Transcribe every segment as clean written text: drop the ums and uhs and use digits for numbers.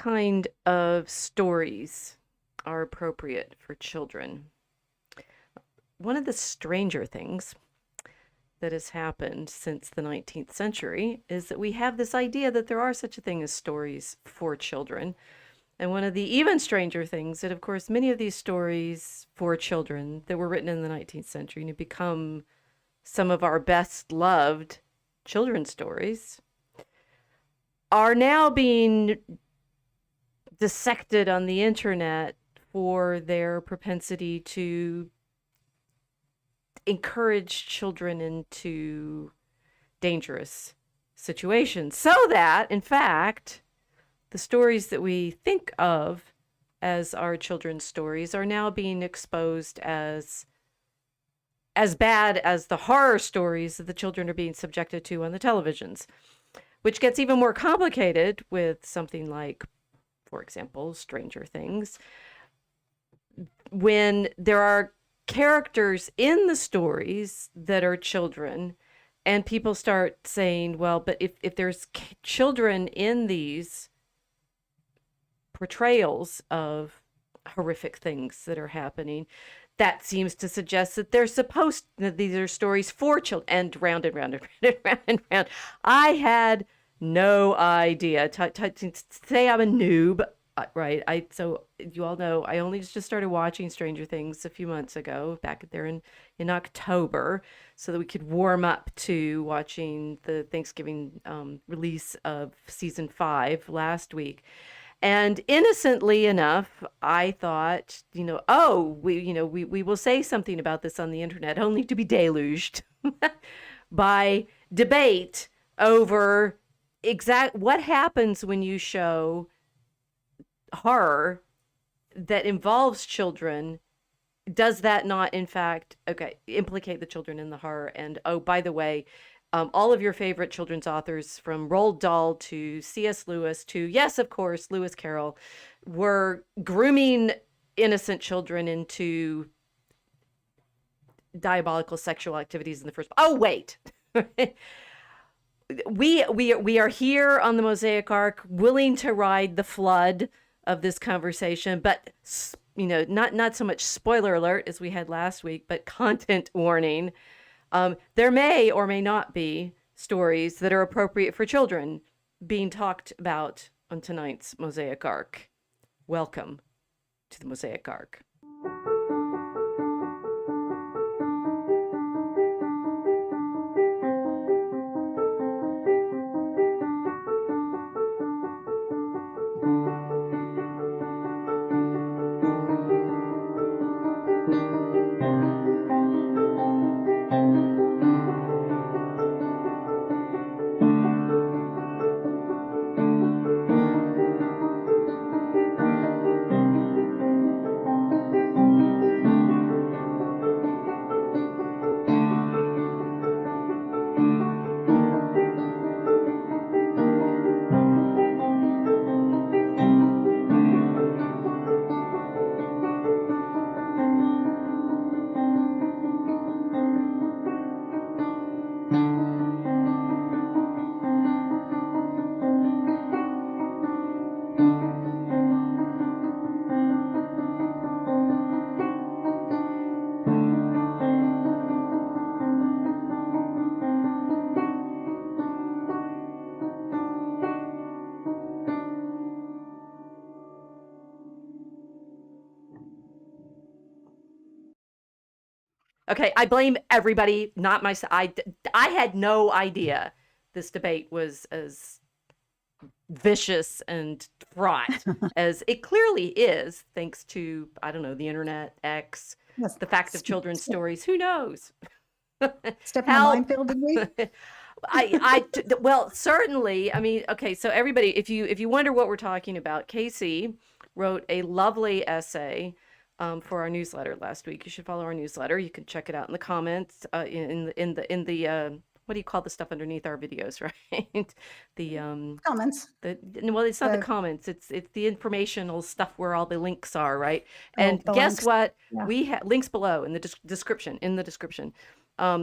kind of stories are appropriate for children? One of the stranger things that has happened since the 19th century is that we have this idea that there are such a thing as stories for children. And one of the even stranger things that, of course, many of these stories for children that were written in the 19th century and have become some of our best loved children's stories are now being dissected on the internet for their propensity to encourage children into dangerous situations. So that, in fact, the stories that we think of as our children's stories are now being exposed as bad as the horror stories that the children are being subjected to on the televisions, which gets even more complicated with something like, for example, Stranger Things, when there are characters in the stories that are children, and people start saying, well, but if there's children in these portrayals of horrific things that are happening, that seems to suggest that these are stories for children, and round and round and round and round and round. I had no idea. Say I'm a noob, right? So you all know I only just started watching Stranger Things a few months ago, back there in October, so that we could warm up to watching the Thanksgiving release of season 5 last week. And innocently enough, I thought, we will say something about this on the internet, only to be deluged by debate over what happens when you show horror that involves children. Does that not, in fact, implicate the children in the horror? And oh, by the way, all of your favorite children's authors, from Roald Dahl to C.S. Lewis to, yes, of course, Lewis Carroll, were grooming innocent children into diabolical sexual activities in the first. Oh, wait. We are here on the Mosaic Ark, willing to ride the flood of this conversation, but not so much spoiler alert as we had last week, but content warning. There may or may not be stories that are appropriate for children being talked about on tonight's Mosaic Ark. Welcome to the Mosaic Ark. Okay, I blame everybody, not myself. I had no idea this debate was as vicious and fraught as it clearly is, thanks to, I don't know, the internet, X, Yes. the fact of children's stories. Who knows? Step in the minefield, did we? Well, certainly. I mean, okay, so everybody, if you wonder what we're talking about, Casey wrote a lovely essay for our newsletter last week. You should follow our newsletter. You can check it out in the comments, in the what do you call the stuff underneath our videos, right? The Comments. well, it's not the comments. It's the informational stuff where all the links are, right? Oh, And the guess links. what? Yeah. We have links below in the description. In the description,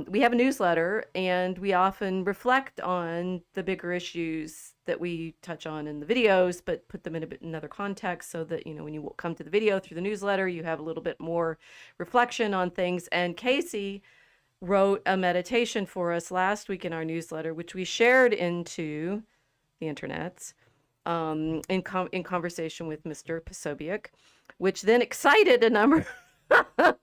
we have a newsletter, and we often reflect on the bigger issues that we touch on in the videos, but put them in another context so that, when you come to the video through the newsletter, you have a little bit more reflection on things. And Casey wrote a meditation for us last week in our newsletter, which we shared into the internets in conversation with Mr. Posobiec, which then excited a number of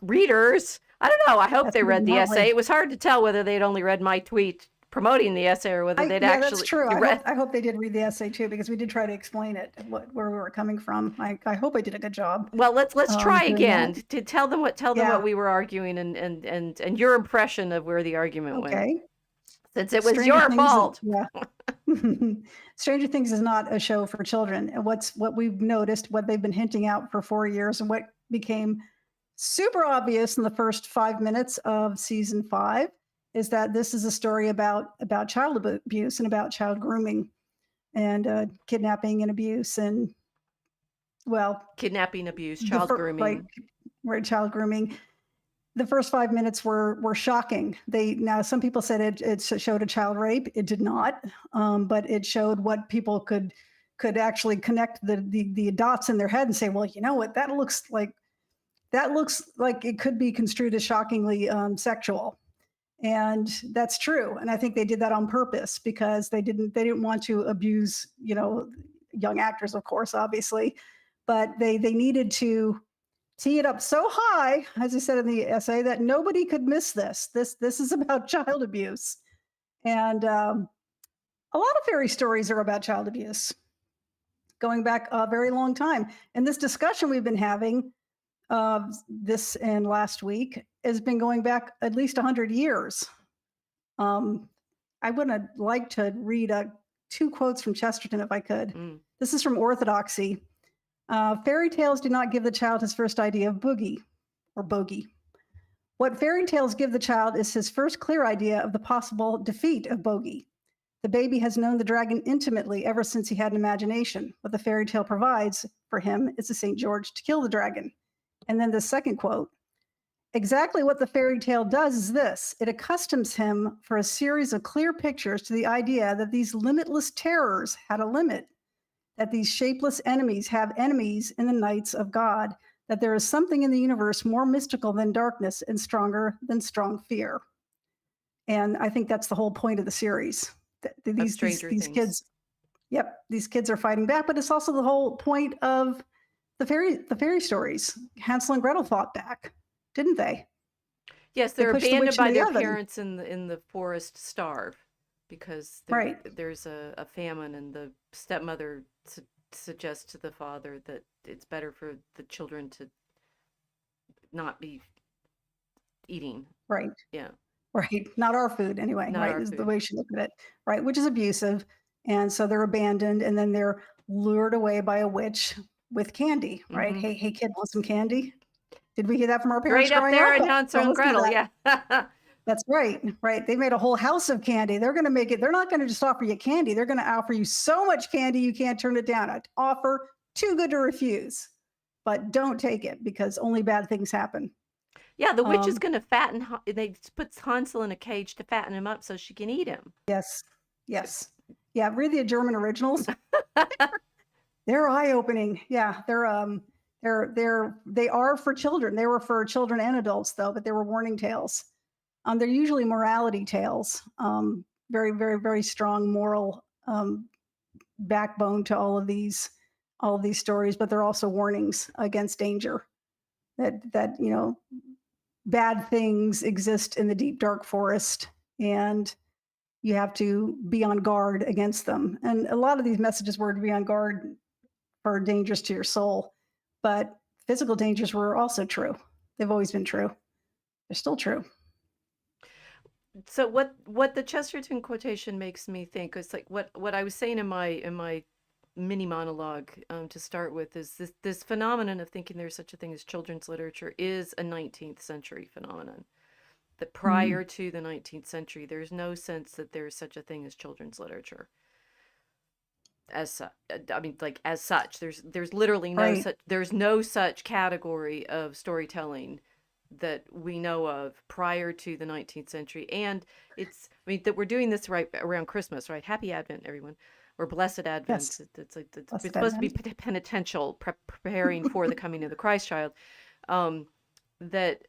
readers. I don't know. I hope they read the essay. It was hard to tell whether they'd only read my tweet promoting the essay or whether they'd actually. That's true. I hope they did read the essay too, because we did try to explain it, where we were coming from. I hope I did a good job. Well, let's try again to tell them what we were arguing and your impression of where the argument went. Since it was your fault. Stranger Things is not a show for children. And what we've noticed, what they've been hinting out for 4 years, and what became super obvious in the first 5 minutes of season 5, is that this is a story about child abuse and about child grooming and kidnapping and abuse and, kidnapping, abuse, child grooming. Child grooming. The first 5 minutes were shocking. Now some people said it showed a child rape. It did not, but it showed what people could actually connect the dots in their head and say, well, you know what, that looks like it could be construed as shockingly sexual. And that's true. And I think they did that on purpose because they didn't want to abuse, young actors, of course, obviously, but they needed to tee it up so high, as I said in the essay, that nobody could miss this. This is about child abuse. And a lot of fairy stories are about child abuse, going back a very long time. And this discussion we've been having this and last week has been going back at least 100 years. I would like to read 2 quotes from Chesterton if I could. This is from Orthodoxy. Fairy tales do not give the child his first idea of boogie or bogey. What fairy tales give the child is his first clear idea of the possible defeat of bogey. The baby has known the dragon intimately ever since he had an imagination. What the fairy tale provides for him is the St. George to kill the dragon. And then the second quote, exactly what the fairy tale does is this. It accustoms him for a series of clear pictures to the idea that these limitless terrors had a limit, that these shapeless enemies have enemies in the nights of God, that there is something in the universe more mystical than darkness and stronger than strong fear. And I think that's the whole point of the series. These kids, these kids are fighting back, but it's also the whole point of the fairy stories. Hansel and Gretel fought back, didn't they? Yes, they're abandoned by their parents in the forest to starve because there's a famine, and the stepmother suggests to the father that it's better for the children to not be eating. Right. Yeah. Right. Not our food anyway. Right. Is the way she looked at it. Right. Which is abusive. And so they're abandoned, and then they're lured away by a witch with candy. Right. Mm-hmm. Hey, kid, want some candy? Did we hear that from our parents? Right up there in Hansel and Gretel. Yeah. That's right. Right. They made a whole house of candy. They're going to make it. They're not going to just offer you candy. They're going to offer you so much candy you can't turn it down. An offer too good to refuse, but don't take it because only bad things happen. Yeah, the witch is going to fatten. They put Hansel in a cage to fatten him up so she can eat him. Yes. Yes. Yeah. Read the German originals. They're eye-opening. Yeah. They are for children. They were for children and adults though, but they were warning tales. They're usually morality tales. Very, very, very strong moral backbone to all of these stories, but they're also warnings against danger. That bad things exist in the deep, dark forest, and you have to be on guard against them. And a lot of these messages were to be on guard for dangers to your soul, but physical dangers were also true. They've always been true. They're still true. So what the Chesterton quotation makes me think is like what I was saying in my mini monologue to start with is this phenomenon of thinking there's such a thing as children's literature is a 19th century phenomenon. That prior to the 19th century, there's no sense that there's such a thing as children's literature. As such, there's literally no such category of storytelling that we know of prior to the 19th century. And I mean, that we're doing this right around Christmas, right? Happy Advent, everyone, or Blessed Advent. Yes, It's like it's Blessed supposed to be Advent. penitential, preparing for the coming of the Christ child. Um, that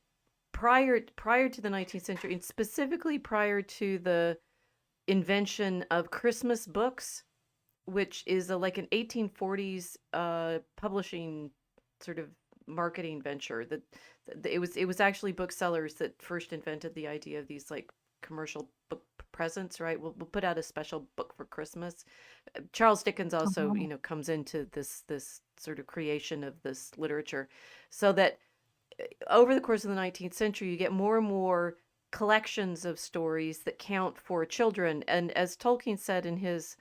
prior to the 19th century, and specifically prior to the invention of Christmas books, which is like an 1840s publishing sort of marketing venture it was actually booksellers that first invented the idea of these like commercial book presents, right? We'll put out a special book for Christmas. Charles Dickens also, Oh, comes into this sort of creation of this literature, so that over the course of the 19th century, you get more and more collections of stories that count for children. And as Tolkien said in his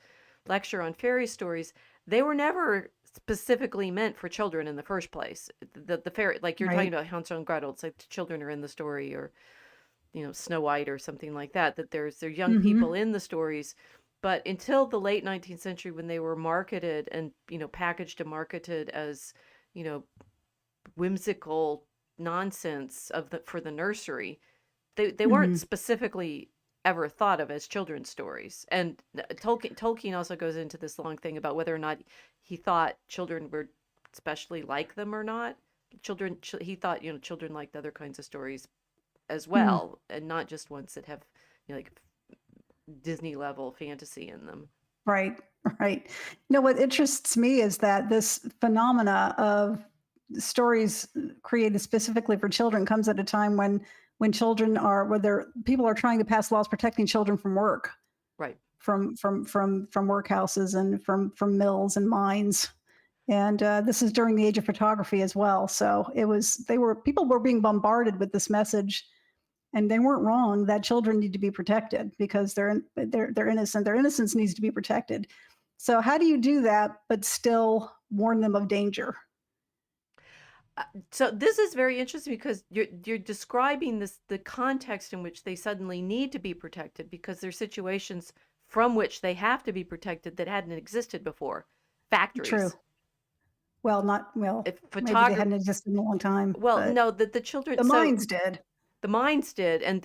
lecture on fairy stories, they were never specifically meant for children in the first place. The fairy, like you're talking right. about Hansel and Gretel, it's like the children are in the story, or Snow White or something like that. That there young people Hmm. in the stories. But until the late 19th century, when they were marketed and packaged and marketed as you know whimsical nonsense for the nursery, they weren't Hmm. specifically ever thought of as children's stories. And Tolkien also goes into this long thing about whether or not he thought children were especially like them or not. He thought children liked other kinds of stories as Mm, well, and not just ones that have like Disney level fantasy in them. right, right. What interests me is that this phenomena of stories created specifically for children comes at a time when children are whether people are trying to pass laws protecting children from work, Right. from workhouses and from mills and mines. And this is during the age of photography as well. So they were people were being bombarded with this message, and they weren't wrong that children need to be protected because they're innocent. Their innocence needs to be protected. So how do you do that but still warn them of danger? So this is very interesting because you're describing the context in which they suddenly need to be protected because there's situations from which they have to be protected that hadn't existed before. True. Factories, Well, not well. if Maybe they photography. hadn't existed in a long time, Well, but no, the children. the So mines did. the mines did, and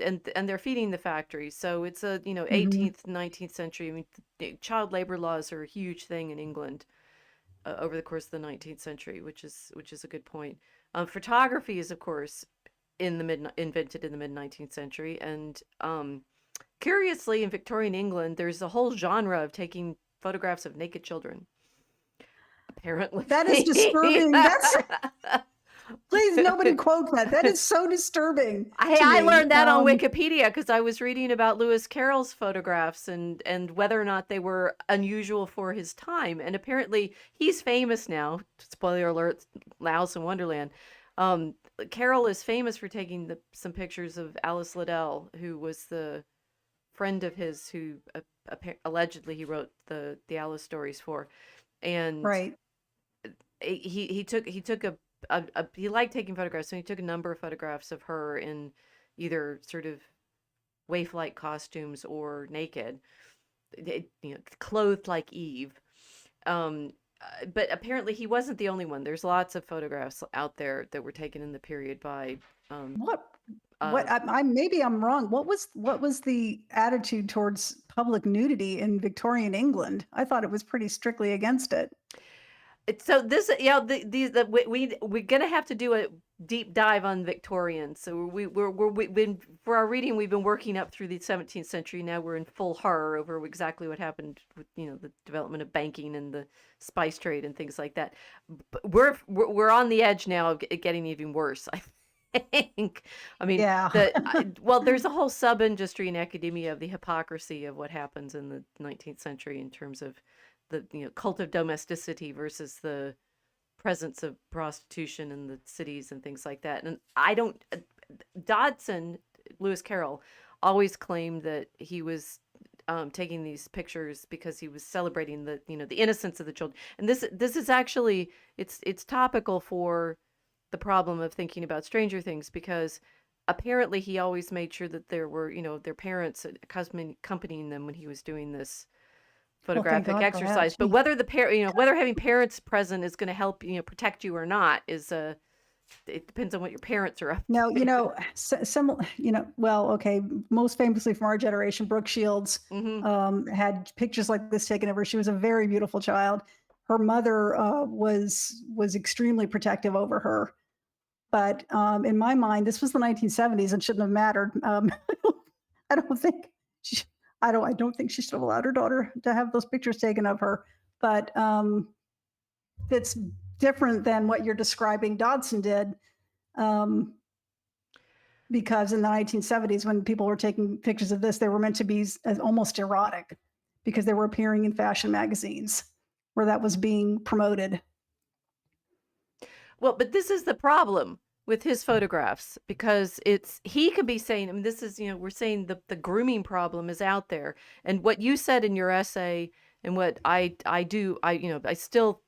they're feeding the factories. So it's a Hmm. 18th, 19th century. I mean, child labor laws are a huge thing in England over the course of the 19th century, which is a good point. Photography is, of course, invented in the mid 19th century, and curiously, in Victorian England, there's a whole genre of taking photographs of naked children. Apparently, That is disturbing. That's Please nobody quote that. That is so disturbing to I me. learned that on Wikipedia because I was reading about Lewis Carroll's photographs and whether or not they were unusual for his time. And apparently, he's famous now. Spoiler alert: Alice in Wonderland. Um, Carroll is famous for taking some pictures of Alice Liddell, who was the friend of his who allegedly he wrote the Alice stories for, and Right. he took he liked taking photographs, so he took a number of photographs of her in either sort of waif-like costumes or naked, clothed like Eve. But apparently he wasn't the only one. There's lots of photographs out there that were taken in the period by um, What uh, I maybe I'm wrong. What was the attitude towards public nudity in Victorian England? I thought it was pretty strictly against it. so this, we're gonna have to do a deep dive on Victorians. So we've been for our reading, we've been working up through the 17th century. Now we're in full horror over exactly what happened with the development of banking and the spice trade and things like that. But we're on the edge now of it getting even worse, I think. I mean, Yeah. well, there's a whole sub industry in academia of the hypocrisy of what happens in the 19th century in terms of the cult of domesticity versus the presence of prostitution in the cities and things like that. And I don't Dodson, Lewis Carroll, always claimed that he was taking these pictures because he was celebrating the innocence of the children. And this is actually it's topical for the problem of thinking about Stranger Things, because apparently he always made sure that there were their parents accompanying them when he was doing this Well, thank photographic God for that. exercise. But Gee. whether whether having parents present is going to help protect you or not is a it depends on what your parents are up No, to. some, well, okay, most famously from our generation, Brooke Shields Hmm. had pictures like this taken of her. She was a very beautiful child. Her mother was extremely protective over her. But in my mind, this was the 1970s and shouldn't have mattered. I don't think she, I don't think she should have allowed her daughter to have those pictures taken of her. But it's different than what you're describing Dodson did. Um, because in the 1970s, when people were taking pictures of this, they were meant to be as almost erotic because they were appearing in fashion magazines where that was being promoted. Well, but this is the problem with his photographs, because he could be saying, I mean, this is, we're saying the grooming problem is out there. And what you said in your essay, and what I do, I still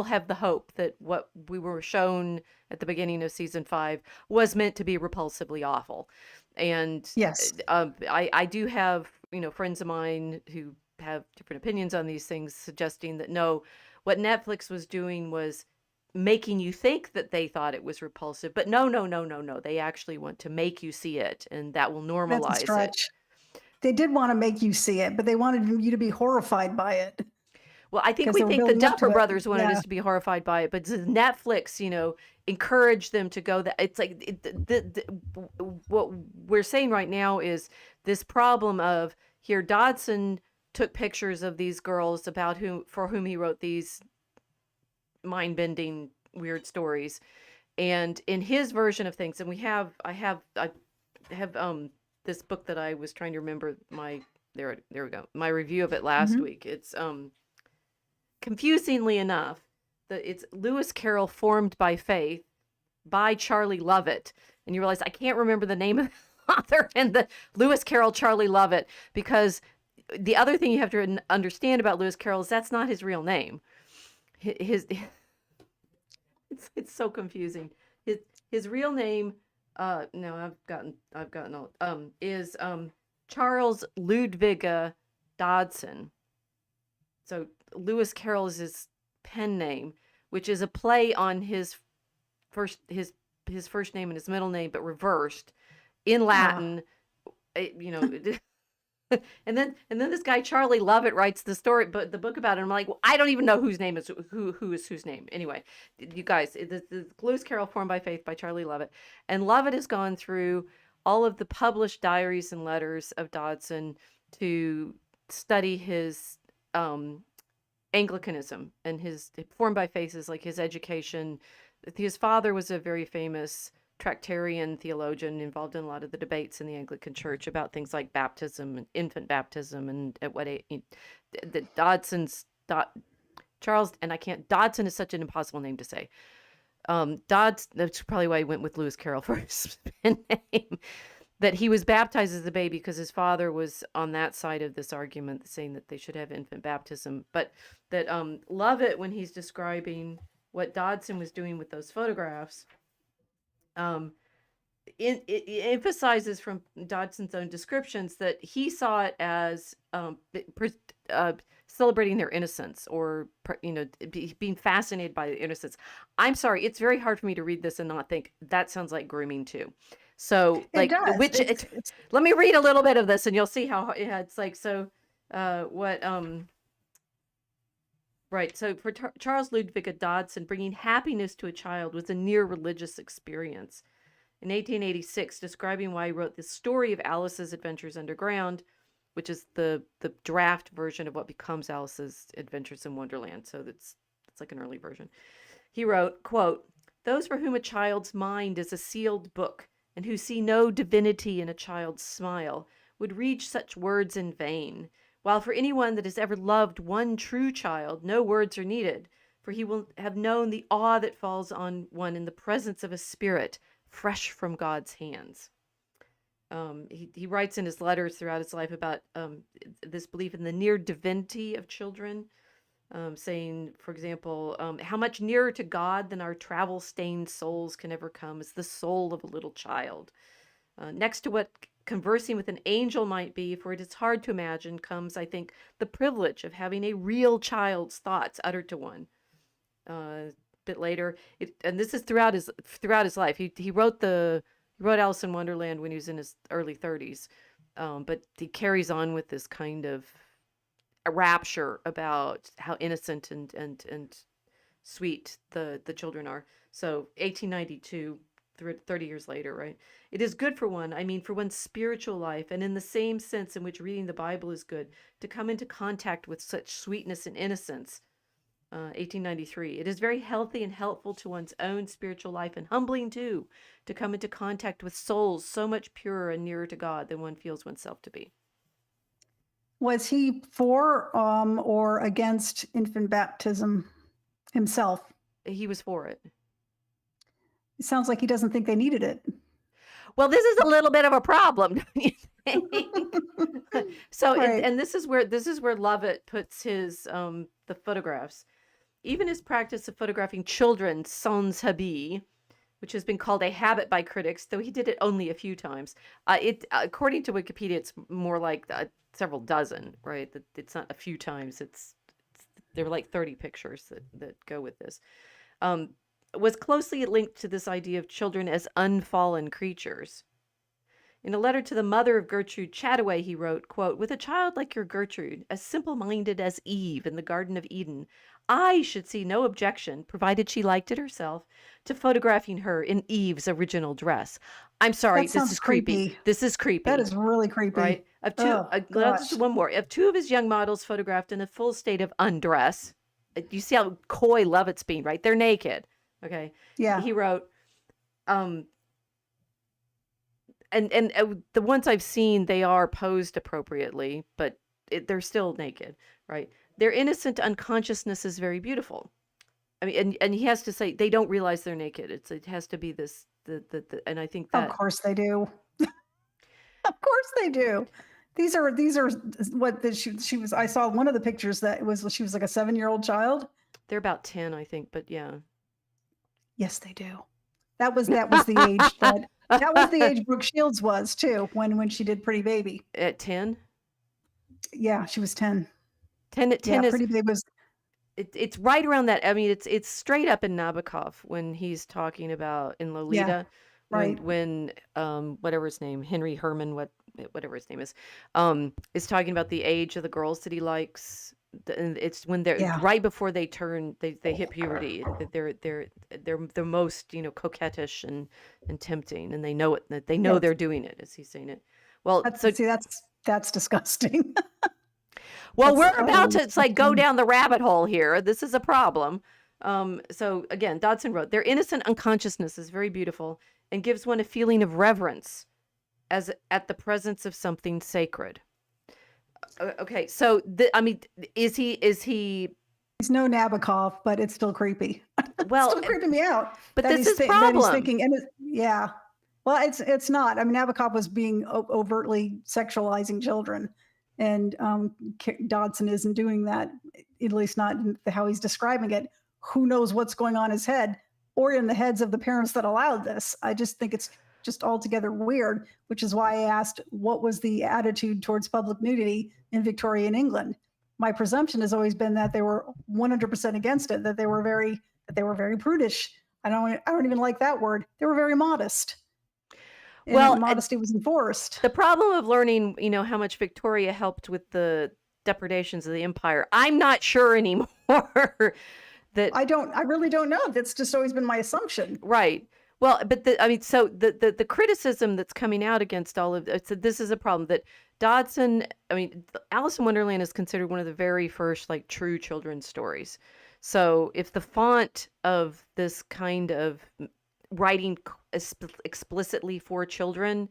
have the hope that what we were shown at the beginning of season 5 was meant to be repulsively awful. And Yes, I do have, friends of mine who have different opinions on these things, suggesting that no, what Netflix was doing was making you think that they thought it was repulsive, but no, no, no, no, no. They actually want to make you see it, and that will that's a normalize it. stretch. They did want to make you see it, but they wanted you to be horrified by it Well, I think because we they were think the building up to Duffer it. Brothers wanted Yeah. us to be horrified by it, but Netflix, encouraged them to go that it's like what we're saying right now is this problem of here Dodson took pictures of these girls for whom he wrote these mind-bending weird stories, and in his version of things, and I have this book that I was trying to remember there we go, my review of it last Hmm. week. It's confusingly enough, it's Lewis Carroll Formed by Faith by Charlie Lovett. And you realize I can't remember the name of the author and the Lewis Carroll Charlie Lovett, because the other thing you have to understand about Lewis Carroll is that's not his real name. His it's so confusing. His his real name, no, I've gotten all, is Charles Ludwig Dodson. So Lewis Carroll is his pen name, which is a play on first his first name and his middle name, but reversed in Latin. You know, and then this guy Charlie Lovett writes the book about it. I'm like, well, I don't even know whose name is who is whose name. Anyway, you guys, the Lewis Carroll Formed by Faith by Charlie Lovett, and Lovett has gone through all of the published diaries and letters of Dodson to study his Anglicanism, and his Formed by Faith is like his education. His father was a very famous Tractarian theologian involved in a lot of the debates in the Anglican Church about things like baptism and infant baptism, and at what age. Charles, and I can't. Dodson is such an impossible name to say. That's probably why I went with Lewis Carroll for his name. That he was baptized as a baby because his father was on that side of this argument, saying that they should have infant baptism. But that Lovett, when he's describing what Dodson was doing with those photographs, um, it emphasizes from Dodson's own descriptions that he saw it as celebrating their innocence, or being fascinated by the innocence. I'm sorry, it's very hard for me to read this and not think that sounds like grooming too. So, It like, does. let me read a little bit of this, and you'll see how it's like. So, what right. So for Charles Ludwig Dodson, bringing happiness to a child was a near religious experience. In 1886, describing why he wrote the story of Alice's Adventures Underground, which is the draft version of what becomes Alice's Adventures in Wonderland. So it's like an early version. He wrote, quote, "Those for whom a child's mind is a sealed book, and who see no divinity in a child's smile, would read such words in vain. While for anyone that has ever loved one true child, no words are needed, for he will have known the awe that falls on one in the presence of a spirit fresh from God's hands." He writes in his letters throughout his life about this belief in the near divinity of children, saying, for example, how much nearer to God than our travel-stained souls can ever come is the soul of a little child. Next to what conversing with an angel might be, for it is hard to imagine, comes, I think, the privilege of having a real child's thoughts uttered to one. bit later. And this is throughout his life. He wrote Alice in Wonderland when he was in his early 30s, but he carries on with this kind of a rapture about how innocent and sweet the children are. So 1892, 30 years later, right? It is good for one, I mean, for one's spiritual life, and in the same sense in which reading the Bible is good, to come into contact with such sweetness and innocence. 1893. It is very healthy and helpful to one's own spiritual life, and humbling too, to come into contact with souls so much purer and nearer to God than one feels oneself to be. Was he for or against infant baptism himself? He was for it. It sounds like he doesn't think they needed it. Well, this is a little bit of a problem, don't you think? So, Right. and this is where Lovett puts his the photographs. Even his practice of photographing children sans habit, which has been called a habit by critics, though he did it only a few times. According to Wikipedia, it's more like several dozen, right? It's not a few times. There were like 30 pictures that go with this. Was closely linked to this idea of children as unfallen creatures. In a letter to the mother of Gertrude Chataway, he wrote, quote, "With a child like your Gertrude, as simple-minded as Eve in the Garden of Eden, I should see no objection, provided she liked it herself, to photographing her in Eve's original dress." I'm sorry, That this sounds is creepy. creepy. This is creepy. That is really creepy. Right? Oh, Just gosh. one more. Of two of his young models photographed in a full state of undress. You see how coy Lovett's being, right? They're naked. Okay. Yeah. He wrote, and the ones I've seen, they are posed appropriately, but they're still naked, right? Their innocent unconsciousness is very beautiful. I mean, and he has to say they don't realize they're naked. It has to be this and I think that Of course they do. Of course they do. These are what she was. I saw one of the pictures that she was like a 7-year-old child. they're about 10, I think, but yeah. Yes, they do. That was the age that was the age Brooke Shields was too when she did Pretty Baby. At 10? Yeah, she was 10. 10 Yeah, is Pretty Baby was. it's right around that. I mean, it's straight up in Nabokov when he's talking about in Lolita, right. when whatever his name, Henry Herman, whatever his name is talking about the age of the girls that he likes. And it's when they're right before they hit puberty. They're the most, coquettish and tempting, and they know it. That they know they're doing it, as he's saying it. Well, that's disgusting. Well, we're about to go down the rabbit hole here. This is a problem. So again, Dodson wrote, "Their innocent unconsciousness is very beautiful and gives one a feeling of reverence as at the presence of something sacred." Okay, so I mean, is he? He's no Nabokov, but it's still creepy. Well, it's still creeping me out. But this is problem. That he's thinking, yeah. Well, it's not. I mean, Nabokov was being overtly sexualizing children, and Dodson isn't doing that. At least not in how he's describing it. Who knows what's going on in his head or in the heads of the parents that allowed this? I just think it's just altogether weird, which is why I asked what was the attitude towards public nudity in Victorian England. My presumption has always been that they were 100% against it, that they were very prudish. I don't even like that word. They were very modest. And well, modesty was enforced. The problem of learning, how much Victoria helped with the depredations of the empire, I'm not sure anymore. I really don't know. That's just always been my assumption. Right. Well, but the criticism that's coming out against all of it, so this is a problem that Dodson, Alice in Wonderland is considered one of the very first true children's stories. So if the font of this kind of writing explicitly for children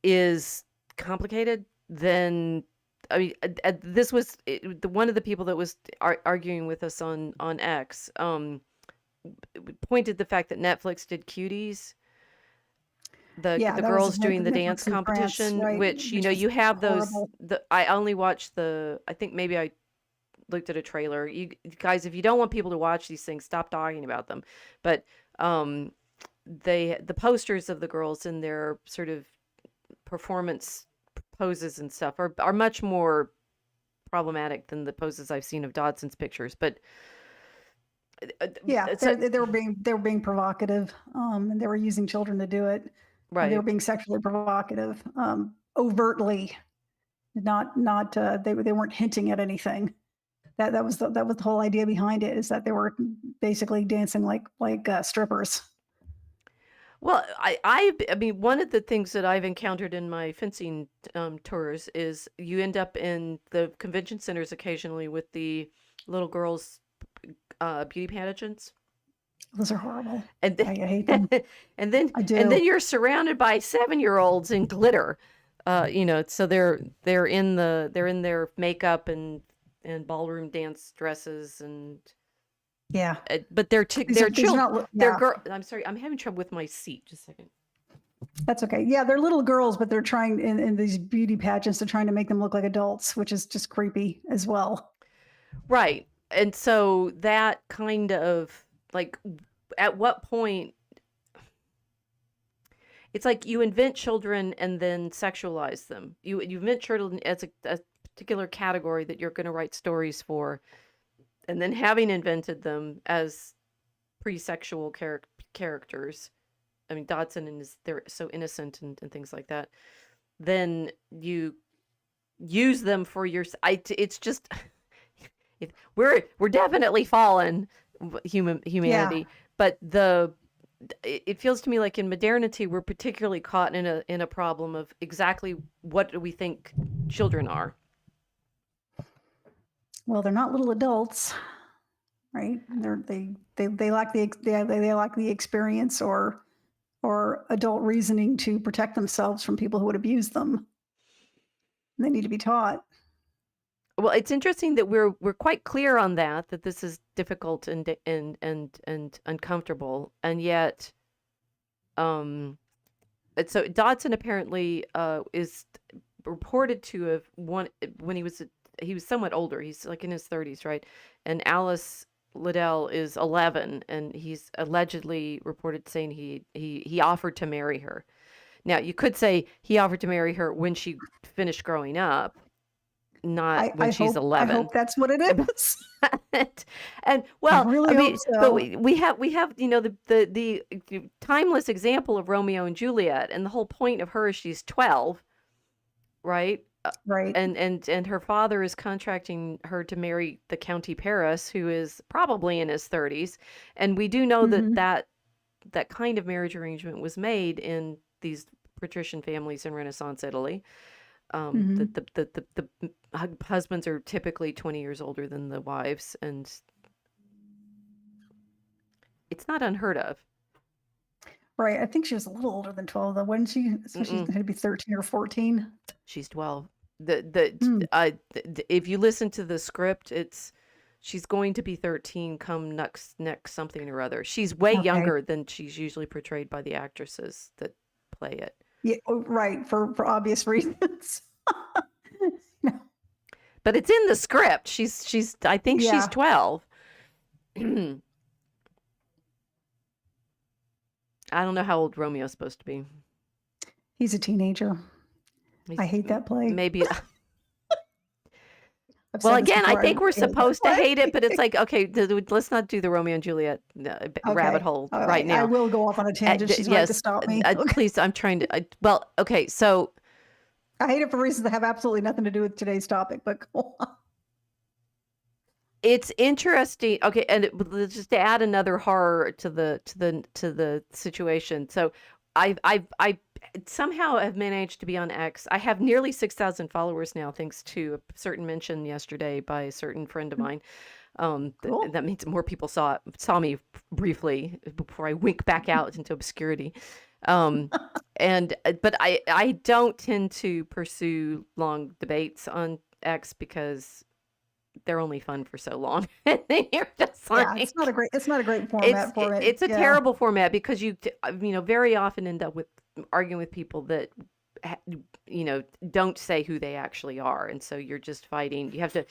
is complicated, then this was one of the people that was arguing with us on X. Pointed the fact that Netflix did Cuties, the girls doing the dance competition, right, which you have horrible. I only watched I think maybe I looked at a trailer. You guys, if you don't want people to watch these things, stop talking about them. But the posters of the girls in their sort of performance poses and stuff are much more problematic than the poses I've seen of Dodson's pictures. But Yeah, So they were being provocative, and they were using children to do it. They were right. being sexually provocative, overtly, not they weren't hinting at anything. That was the whole idea behind it, is that they were basically dancing like strippers. Well, I mean, one of the things that I've encountered in my fencing tours is you end up in the convention centers occasionally with the little girls' beauty pageants, Those are horrible. and then, I hate them. and then I and then do. you're surrounded by 7-year-olds in glitter. So they're in their makeup and ballroom dance dresses and Yeah. but they're These are children. not They're yeah. girl. I'm sorry, I'm having trouble with my seat. Just a second. That's okay. Yeah, they're little girls, but they're trying in these beauty pageants, they're trying to make them look like adults, which is just creepy as well. Right. And so that kind of like, at what point, it's like you invent children and then sexualize them. You invent children as a particular category that you're going to write stories for, and then having invented them as pre-sexual characters. I mean, Dodson and they're so innocent and things like that. Then you use them for your. It's just we're definitely fallen, Yeah. humanity, but it feels to me like in modernity we're particularly caught in a problem of exactly what do we think children are. Well, they're not little adults, right? They lack they lack the experience or adult reasoning to protect themselves from people who would abuse them. They need to be taught. Well, it's interesting that we're quite clear on that this is difficult and uncomfortable, and yet so Dodson apparently is reported to have one when he was somewhat older. He's like in his 30s, right? And Alice Liddell is 11, and he's allegedly reported saying he offered to marry her. Now, you could say he offered to marry her when she finished growing up, not when she's I 11. hope that's what it is. And I well, I really hope mean, but so. we have the timeless example of Romeo and Juliet, and the whole point of her is she's 12, right? Right. And her father is contracting her to marry the County Paris, who is probably in his 30s, and we do know that Mhm. that kind of marriage arrangement was made in these patrician families in Renaissance Italy. Mhm. The husbands are typically 20 years older than the wives, and it's not unheard of. Right. I think she was a little older than 12 though, wasn't she? So she's Mm-mm. going to be 13 or 14. She's 12. Hmm. If you listen to the script, she's going to be 13 come next something or other. She's way Okay. younger than she's usually portrayed by the actresses that play it. Yeah, oh, right, for obvious reasons. No. But it's in the script. I think she's Yeah, 12. I don't know how old Romeo's supposed to be. he's a teenager. I He's hate that play. maybe. I've Well, said this again, I before. think we're I hate that supposed to hate it, but it's play. like, okay, let's not do the Romeo and Juliet rabbit Okay. hole All right right. I now. will go off on a tangent. She's right to Yes, stop me. Okay. please. I'm trying to. Well, okay, so I hate it for reasons that have absolutely nothing to do with today's topic, but go on. it's interesting. Okay, and just to add another horror to the situation. So, I somehow have managed to be on X. I have nearly 6,000 followers now, thanks to a certain mention yesterday by a certain friend of mine. Cool. That means more people saw me briefly before I wink back out into obscurity. And but I don't tend to pursue long debates on X because they're only fun for so long. And then you're just Yeah, like, it's not a great format for it. it's a Yeah. terrible format because very often end up with arguing with people that don't say who they actually are, and so you're just fighting. You have to.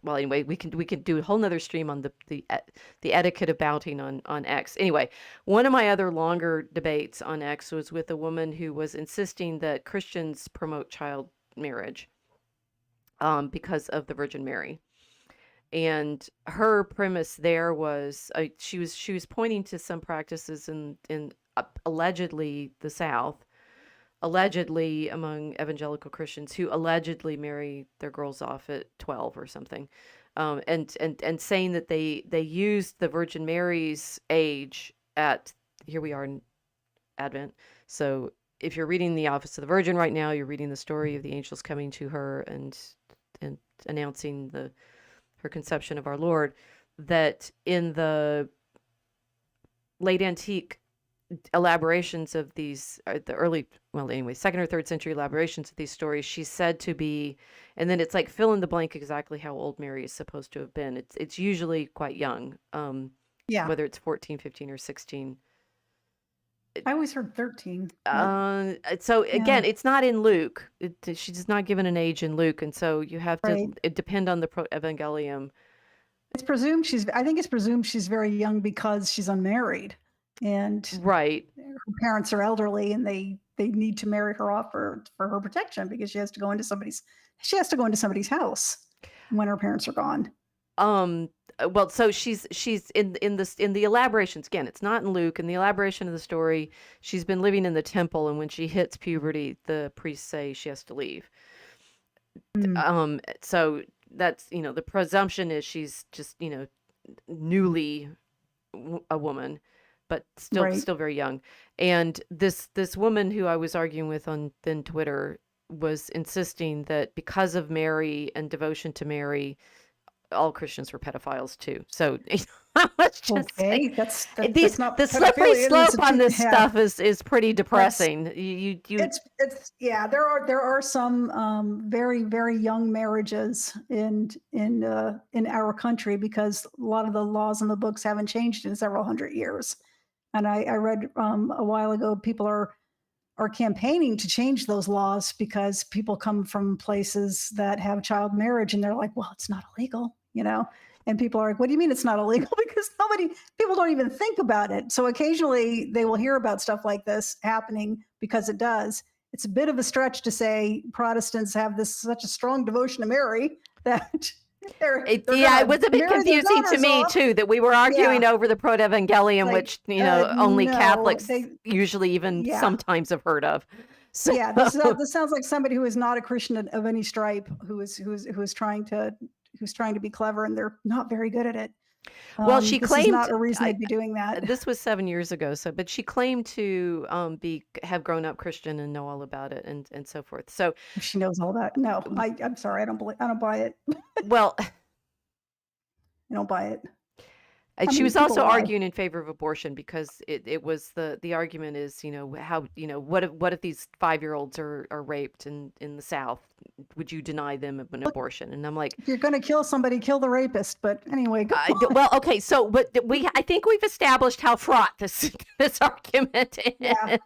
Well, anyway, we can do a whole nother stream on the etiquette of bouting on X. Anyway, one of my other longer debates on X was with a woman who was insisting that Christians promote child marriage because of the Virgin Mary. And her premise there was she was pointing to some practices in allegedly the South, allegedly among evangelical Christians who allegedly marry their girls off at 12 or something, and saying that they used the Virgin Mary's age at, here we are in Advent. So if you're reading the Office of the Virgin right now, you're reading the story of the angels coming to her and announcing her conception of our Lord. That in the late antique elaborations of these, the early, well, anyway, 2nd or 3rd century elaborations of these stories, she's said to be, and then it's like fill in the blank exactly how old Mary is supposed to have been. It's usually quite young, Yeah. whether it's 14, 15, or 16. I always heard 13. So again, it's not in Luke. She's not given an age in Luke, and so you have to depend on the Evangelium. It's presumed I think it's presumed she's very young because she's unmarried, and right, her parents are elderly, and they need to marry her off for her protection because she has to go into somebody's house when her parents are gone. Well, so she's in the elaborations. Again, it's not in Luke. In the elaboration of the story, she's been living in the temple, and when she hits puberty, the priests say she has to leave. So that's, the presumption is she's just, newly a woman, but still very young. And this woman who I was arguing with on Twitter was insisting that because of Mary and devotion to Mary, all Christians were pedophiles too. So let's just say that's not the slippery slope on this stuff is pretty depressing. There are some very, very young marriages in our country because a lot of the laws in the books haven't changed in several hundred years. And I read a while ago people are campaigning to change those laws because people come from places that have child marriage and they're like, well, it's not illegal, and people are like, what do you mean it's not illegal? Because people don't even think about it. So occasionally they will hear about stuff like this happening because it does. It's a bit of a stretch to say Protestants have such a strong devotion to Mary that it was a bit confusing to me too, that we were arguing over the Proto-Evangelium, which only Catholics usually even sometimes have heard of. So this sounds like somebody who is not a Christian of any stripe, who is trying to be clever, and they're not very good at it. Well, she claimed, this is not a reason they'd be doing that. This was 7 years ago, but she claimed to have grown up Christian and know all about it and so forth. So she knows all that. No, I'm sorry, I don't buy it. Well, I don't buy it. She was also arguing in favor of abortion because it was the argument is, how, what if these 5-year-olds are raped in the South? Would you deny them an abortion? And I'm like, if you're going to kill somebody, kill the rapist. But anyway, well, okay. So, but I think we've established how fraught this argument is. Yeah.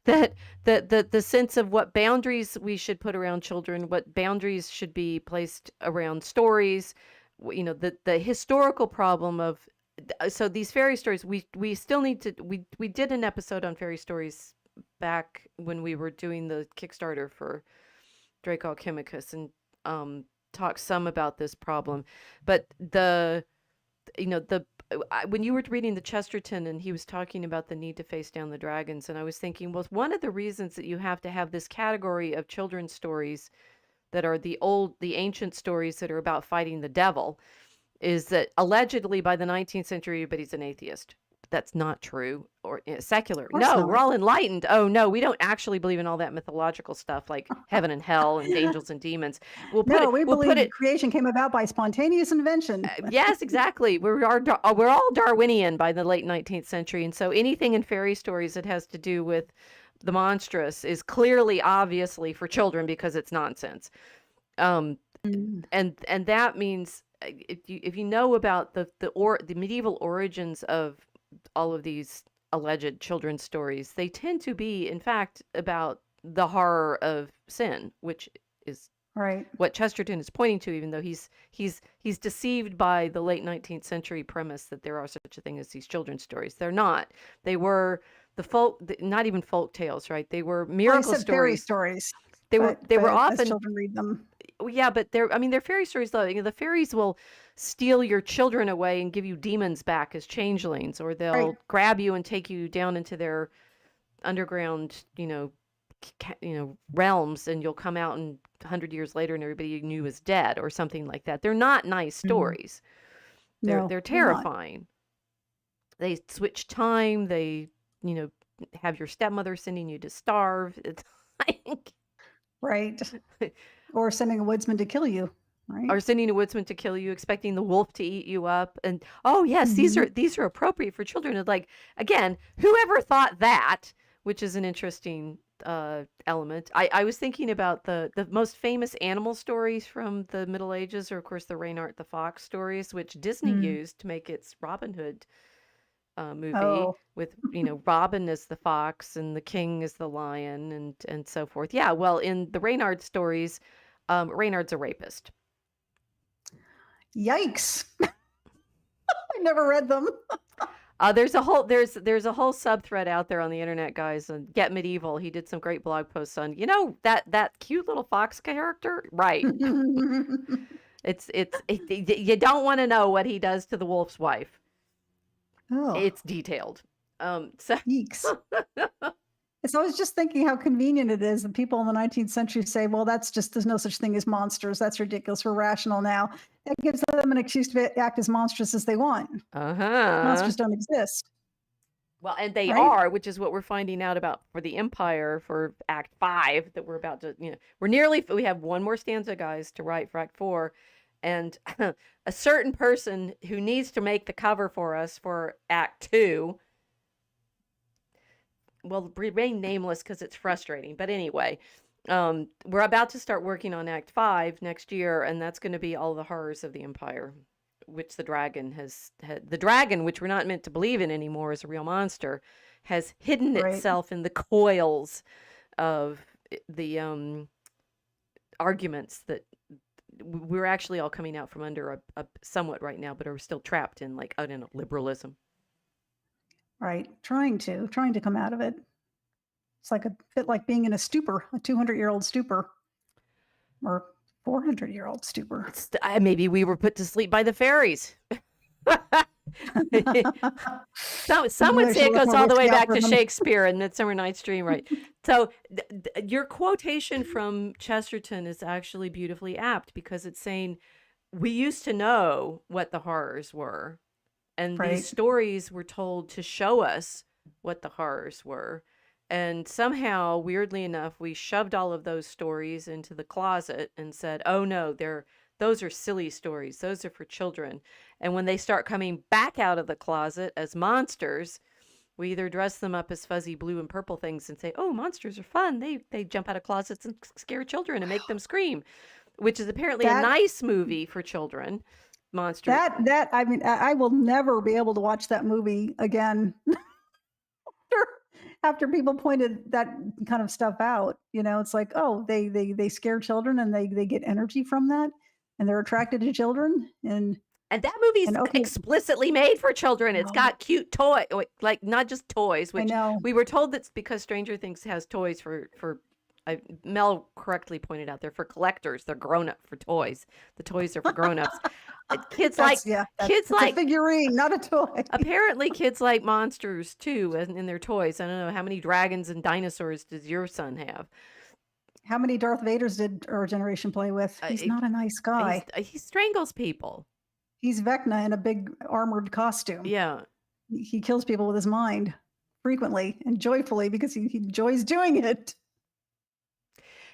That the sense of what boundaries we should put around children, what boundaries should be placed around stories, the historical problem of, so these fairy stories, we still need to, we did an episode on fairy stories back when we were doing the Kickstarter for Draco Alchemicus, and talked some about this problem. But when you were reading the Chesterton and he was talking about the need to face down the dragons, and I was thinking, well, one of the reasons that you have to have this category of children's stories that are the ancient stories that are about fighting the devil is that allegedly by the 19th century, everybody's an atheist. That's not true, or secular. No, we're all enlightened. Oh no, we don't actually believe in all that mythological stuff like heaven and hell and angels and demons. We believe creation came about by spontaneous invention. Yes, exactly. We're all Darwinian by the late 19th century, and so anything in fairy stories that has to do with the monstrous is clearly, obviously for children because it's nonsense. And that means if you know about the medieval origins of all of these alleged children's stories, they tend to be, in fact, about the horror of sin, which is what Chesterton is pointing to, even though he's deceived by the late 19th century premise that there are such a thing as these children's stories. They're not. They were not even folk tales, right? They were miracle stories. Fairy stories. They were often, children read them. Well, yeah, but they're fairy stories though. The fairies will steal your children away and give you demons back as changelings, or Right. they'll grab you and take you down into their underground, realms, and you'll come out and 100 years later and everybody you knew is dead or something like that. They're not nice Mhm. stories. They're No, they're not. terrifying. They switch time. They, you know, have your stepmother sending you to starve. It's like, Right. Or sending a woodsman to kill you. Right. or sending a woodsman to kill you, expecting the wolf to eat you up. And oh yes, Hmm. these are appropriate for children. And like again, whoever thought that, which is an interesting element. I was thinking about the most famous animal stories from the Middle Ages are of course the Reynard the Fox stories, which Disney Mm. used to make its Robin Hood movie Oh, with Robin as the fox and the king as the lion and so forth. Yeah, well, in the Reynard stories, Reynard's a rapist. yikes. I never read them. There's a whole subthread out there on the internet, guys. And Get Medieval, he did some great blog posts on that cute little fox character, right? You don't want to know what he does to the wolf's wife. Oh, It's detailed. So yeeks. So I was just thinking how convenient it is that people in the 19th century say, well, there's no such thing as monsters. That's ridiculous. We're rational now. That gives them an excuse to act as monstrous as they want. uh-huh. Monsters don't exist, Well, and they right? are, which is what we're finding out about for the Empire for Act 5 that we're about to, we have one more stanza, guys, to write for Act 4. And a certain person who needs to make the cover for us for Act 2 will remain nameless because it's frustrating. But anyway, we're about to start working on Act 5 next year, and that's going to be all the horrors of the Empire, which the dragon has had. The dragon, which we're not meant to believe in anymore as a real monster, has hidden Right. itself in the coils of the arguments that we're actually all coming out from under a somewhat right now, but are still trapped in, like, I don't know, liberalism. Right. Trying to come out of it. It's like a bit like being in a stupor, a 200-year-old stupor or 400-year-old stupor. Maybe we were put to sleep by the fairies. Some would Maybe I say should it look goes more all the way risky back to algorithm. Shakespeare and Midsummer Night's Dream, right? So your quotation from Chesterton is actually beautifully apt because it's saying we used to know what the horrors were, and these Right. stories were told to show us what the horrors were. And somehow, weirdly enough, we shoved all of those stories into the closet and said, "Oh no, those are silly stories. Those are for children." And when they start coming back out of the closet as monsters, we either dress them up as fuzzy blue and purple things and say, "Oh, monsters are fun. They jump out of closets and scare children and make them scream," which is apparently a That nice movie for children. Monster. that I mean, I will never be able to watch that movie again after people pointed that kind of stuff out. It's like, oh, they scare children and they get energy from that, and they're attracted to children, And that movie's and okay, explicitly made for children. It's no, got cute toy, like not just toys, I which know we were told that's because Stranger Things has toys for. Mel correctly pointed out they're for collectors. They're grown up for toys. The toys are for grown ups. Kids like that's yeah, kids it's a like figurine, not a toy. apparently kids like monsters too in their toys. I don't know how many dragons and dinosaurs does your son have. How many Darth Vaders did our generation play with? Uh, He's not a nice guy. he strangles people. He's Vecna in a big armored costume. Yeah. He kills people with his mind frequently and joyfully because he enjoys doing it.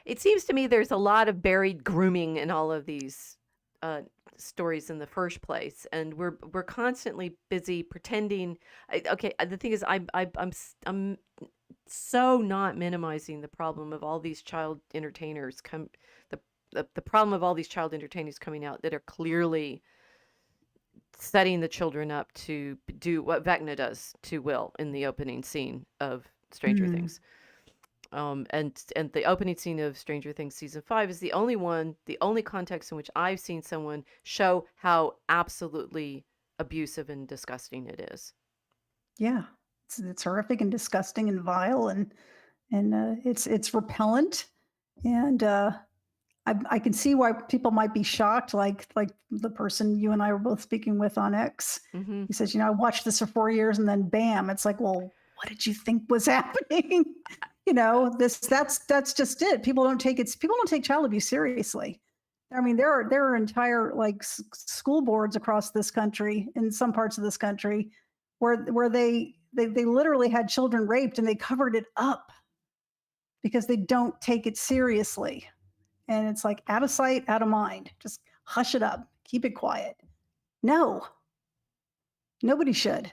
It seems to me there's a lot of buried grooming in all of these stories in the first place, and we're constantly busy pretending. Okay, the thing is, I'm so not minimizing the problem of all these child entertainers the problem of all these child entertainers coming out that are clearly setting the children up to do what Vecna does to Will in the opening scene of Stranger Mm. Things. And the opening scene of Stranger Things season 5 is the only context in which I've seen someone show how absolutely abusive and disgusting it is. Yeah, it's horrific and disgusting and vile and it's repellent and I can see why people might be shocked, like the person you and I were both speaking with on X. Mm-hmm. He says, I watched this for 4 years and then bam, it's like, well, what did you think was happening? That's just it. People don't take child abuse seriously. I mean, there are entire school boards across this country, in some parts of this country, where they literally had children raped and they covered it up because they don't take it seriously. And it's like out of sight, out of mind. Just hush it up, keep it quiet. No, nobody should.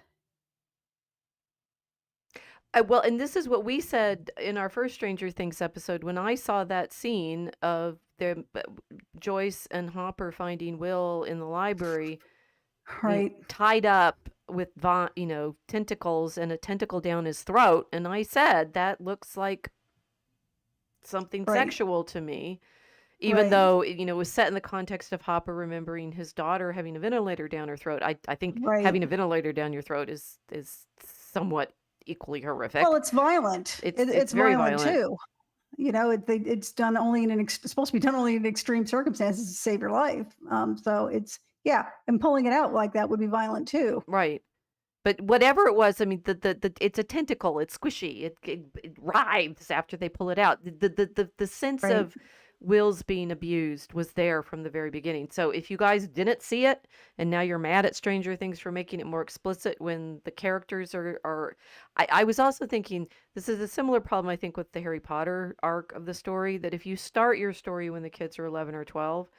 Well, and this is what we said in our first Stranger Things episode when I saw that scene of Joyce and Hopper finding Will in the library, Right. tied up with tentacles and a tentacle down his throat, and I said that looks like something Right. sexual to me. Even Right. though it was set in the context of Hopper remembering his daughter having a ventilator down her throat. I think Right. having a ventilator down your throat is somewhat equally horrific. Well, it's violent. It's very violent too. It's done only it's supposed to be done only in extreme circumstances to save your life. So and pulling it out like that would be violent too. Right. But whatever it was, I mean, it's a tentacle. It's squishy. It writhes after they pull it out. The sense Right. of Will's being abused was there from the very beginning. So if you guys didn't see it and now you're mad at Stranger Things for making it more explicit when the characters are I was also thinking this is a similar problem I think with the Harry Potter arc of the story, that if you start your story when the kids are 11 or 12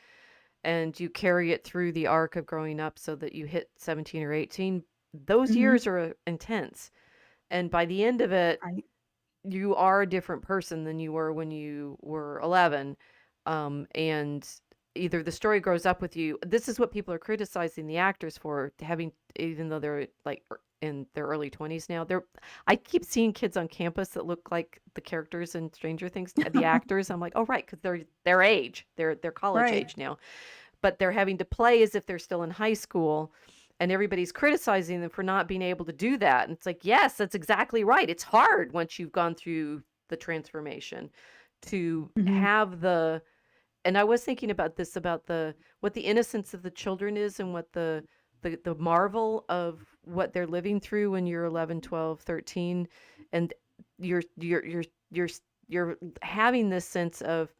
and you carry it through the arc of growing up so that you hit 17 or 18, those years are intense. And by the end of it, Right. you are a different person than you were when you were 11. And either the story grows up with you. This is what people are criticizing the actors for, having, even though they're like in their early 20s now. I keep seeing kids on campus that look like the characters in Stranger Things, the actors. I'm like, oh, right, because they're their age. They're college Right. age now. But they're having to play as if they're still in high school. And everybody's criticizing them for not being able to do that. And it's like, yes, that's exactly right. It's hard once you've gone through the transformation to have and I was thinking about this, about what the innocence of the children is and what the marvel of what they're living through when you're 11, 12, 13. And you're having this sense of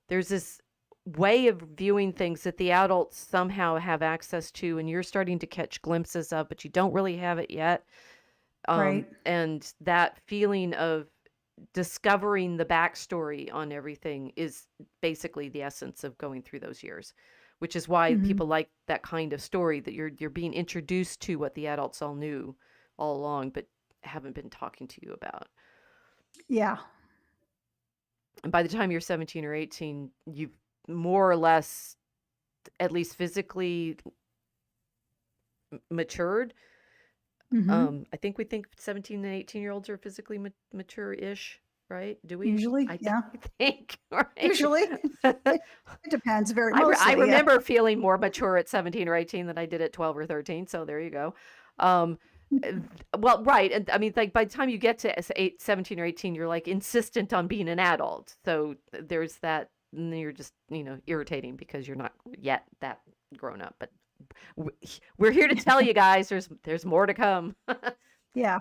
there's this way of viewing things that the adults somehow have access to, and you're starting to catch glimpses of, but you don't really have it yet. Right. And that feeling of discovering the backstory on everything is basically the essence of going through those years, which is why people like that kind of story, that you're being introduced to what the adults all knew all along, but haven't been talking to you about. Yeah. And by the time you're 17 or 18, you've more or less, at least physically, matured. I think we think 17 and 18-year-olds are physically mature-ish, right? Do we? Usually, I yeah. think. Right? Usually. It depends very mostly. I remember feeling more mature at 17 or 18 than I did at 12 or 13, so there you go. Well, right. And I mean, like by the time you get to 17 or 18, you're like insistent on being an adult. So there's that, and then you're just, irritating because you're not yet that grown up. But we're here to tell you guys there's more to come. Yeah.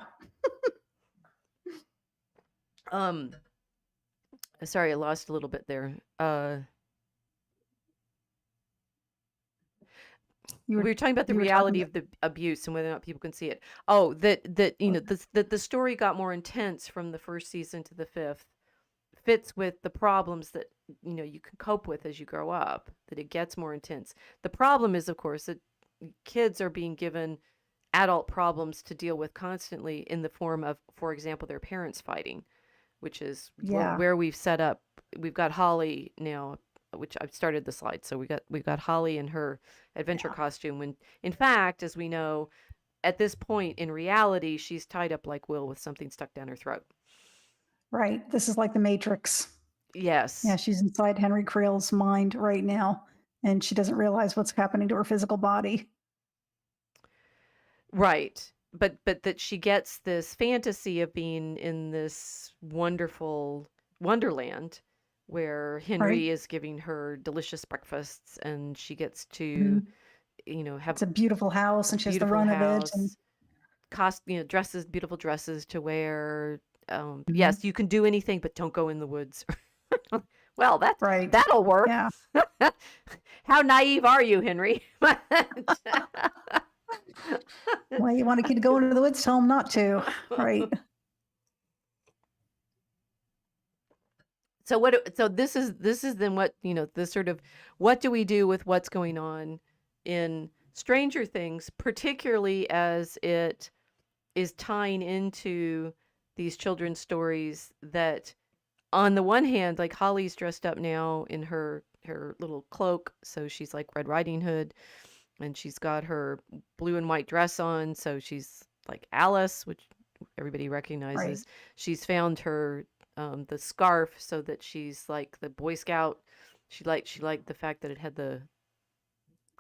Sorry, I lost a little bit there. We were talking about the reality of the abuse and whether or not people can see it. Oh, the story got more intense from the first season to the fifth. Fits with the problems that you can cope with as you grow up, that it gets more intense. The problem is, of course, that kids are being given adult problems to deal with constantly in the form of, for example, their parents fighting, which is where we've set up. We've got Holly now, which I've started the slide. So we've got Holly in her adventure costume, when in fact, as we know, at this point in reality, she's tied up like Will with something stuck down her throat. Right. This is like the Matrix. Yes. Yeah, she's inside Henry Creel's mind right now, and she doesn't realize what's happening to her physical body. Right. But that she gets this fantasy of being in this wonderful Wonderland where Right. Henry is giving her delicious breakfasts and she gets to, Mhm. have It's a beautiful house, a and she has the beautiful run of it. And house, dresses, beautiful dresses to wear. Mhm. Yes, you can do anything, but don't go in the woods. Well, Right. that'll work. Yeah. How naive are you, Henry? Well, you want a kid to go into the woods, tell them not to. Right. So this is then what, this sort of, what do we do with what's going on in Stranger Things, particularly as it is tying into these children's stories that, on the one hand, like Holly's dressed up now in her little cloak, so she's like Red Riding Hood, and she's got her blue and white dress on, so she's like Alice, which everybody Right. recognizes. She's found her the scarf so that she's like the Boy Scout. She liked the fact that it had the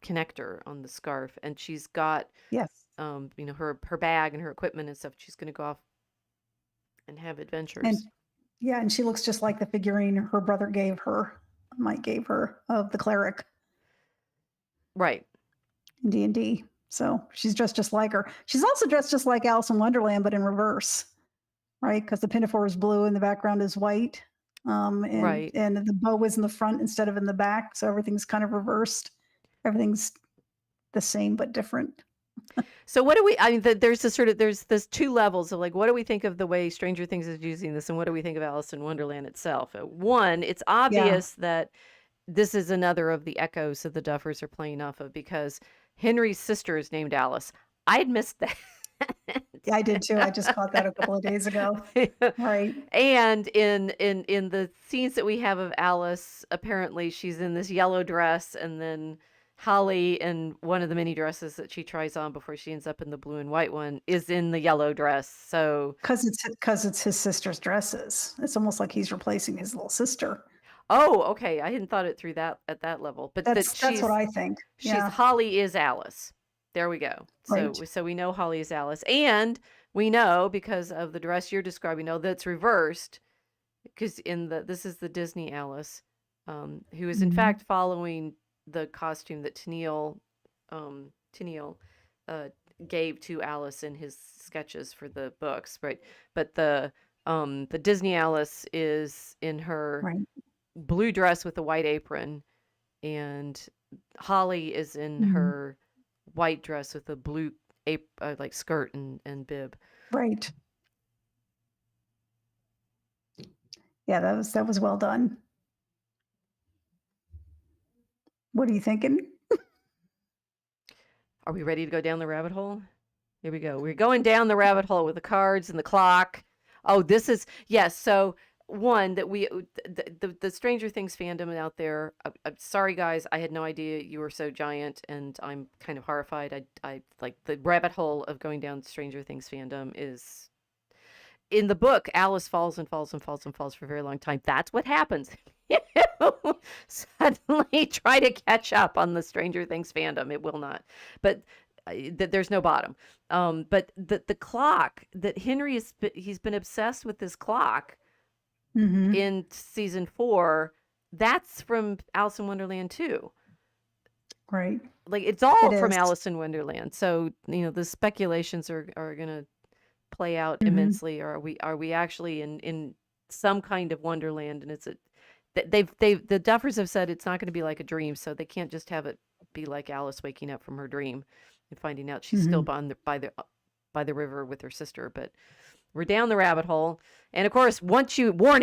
connector on the scarf, and she's got Yes. her bag and her equipment and stuff. She's going to go off and have And adventures. yeah, and she looks just like the figurine her brother gave her, Mike gave her, of the cleric Right. in D&D. So she's dressed just like her. She's also dressed just like Alice in Wonderland, but in reverse, right? Because the pinafore is blue and the background is white. And Right. the bow is in the front instead of in the back. So everything's kind of reversed. Everything's the same but different. So what do we, I mean, there's this sort of, there's this two levels of like, what do we think of the way Stranger Things is using this, and what do we think of Alice in Wonderland itself? One, it's Yeah. obvious that this is another of the echoes that the Duffers are playing off of, because Henry's sister is named Alice. I'd missed that. Yeah, I did too. I just caught that a couple of days ago. Right. And in the scenes that we have of Alice, apparently she's in this yellow dress, and then Holly, in one of the mini dresses that she tries on before she ends up in the blue and white one, is in the yellow dress. So, Because it's his sister's dresses. It's almost like he's replacing his little sister. oh, okay, I hadn't thought it through that at that level, but that That's what I think. she's Yeah. Holly is Alice. There we go. Right. So we know Holly is Alice, and we know, because of the dress you're describing, that's reversed, because this is the Disney Alice, who is in Mhm. fact following the costume that Tennille uh, gave to Alice in his sketches for the books, right? But the Disney Alice is in her Right. blue dress with a white apron, and Holly is in Mhm. her white dress with a blue like skirt and bib. Right. Yeah, that was well done. What are you thinking? Are we ready to go down the rabbit hole? Here we go. We're going down the rabbit hole with the cards and the clock. Oh, this is, yes. So one that the Stranger Things fandom out there. I'm sorry, guys. I had no idea you were so giant, and I'm kind of horrified. I like the rabbit hole of going down Stranger Things fandom is, in the book, Alice falls and falls and falls and falls for a very long time. That's what happens. Suddenly try to catch up on the Stranger Things fandom. It will not. But there's no bottom. But the clock that he's been obsessed with, this clock Mhm. in season 4. That's from Alice in Wonderland too. Right. Like, it's It all from is. Alice in Wonderland. So the speculations are gonna play out Mhm. immensely, or are we actually in some kind of Wonderland, and they've the Duffers have said it's not going to be like a dream, so they can't just have it be like Alice waking up from her dream and finding out she's still Mhm. by the river with her sister. But we're down the rabbit hole, and of course, once you go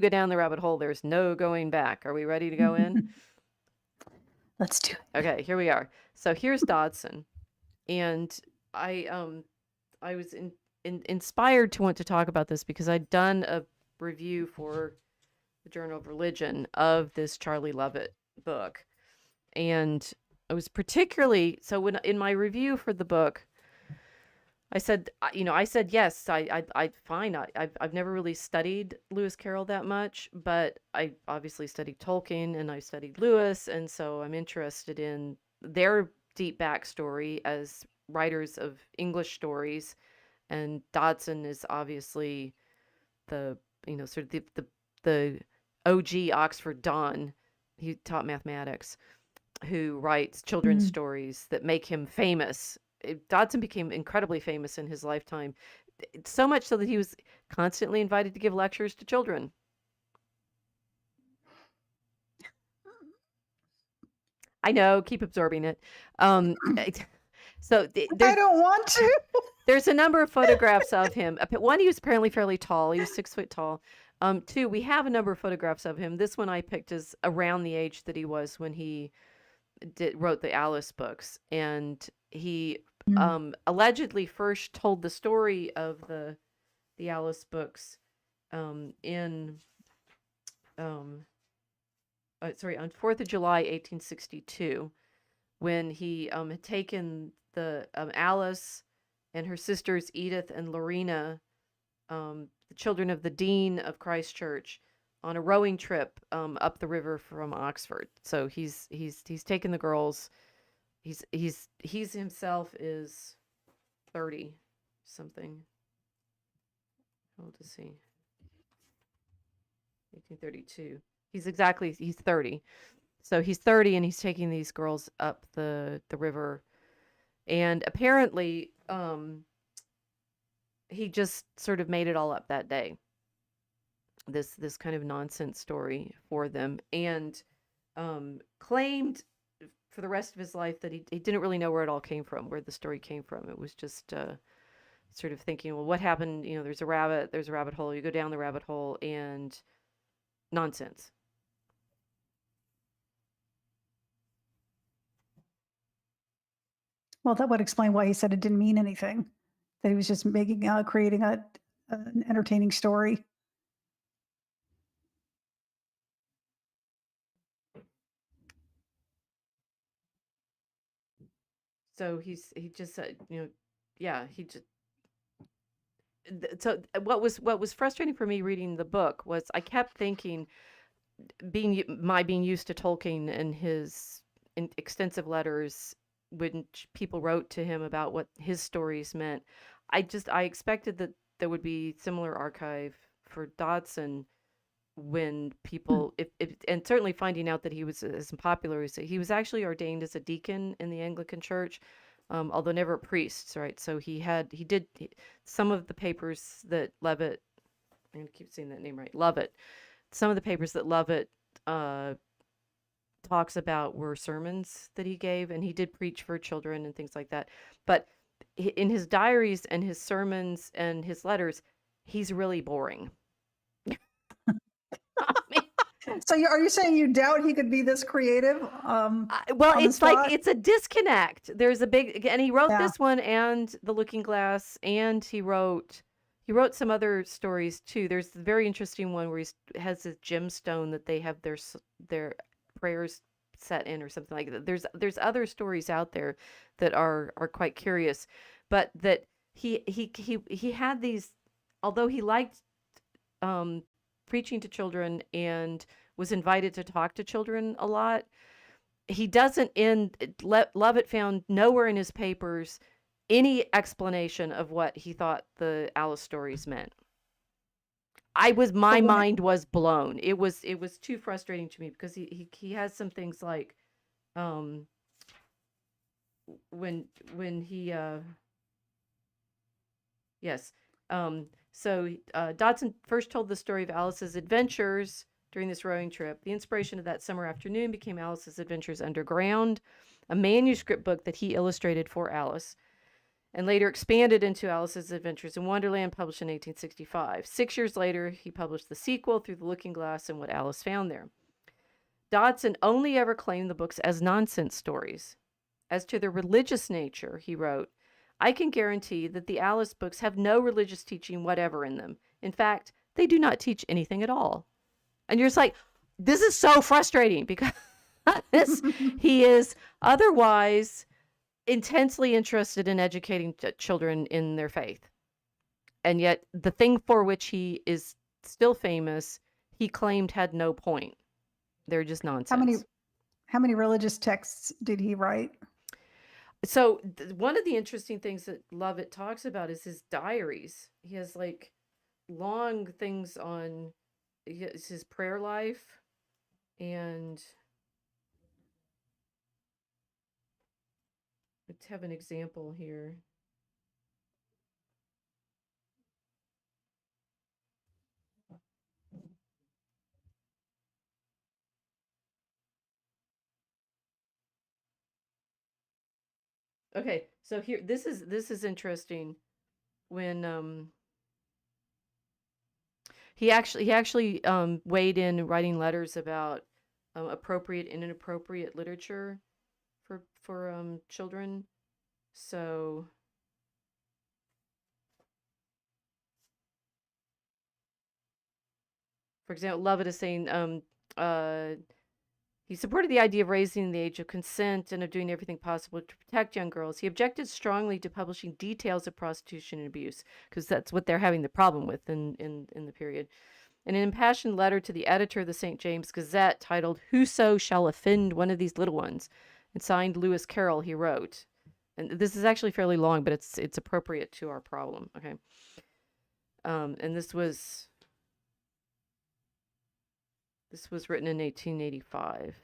down the rabbit hole, there's no going back. Are we ready to go in? Let's do it. Okay, here we are. So here's Dodson, and I was inspired to want to talk about this because I'd done a review for the Journal of Religion of this Charlie Lovett book. And I was particularly, so when in my review for the book, I said, yes, fine. I've never really studied Lewis Carroll that much, but I obviously studied Tolkien and I studied Lewis. And so I'm interested in their deep backstory as writers of English stories. And Dodson is obviously the, sort of the OG Oxford Don, he taught mathematics, who writes children's stories that make him famous. Dodson became incredibly famous in his lifetime, so much so that he was constantly invited to give lectures to children. I know, keep absorbing it. So I don't want to. there's a number of photographs of him. One, he was apparently fairly tall. He was 6 foot tall. Two, we have a number of photographs of him. This one I picked is around the age that he was when he wrote the Alice books, and he allegedly first told the story of the Alice books in on 4th of July 1862, when he had taken the Alice and her sisters Edith and Lorena, the children of the dean of Christ Church, on a rowing trip up the river from Oxford. So he's taken the girls. He's himself is 30 something. How old is he? 1832. He's 30. So he's 30 and he's taking these girls up the river. And apparently he just sort of made it all up that day. This kind of nonsense story for them, and claimed for the rest of his life that he didn't really know where it all came from, where the story came from. It was just sort of thinking, well, what happened? There's a rabbit hole. You go down the rabbit hole, and nonsense. Well, that would explain why he said it didn't mean anything. That he was just creating an entertaining story. So he just said, yeah, he just. So what was frustrating for me reading the book was I kept thinking, being used to Tolkien and his extensive letters when people wrote to him about what his stories meant, I expected that there would be similar archive for Dodson when people, and certainly finding out that he was as popular as he was actually ordained as a deacon in the Anglican Church, although never a priest, right? So some of the papers that Levitt, I'm going to keep saying that name right, Lovett, some of the papers that Lovett talks about were sermons that he gave, and he did preach for children and things like that. But in his diaries and his sermons and his letters, he's really boring. So are you saying you doubt he could be this creative? Well, it's like it's a disconnect. There's a big, and he wrote this one and The Looking Glass, and he wrote some other stories too. There's a very interesting one where he has this gemstone that they have their prayers set in or something like that. There's other stories out there that are quite curious, but that he had these, although he liked preaching to children and was invited to talk to children a lot, he doesn't Lovett found nowhere in his papers any explanation of what he thought the Alice stories meant. My mind was blown. It was too frustrating to me because he has some things like when he so Dodson first told the story of Alice's adventures during this rowing trip. The inspiration of that summer afternoon became Alice's Adventures Underground, a manuscript book that he illustrated for Alice, and later expanded into Alice's Adventures in Wonderland, published in 1865. 6 years later, he published the sequel, Through the Looking Glass, and What Alice Found There. Dodson only ever claimed the books as nonsense stories. As to their religious nature, he wrote, I can guarantee that the Alice books have no religious teaching whatever in them. In fact, they do not teach anything at all. And you're just like, this is so frustrating because he is otherwise intensely interested in educating children in their faith. And yet the thing for which he is still famous, he claimed had no point. They're just nonsense. How many religious texts did he write? So one of the interesting things that Lovett talks about is his diaries. He has like long things on it's his prayer life, and let's have an example here. Okay, so here this is interesting. When he actually weighed in writing letters about appropriate and inappropriate literature for children. So for example, Lovett is saying he supported the idea of raising the age of consent and of doing everything possible to protect young girls. He objected strongly to publishing details of prostitution and abuse, because that's what they're having the problem with in the period. In an impassioned letter to the editor of the St. James Gazette titled "Whoso Shall Offend One of These Little Ones," and signed Lewis Carroll, he wrote, and this is actually fairly long, but it's appropriate to our problem. Okay. And this was written in 1885.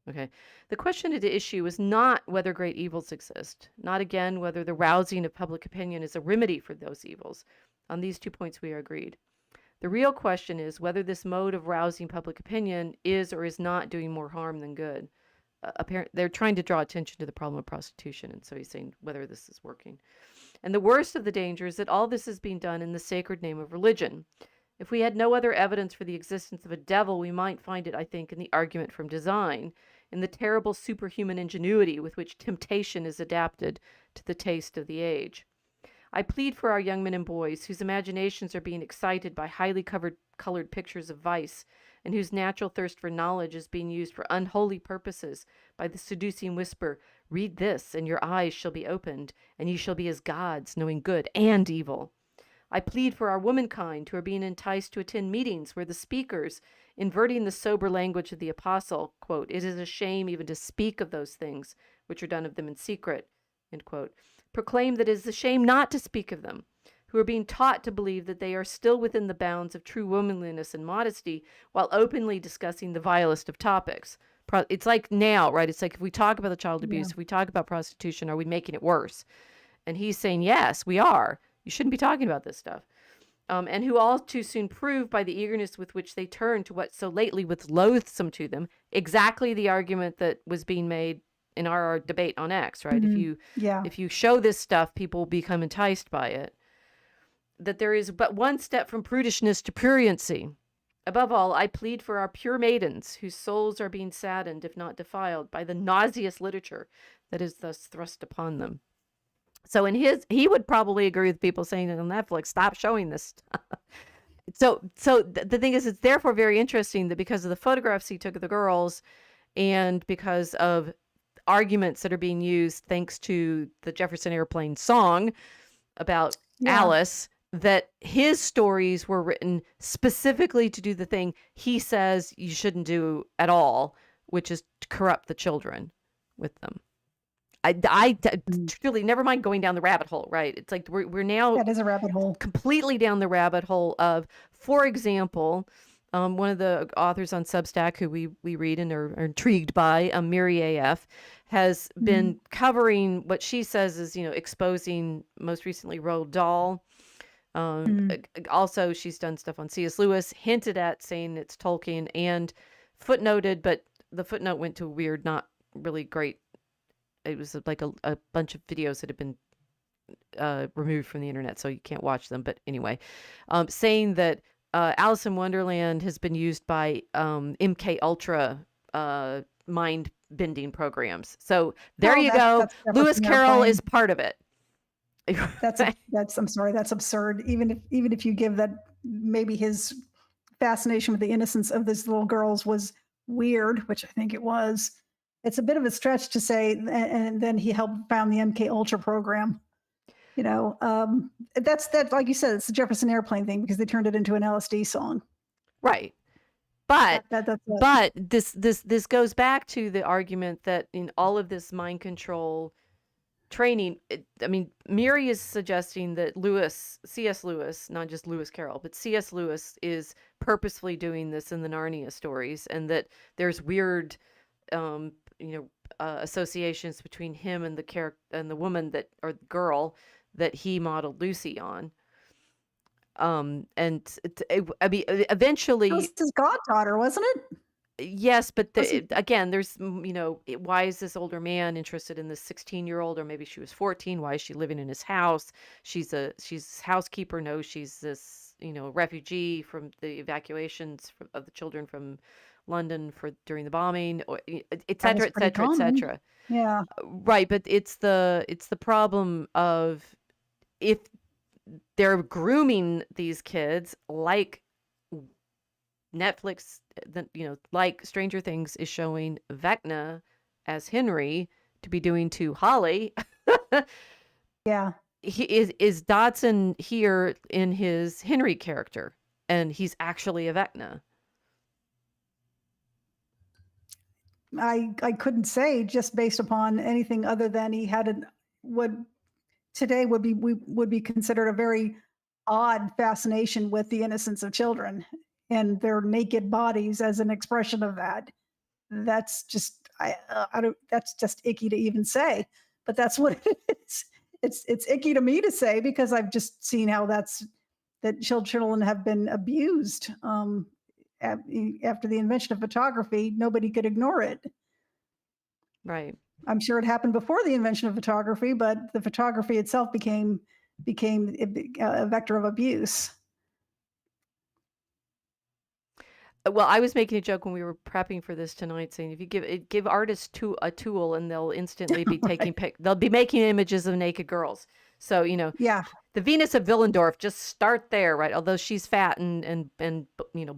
Okay. The question at issue is not whether great evils exist, not again whether the rousing of public opinion is a remedy for those evils. On these 2 points we are agreed. The real question is whether this mode of rousing public opinion is or is not doing more harm than good. They're trying to draw attention to the problem of prostitution, and so he's saying whether this is working. And the worst of the danger is that all this is being done in the sacred name of religion. If we had no other evidence for the existence of a devil, we might find it, I think, in the argument from design, in the terrible superhuman ingenuity with which temptation is adapted to the taste of the age. I plead for our young men and boys whose imaginations are being excited by highly colored pictures of vice, and whose natural thirst for knowledge is being used for unholy purposes by the seducing whisper, "Read this, and your eyes shall be opened, and ye shall be as gods, knowing good and evil." I plead for our womankind who are being enticed to attend meetings where the speakers, inverting the sober language of the apostle, quote, "It is a shame even to speak of those things which are done of them in secret," end quote, proclaim that it is a shame not to speak of them, who are being taught to believe that they are still within the bounds of true womanliness and modesty while openly discussing the vilest of topics. It's like now, right? It's like if we talk about the child abuse, if we talk about prostitution, are we making it worse? And he's saying, yes, we are. You shouldn't be talking about this stuff. And who all too soon prove by the eagerness with which they turn to what so lately was loathsome to them, exactly the argument that was being made in our debate on X, right? Mm-hmm. If you show this stuff, people become enticed by it. That there is but one step from prudishness to pruriency. Above all, I plead for our pure maidens, whose souls are being saddened, if not defiled, by the nauseous literature that is thus thrust upon them. So he would probably agree with people saying on Netflix, stop showing this stuff. So the thing is, it's therefore very interesting that because of the photographs he took of the girls, and because of arguments that are being used thanks to the Jefferson Airplane song about Alice, that his stories were written specifically to do the thing he says you shouldn't do at all, which is to corrupt the children with them. I truly, never mind going down the rabbit hole, right? It's like we're now that is a rabbit hole, completely down the rabbit hole of, for example, one of the authors on Substack who we read and are intrigued by, Miri AF, has been covering what she says is, exposing most recently Roald Dahl. Also, she's done stuff on C.S. Lewis, hinted at saying it's Tolkien, and footnoted, but the footnote went to a weird, not really great. It was like a bunch of videos that have been removed from the internet, so you can't watch them. But anyway, saying that Alice in Wonderland has been used by MK Ultra mind bending programs. So there you go. Lewis Carroll is part of it. I'm sorry, that's absurd. Even if you give that, maybe his fascination with the innocence of these little girls was weird, which I think it was. It's a bit of a stretch to say, and then he helped found the MK Ultra program. That's like you said, it's the Jefferson Airplane thing because they turned it into an LSD song. Right. But this goes back to the argument that in all of this mind control training. Miri is suggesting that C.S. Lewis, not just Lewis Carroll, but C.S. Lewis is purposefully doing this in the Narnia stories, and that there's weird, um, associations between him and the character and the woman or the girl that he modeled Lucy on. That was Eventually, his goddaughter, wasn't it? yes, but Was he? again, there's, why is this older man interested in this 16-year-old, or maybe she was 14? Why is she living in his house? She's housekeeper. No, she's this, refugee from the evacuations of the children from London during the bombing, or et That was cetera, et pretty cetera, et common. cetera. Yeah. Right, but it's the problem of, if they're grooming these kids like Netflix, like Stranger Things is showing Vecna as Henry to be doing to Holly. Yeah. He is Dodson here in his Henry character, and he's actually a Vecna. I couldn't say just based upon anything other than he had what today would be considered a very odd fascination with the innocence of children and their naked bodies as an expression of that. That's just I don't that's just icky to even say, but that's what it is. It's icky to me to say because I've just seen how that children have been abused. After the invention of photography, nobody could ignore it. Right. I'm sure it happened before the invention of photography, but the photography itself became a vector of abuse. Well, I was making a joke when we were prepping for this tonight, saying if you give artists a tool, and they'll instantly be Right. they'll be making images of naked girls. So Yeah. the Venus of Willendorf, just start there, right? Although she's fat and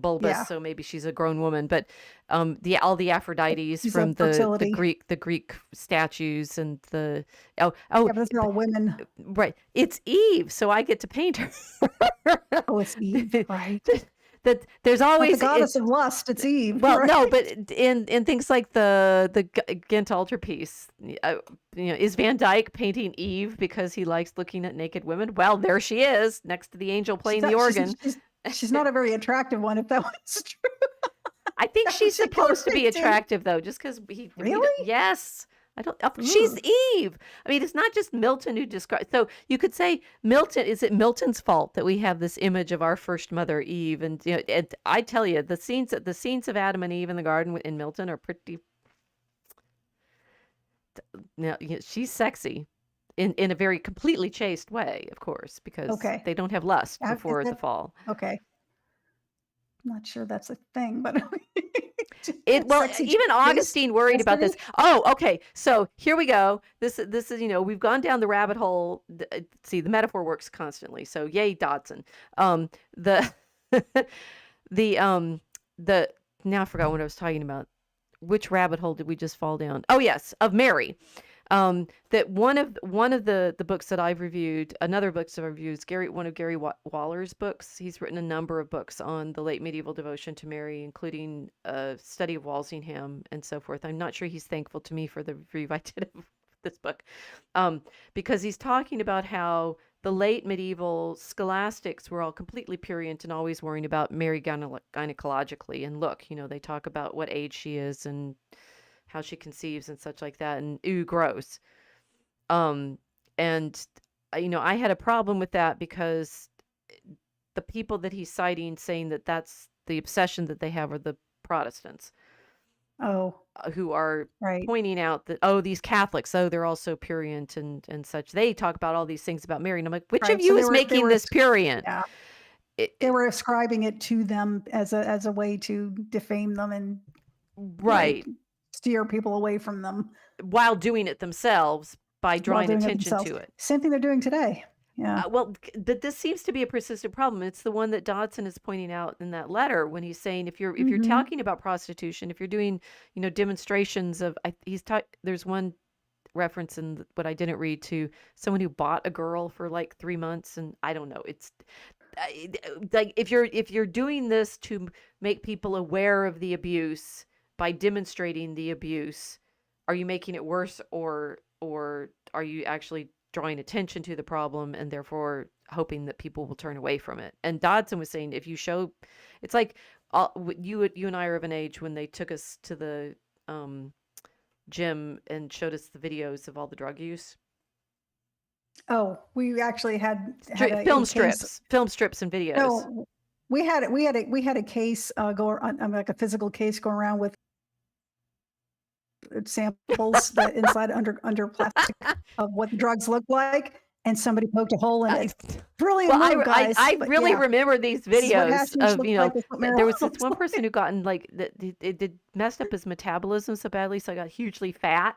bulbous, Yeah. so maybe she's a grown woman. But all the Aphrodites She's a from the fertility. Greek statues, and the Yeah, but those are all women. right, it's Eve, so I get to paint her. Oh, it's Eve, right? That there's Not the always goddess of lust. It's Eve, well, right? no, but in things like the Ghent altarpiece, is Van Dyck painting Eve because he likes looking at naked women? Well, there she is next to the angel She's playing the not. organ. She's not a very attractive one. If that was true, I think that she's particular supposed to be painting. attractive, though, just because Really? yes. I don't. She's Ugh. Eve. I mean, it's not just Milton who describes. So you could say Milton. Is it Milton's fault that we have this image of our first mother Eve? And and I tell you, the scenes of Adam and Eve in the garden in Milton are pretty. She's sexy, in a very completely chaste way, of course, because Okay. they don't have lust Is before the that fall. okay? I'm not sure that's a thing, but Well, sexy even chaste Augustine worried about this. yesterday. Oh, okay. So here we go. This is, we've gone down the rabbit hole. See, the metaphor works constantly. So yay, Dodson. The the now I forgot what I was talking about. Which rabbit hole did we just fall down? Oh yes, of Mary. That one of the books that I've reviewed, another books that I've reviewed is one of Gary Waller's books. He's written a number of books on the late medieval devotion to Mary, including a study of Walsingham and so forth. I'm not sure he's thankful to me for the review I did of this book, because he's talking about how the late medieval scholastics were all completely prurient and always worrying about Mary gynecologically. And look, they talk about what age she is and how she conceives and such like that, and ooh, gross. And I had a problem with that because the people that he's citing saying that that's the obsession that they have are the Protestants, Oh, who are right. pointing out that, these Catholics, they're also prurient and such. They talk about all these things about Mary, and I'm like, which of Right. So you is they making were this prurient? yeah, It, they it- were ascribing it to them as a way to defame them and like right, steer people away from them while doing it themselves by while drawing doing it attention themselves. to it. Same thing they're doing today. Yeah. Well, but this seems to be a persistent problem. It's the one that Dodson is pointing out in that letter when he's saying if you're Hmm. talking about prostitution, if you're doing demonstrations of, there's one reference in what I didn't read to someone who bought a girl for like 3 months, and I don't know. It's like if you're doing this to make people aware of the abuse by demonstrating the abuse, are you making it worse or or are you actually drawing attention to the problem and therefore hoping that people will turn away from it? And Dodson was saying, if you show, it's like you and I are of an age when they took us to the gym and showed us the videos of all the drug use. Oh, we actually had film strips and videos. No, we had a case go on, like a physical case going around with samples that inside under plastic of what the drugs look like, and somebody poked a hole in it. Brilliant move, guys. I really remember these videos of, you know, there was this one like. person who got in, like, it did messed up his metabolism so badly, so I got hugely fat.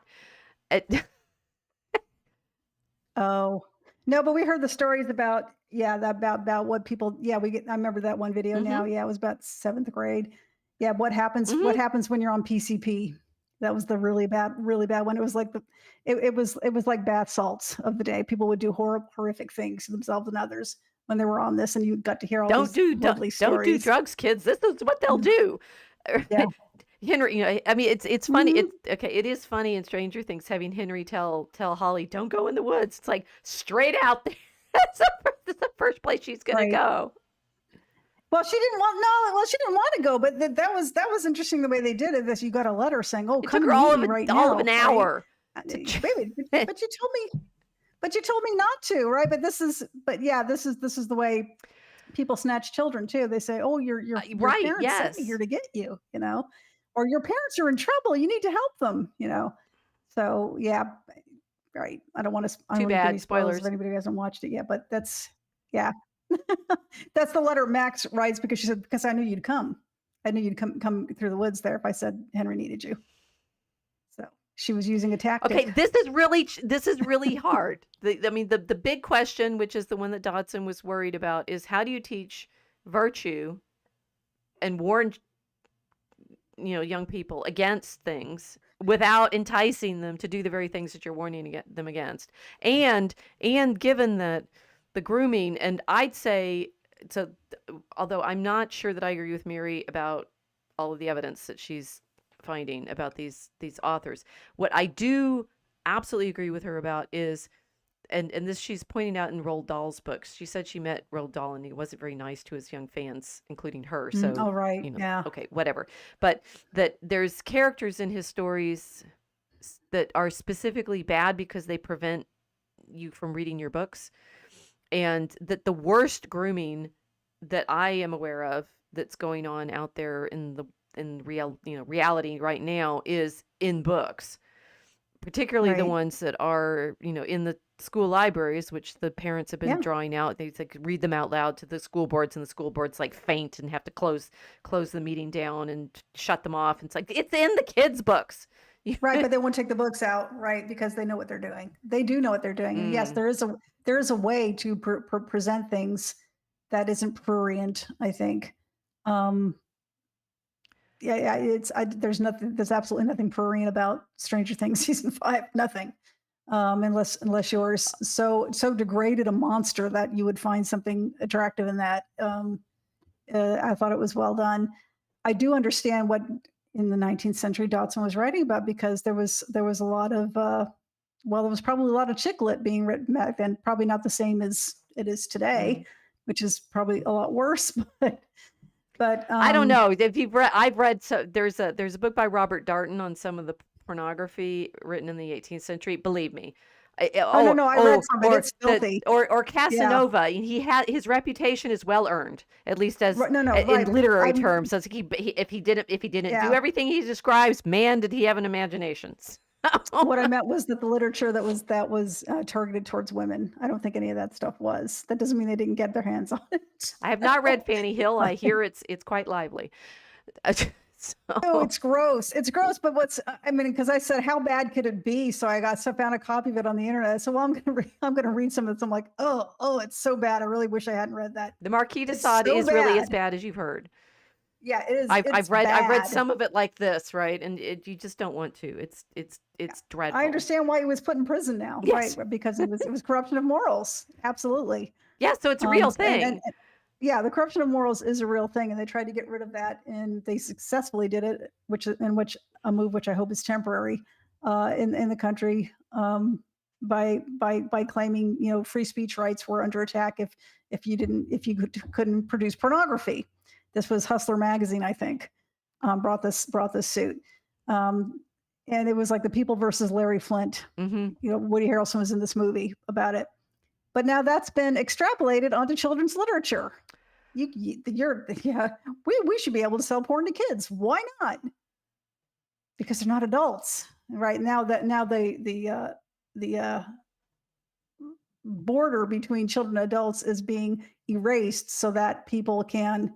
Oh no, but we heard the stories about about what people. Yeah, I remember that one video now. Yeah, it was about 7th grade. Yeah, what happens when you're on PCP? That was the really bad one. It was like it was like bath salts of the day. People would do horrific things to themselves and others when they were on this, and you got to hear all these lovely stories. Don't do drugs, kids. This is what they'll do. Yeah. Henry, you know, I mean, it's funny. It's okay. It is funny in Stranger Things having Henry tell Holly, "Don't go in the woods." It's like straight out there. That's the first place she's gonna go. Well, she didn't want to go, but that was interesting the way they did it. This, you got a letter saying, "Oh, come all meet me right all now." Of an hour. Wait, but you told me not to, right? But this is the way people snatch children too. They say, "Oh, your right, parents yes, sent me here to get you," you know, or your parents are in trouble. You need to help them, you know. So yeah, right. I don't want to. Too bad. Spoilers if anybody hasn't watched it yet, but that's that's the letter Max writes because she said, "Because I knew you'd come. I knew you'd come through the woods there if I said Henry needed you." So she was using a tactic. Okay, this is really hard. The big question, which is the one that Dodson was worried about, is how do you teach virtue and warn, you know, young people against things without enticing them to do the very things that you're warning them against, and given that the grooming, and I'd say, so although I'm not sure that I agree with Mary about all of the evidence that she's finding about these authors, what I do absolutely agree with her about is, and this she's pointing out in Roald Dahl's books. She said she met Roald Dahl and he wasn't very nice to his young fans, including her. So, right, you know, yeah, okay, whatever. But that there's characters in his stories that are specifically bad because they prevent you from reading your books. And that the worst grooming that I am aware of that's going on out there in reality right now is in books, particularly the ones that are, you know, in the school libraries, which the parents have been drawing out. They like read them out loud to the school boards, and the school boards like faint and have to close the meeting down and shut them off. And it's like, it's in the kids' books. Right, but they won't take the books out, right? Because they know what they're doing. They do know what they're doing. And yes, there is a way to present things that isn't prurient, I think. There's absolutely nothing prurient about Stranger Things season 5. Nothing. Unless you're so degraded a monster that you would find something attractive in that. I thought it was well done. I do understand what in the 19th century Dodson was writing about, because there was a lot of there was probably a lot of chick lit being written back then, probably not the same as it is today, which is probably a lot worse. But I don't know if you've read. I've read. So there's a book by Robert Darnton on some of the pornography written in the 18th century. Believe me. I read some, but it's filthy. Or Casanova. He had, his reputation is well earned, at least as in literary terms. So if he didn't do everything he describes, man, did he have an imagination. What I meant was that the literature that was targeted towards women. I don't think any of that stuff was. That doesn't mean they didn't get their hands on it. I have not read Fanny Hill. I hear it's quite lively. No, it's gross. It's gross. But because I said, how bad could it be? So I found a copy of it on the internet. So I'm going to read some of this. I'm like, oh, it's so bad. I really wish I hadn't read that. The Marquis de Sade is really as bad as you've heard. Yeah, it is. I've read some of it like this, right? And you just don't want to. It's dreadful. I understand why he was put in prison now, right? Because it was corruption of morals. Absolutely. Yeah, so it's a real thing. And the corruption of morals is a real thing, and they tried to get rid of that, and they successfully did it, which a move which I hope is temporary in the country. by claiming, free speech rights were under attack if you couldn't produce pornography. This was Hustler magazine, I think, brought this suit. And it was like the People versus Larry Flint. Woody Harrelson was in this movie about it. But now that's been extrapolated onto children's literature. We should be able to sell porn to kids. Why not? Because they're not adults, right? Now the border between children and adults is being erased so that people can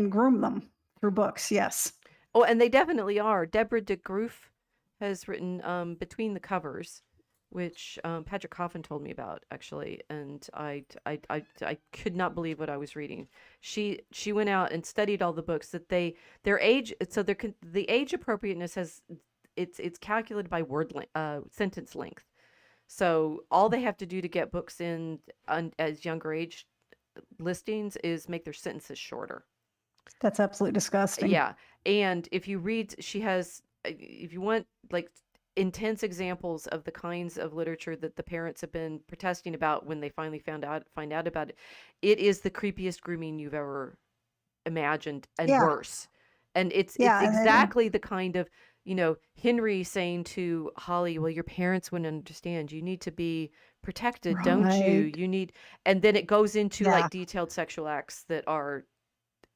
groom them through books. Yes. Oh, and they definitely are. Deborah DeGroof has written Between the Covers, which Patrick Coffin told me about, actually, and I could not believe what I was reading. She went out and studied all the books that their age, so the age appropriateness it's calculated by sentence length. So all they have to do to get books in as younger age listings is make their sentences shorter. That's absolutely disgusting. Yeah, and if you read, if you want like intense examples of the kinds of literature that the parents have been protesting about when they finally find out about it, it is the creepiest grooming you've ever imagined, and worse. And it's exactly the kind of, Henry saying to Holly, well, your parents wouldn't understand. You need to be protected, don't you? You need, and then it goes into like detailed sexual acts that are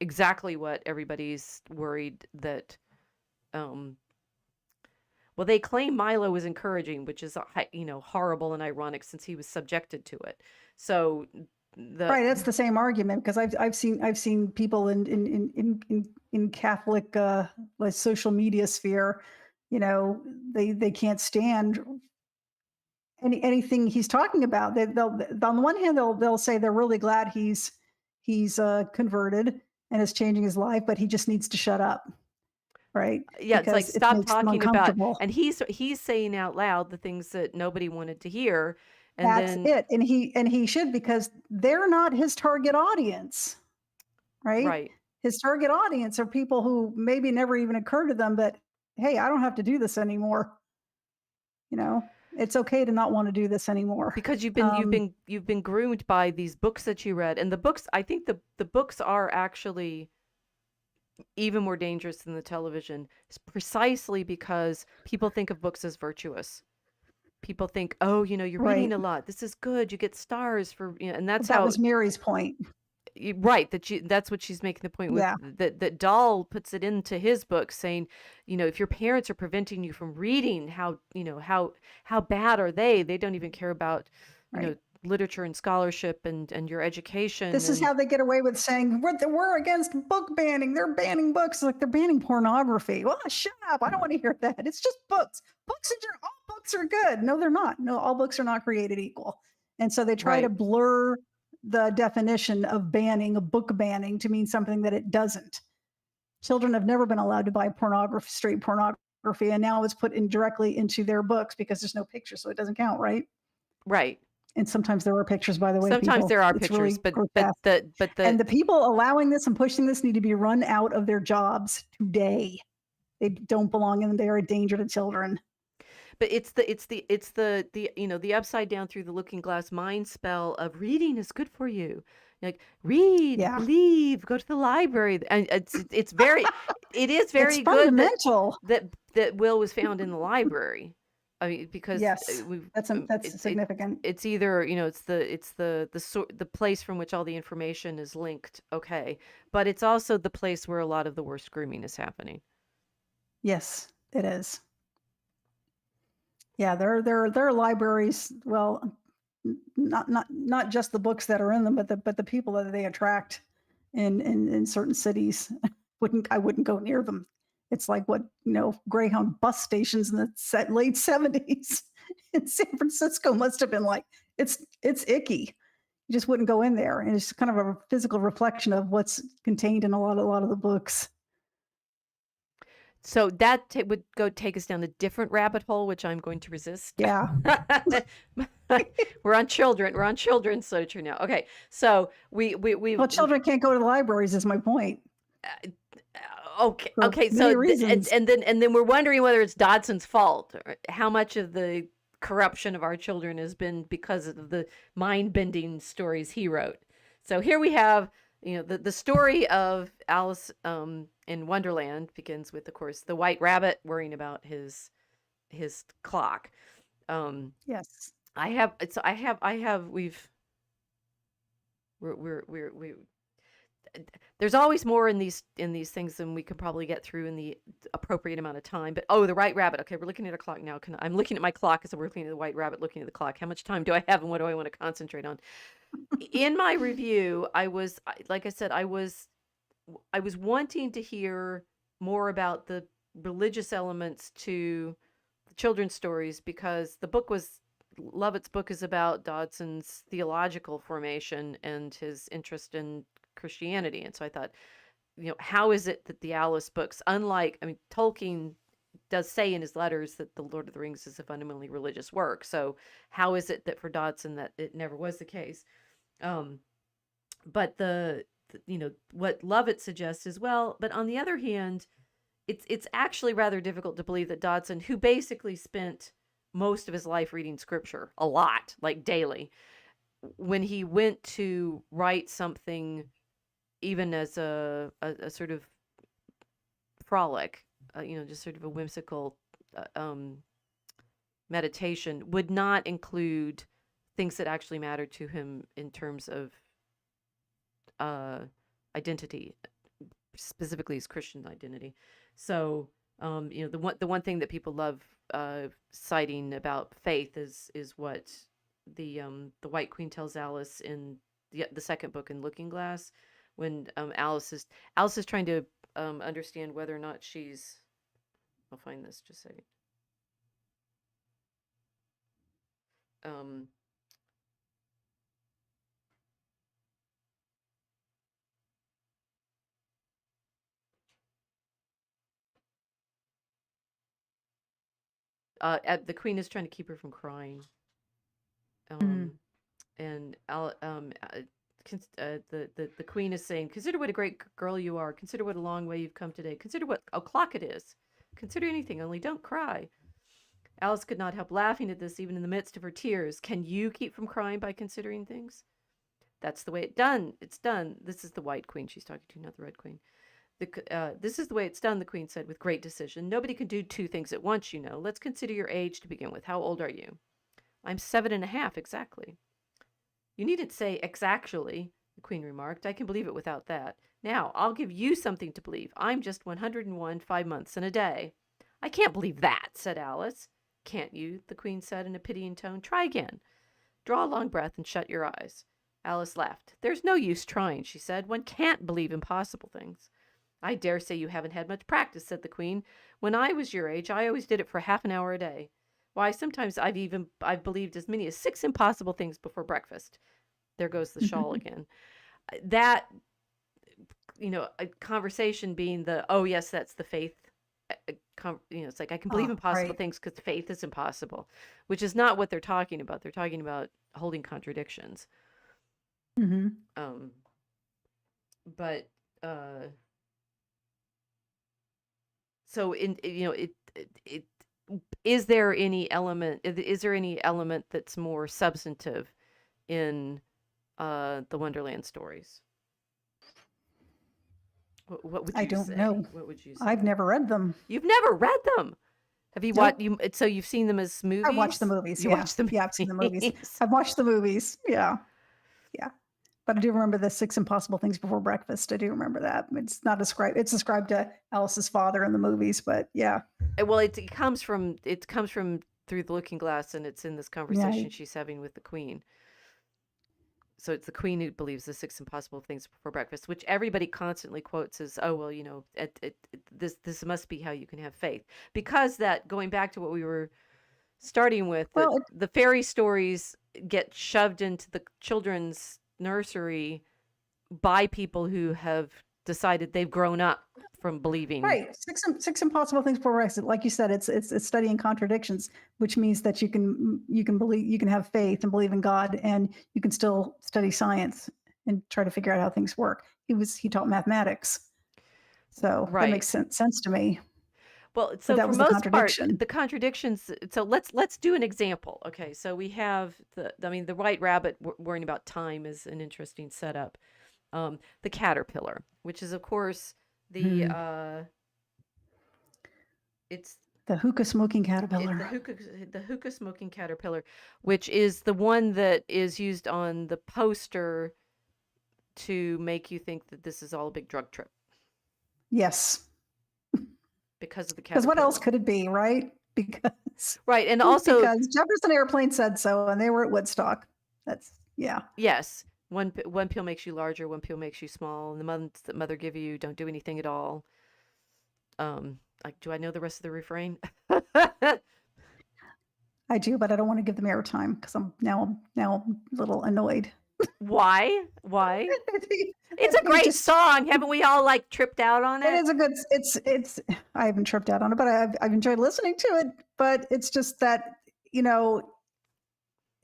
exactly what everybody's worried that, well, they claim Milo was encouraging, which is, horrible and ironic since he was subjected to it. So right, that's the same argument, because I've seen people in Catholic like social media sphere, they can't stand anything he's talking about. They'll on the one hand they'll say they're really glad he's converted and is changing his life, but he just needs to shut up. Right. Yeah, Because it's like stop talking about, and he's he's saying out loud the things that nobody wanted to hear. And that's then it. And he should, because they're not his target audience. Right. His target audience are people who maybe never even occurred to them, but hey, I don't have to do this anymore. It's okay to not want to do this anymore. Because you've been groomed by these books that you read. And the books, I think the books are actually even more dangerous than the television, precisely because people think of books as virtuous. People think, oh, you're reading a lot. This is good. You get stars for, and that's that was Mary's point. Right. That's what she's making the point with. That Dahl puts it into his book, saying, if your parents are preventing you from reading, how bad are they? They don't even care about, literature and scholarship and your education. This is how they get away with saying we're against book banning. They're banning books, like they're banning pornography. Well, shut up! I don't want to hear that. It's just books. Books in general, all books are good. No, they're not. No, all books are not created equal. And so they try to blur the definition of banning, of book banning, to mean something that it doesn't. Children have never been allowed to buy straight pornography, and now it's put in directly into their books because there's no picture, so it doesn't count, right? Right. And sometimes there are pictures, by the way. Sometimes there are pictures, really but and the people allowing this and pushing this need to be run out of their jobs today. They don't belong in. They are a danger to children. But it's the upside down through the looking glass mind spell of reading is good for you. Like read, believe, go to the library, and it's very it is very it's good fundamental that Will was found in the library. I mean, because that's significant. It's either it's the place from which all the information is linked, okay, but it's also the place where a lot of the worst grooming is happening. Yes, it is. Yeah, there are libraries. Well, not just the books that are in them, but the people that they attract in certain cities. I wouldn't go near them. It's like what Greyhound bus stations in the late 70s in San Francisco must have been like. It's icky. You just wouldn't go in there, and it's kind of a physical reflection of what's contained in a lot of the books. So that would go take us down a different rabbit hole, which I'm going to resist. Yeah. We're on children's literature now. Okay. So well, children can't go to the libraries is my point. Okay. So and then we're wondering whether it's Dodson's fault, or how much of the corruption of our children has been because of the mind-bending stories he wrote. So here we have, the story of Alice in Wonderland begins with, of course, the white rabbit worrying about his clock. Yes. We there's always more in these things than we could probably get through in the appropriate amount of time. But the white rabbit. Okay, we're looking at a clock now. I'm looking at my clock as we're looking at the white rabbit, looking at the clock. How much time do I have, and what do I want to concentrate on? In my review, like I said, I was wanting to hear more about the religious elements to the children's stories, because Lovett's book is about Dodson's theological formation and his interest in Christianity. And so I thought, how is it that the Alice books, Tolkien does say in his letters that the Lord of the Rings is a fundamentally religious work. So how is it that for Dodson that it never was the case? But what Lovett suggests is, well, but on the other hand, it's actually rather difficult to believe that Dodson, who basically spent most of his life reading scripture a lot, like daily, when he went to write something, even as a sort of frolic, just sort of a whimsical meditation, would not include things that actually mattered to him in terms of identity, specifically his Christian identity. So, the one thing that people love citing about faith is what the White Queen tells Alice in the second book in Looking Glass, when Alice is trying to understand whether or not she's. I'll find this just a second. The Queen is trying to keep her from crying. And the Queen is saying, "Consider what a great girl you are. Consider what a long way you've come today. Consider what o'clock it is. Consider anything, only don't cry." Alice could not help laughing at this, even in the midst of her tears. "Can you keep from crying by considering things? That's the way it's done. This is the White Queen she's talking to, not the Red Queen. This is the way it's done," the Queen said with great decision. "Nobody can do two things at once, you know. Let's consider your age to begin with. How old are you?" "I'm 7.5, exactly." "You needn't say exactly," the Queen remarked. "I can believe it without that. Now, I'll give you something to believe. I'm just 101, 5 months and a day." "I can't believe that," said Alice. "Can't you?" the Queen said in a pitying tone. "Try again. Draw a long breath and shut your eyes." Alice laughed. "There's no use trying," she said. "One can't believe impossible things." "I dare say you haven't had much practice," said the Queen. "When I was your age, I always did it for half an hour a day. Why, sometimes I've believed as many as 6 impossible things before breakfast." There goes the shawl again. That, a conversation being oh yes, that's the faith. It's like, I can believe impossible right. things because faith is impossible, which is not what they're talking about. They're talking about holding contradictions. But so is there any element that's more substantive in the Wonderland stories? What would you I don't say? know. What would you say? I've never read them. You've never read them? Have you Nope. watched? So you've seen them as movies? I watched the movies. You Yeah. watched the Yeah, I've seen the movies. movies. I've watched the movies. Yeah. Yeah. But I do remember the 6 impossible things before breakfast. I do remember that. It's not ascribed. It's ascribed to Alice's father in the movies, but yeah. Well, it comes from Through the Looking Glass, and it's in this conversation she's having with the Queen. So it's the Queen who believes the 6 impossible things before breakfast, which everybody constantly quotes as, "Oh, well, this must be how you can have faith." Because that, going back to what we were starting with, Well, the fairy stories get shoved into the children's nursery by people who have decided they've grown up from believing. right. 6 impossible things before breakfast. Like you said, it's studying contradictions, which means that you can believe, you can have faith and believe in God, and you can still study science and try to figure out how things work. He taught mathematics, so that Right. makes sense to me. Well, But so that for was the most part, contradiction. the contradictions. So let's do an example. Okay, so we have the white rabbit worrying about time is an interesting setup. The caterpillar, which is of course the Hmm. it's The hookah smoking it's caterpillar. the hookah smoking caterpillar, which is the one that is used on the poster to make you think that this is all a big drug trip Yes. because of the Because what else caterpillar. could it be, right? Because Right, and also because Jefferson Airplane said so, and they were at Woodstock. That's yeah. yes, one pill makes you larger, one pill makes you small, and the months that mother give you don't do anything at all. Like, do I know the rest of the refrain? I do, but I don't want to give them airtime because I'm now a little annoyed. Why? Why? I It's a think great just song. Haven't we all like tripped out on it it? is a good. It's. I haven't tripped out on it, but I've enjoyed listening to it. But it's just that you know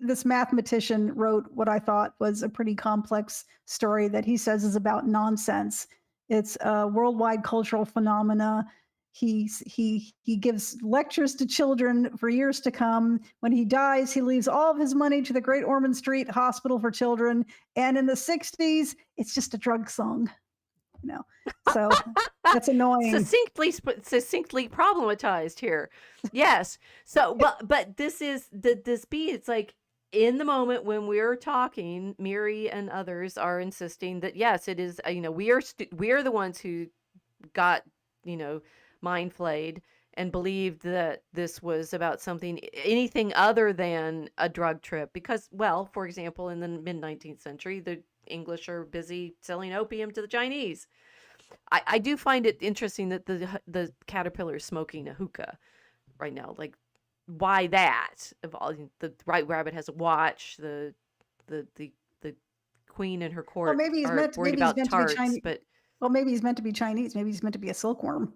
this mathematician wrote what I thought was a pretty complex story that he says is about nonsense. It's a worldwide cultural phenomena. He gives lectures to children for years to come. When he dies, he leaves all of his money to the Great Ormond Street Hospital for Children. And in the 60s, it's just a drug song, you know. So that's annoying. Succinctly problematized here. Yes. So, but this is this beat. It's like in the moment when we're talking, Miri and others are insisting that yes, it is. We are the ones who got mind flayed and believed that this was about anything other than a drug trip because, well, for example, in the mid 19th century, the English are busy selling opium to the Chinese. I do find it interesting that the caterpillar is smoking a hookah right now. Like, why that? Of all, the white rabbit has a watch. The queen and her Well, court are worried maybe he's about meant to be tarts, Chinese. but Well, maybe he's meant to be Chinese. Maybe he's meant to be a silkworm.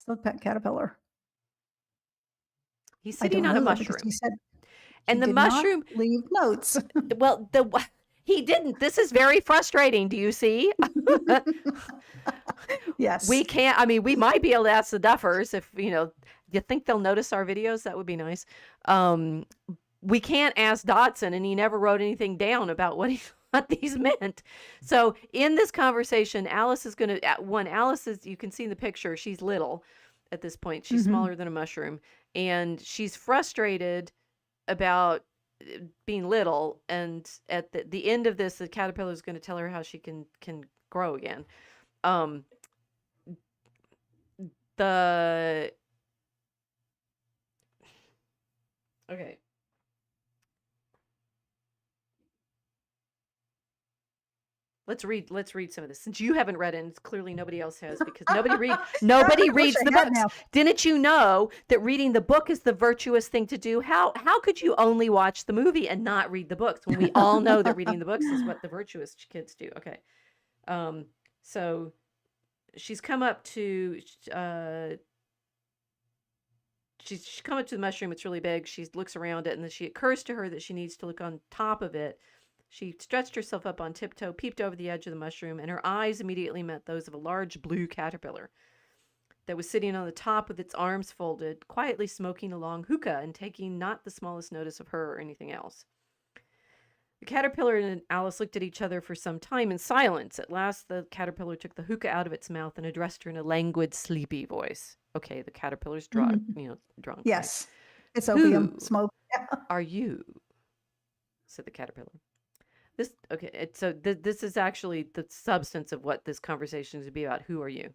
Silk caterpillar. he's I sitting don't on a know that because mushroom, he and the did not mushroom. leave notes. Well, he didn't. This is very frustrating. Do you see? We Yes. can't. I mean, we might be able to ask the duffers if you think they'll notice our videos. That would be nice. Um, we can't ask Dotson, and he never wrote anything down about what these meant. So in this conversation, Alice is going to Alice is, you can see in the picture, she's little at this point. She's Hmm. smaller than a mushroom, and she's frustrated about being little. And at the end of this, the caterpillar is going to tell her how she can grow again. Um, the okay. Let's read some of this. Since you haven't read it, and clearly nobody else has because nobody I wish reads I the had books. now. Didn't you know that reading the book is the virtuous thing to do? How could you only watch the movie and not read the books when we all know that reading the books is what the virtuous kids do? Okay. So she's come up to she's come up to the mushroom. It's really big. She looks around it, and then she occurs to her that she needs to look on top of it. She stretched herself up on tiptoe, peeped over the edge of the mushroom, and her eyes immediately met those of a large blue caterpillar that was sitting on the top with its arms folded, quietly smoking a long hookah and taking not the smallest notice of her or anything else. The caterpillar and Alice looked at each other for some time in silence. At last, the caterpillar took the hookah out of its mouth and addressed her in a languid, sleepy voice. Okay, the caterpillar's drunk, Mhm. drunk, right? Yes. It's Who opium smoke. are you? Said the caterpillar. This is actually the substance of what this conversation is to be about. Who are you?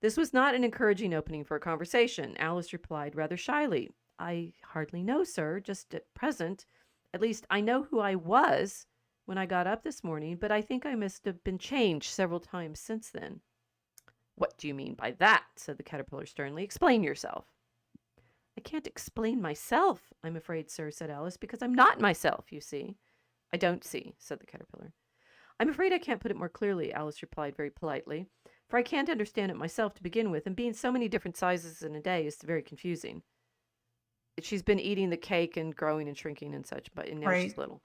This was not an encouraging opening for a conversation. Alice replied rather shyly, I hardly know, sir, just at present. At least I know who I was when I got up this morning, but I think I must have been changed several times since then. What do you mean by that? Said the caterpillar sternly. Explain yourself. I can't explain myself, I'm afraid, sir, said Alice, because I'm not myself, you see. I don't see, said the caterpillar. I'm afraid I can't put it more clearly, Alice replied very politely, for I can't understand it myself to begin with, and being so many different sizes in a day is very confusing. She's been eating the cake and growing and shrinking and such, but now Right. she's little.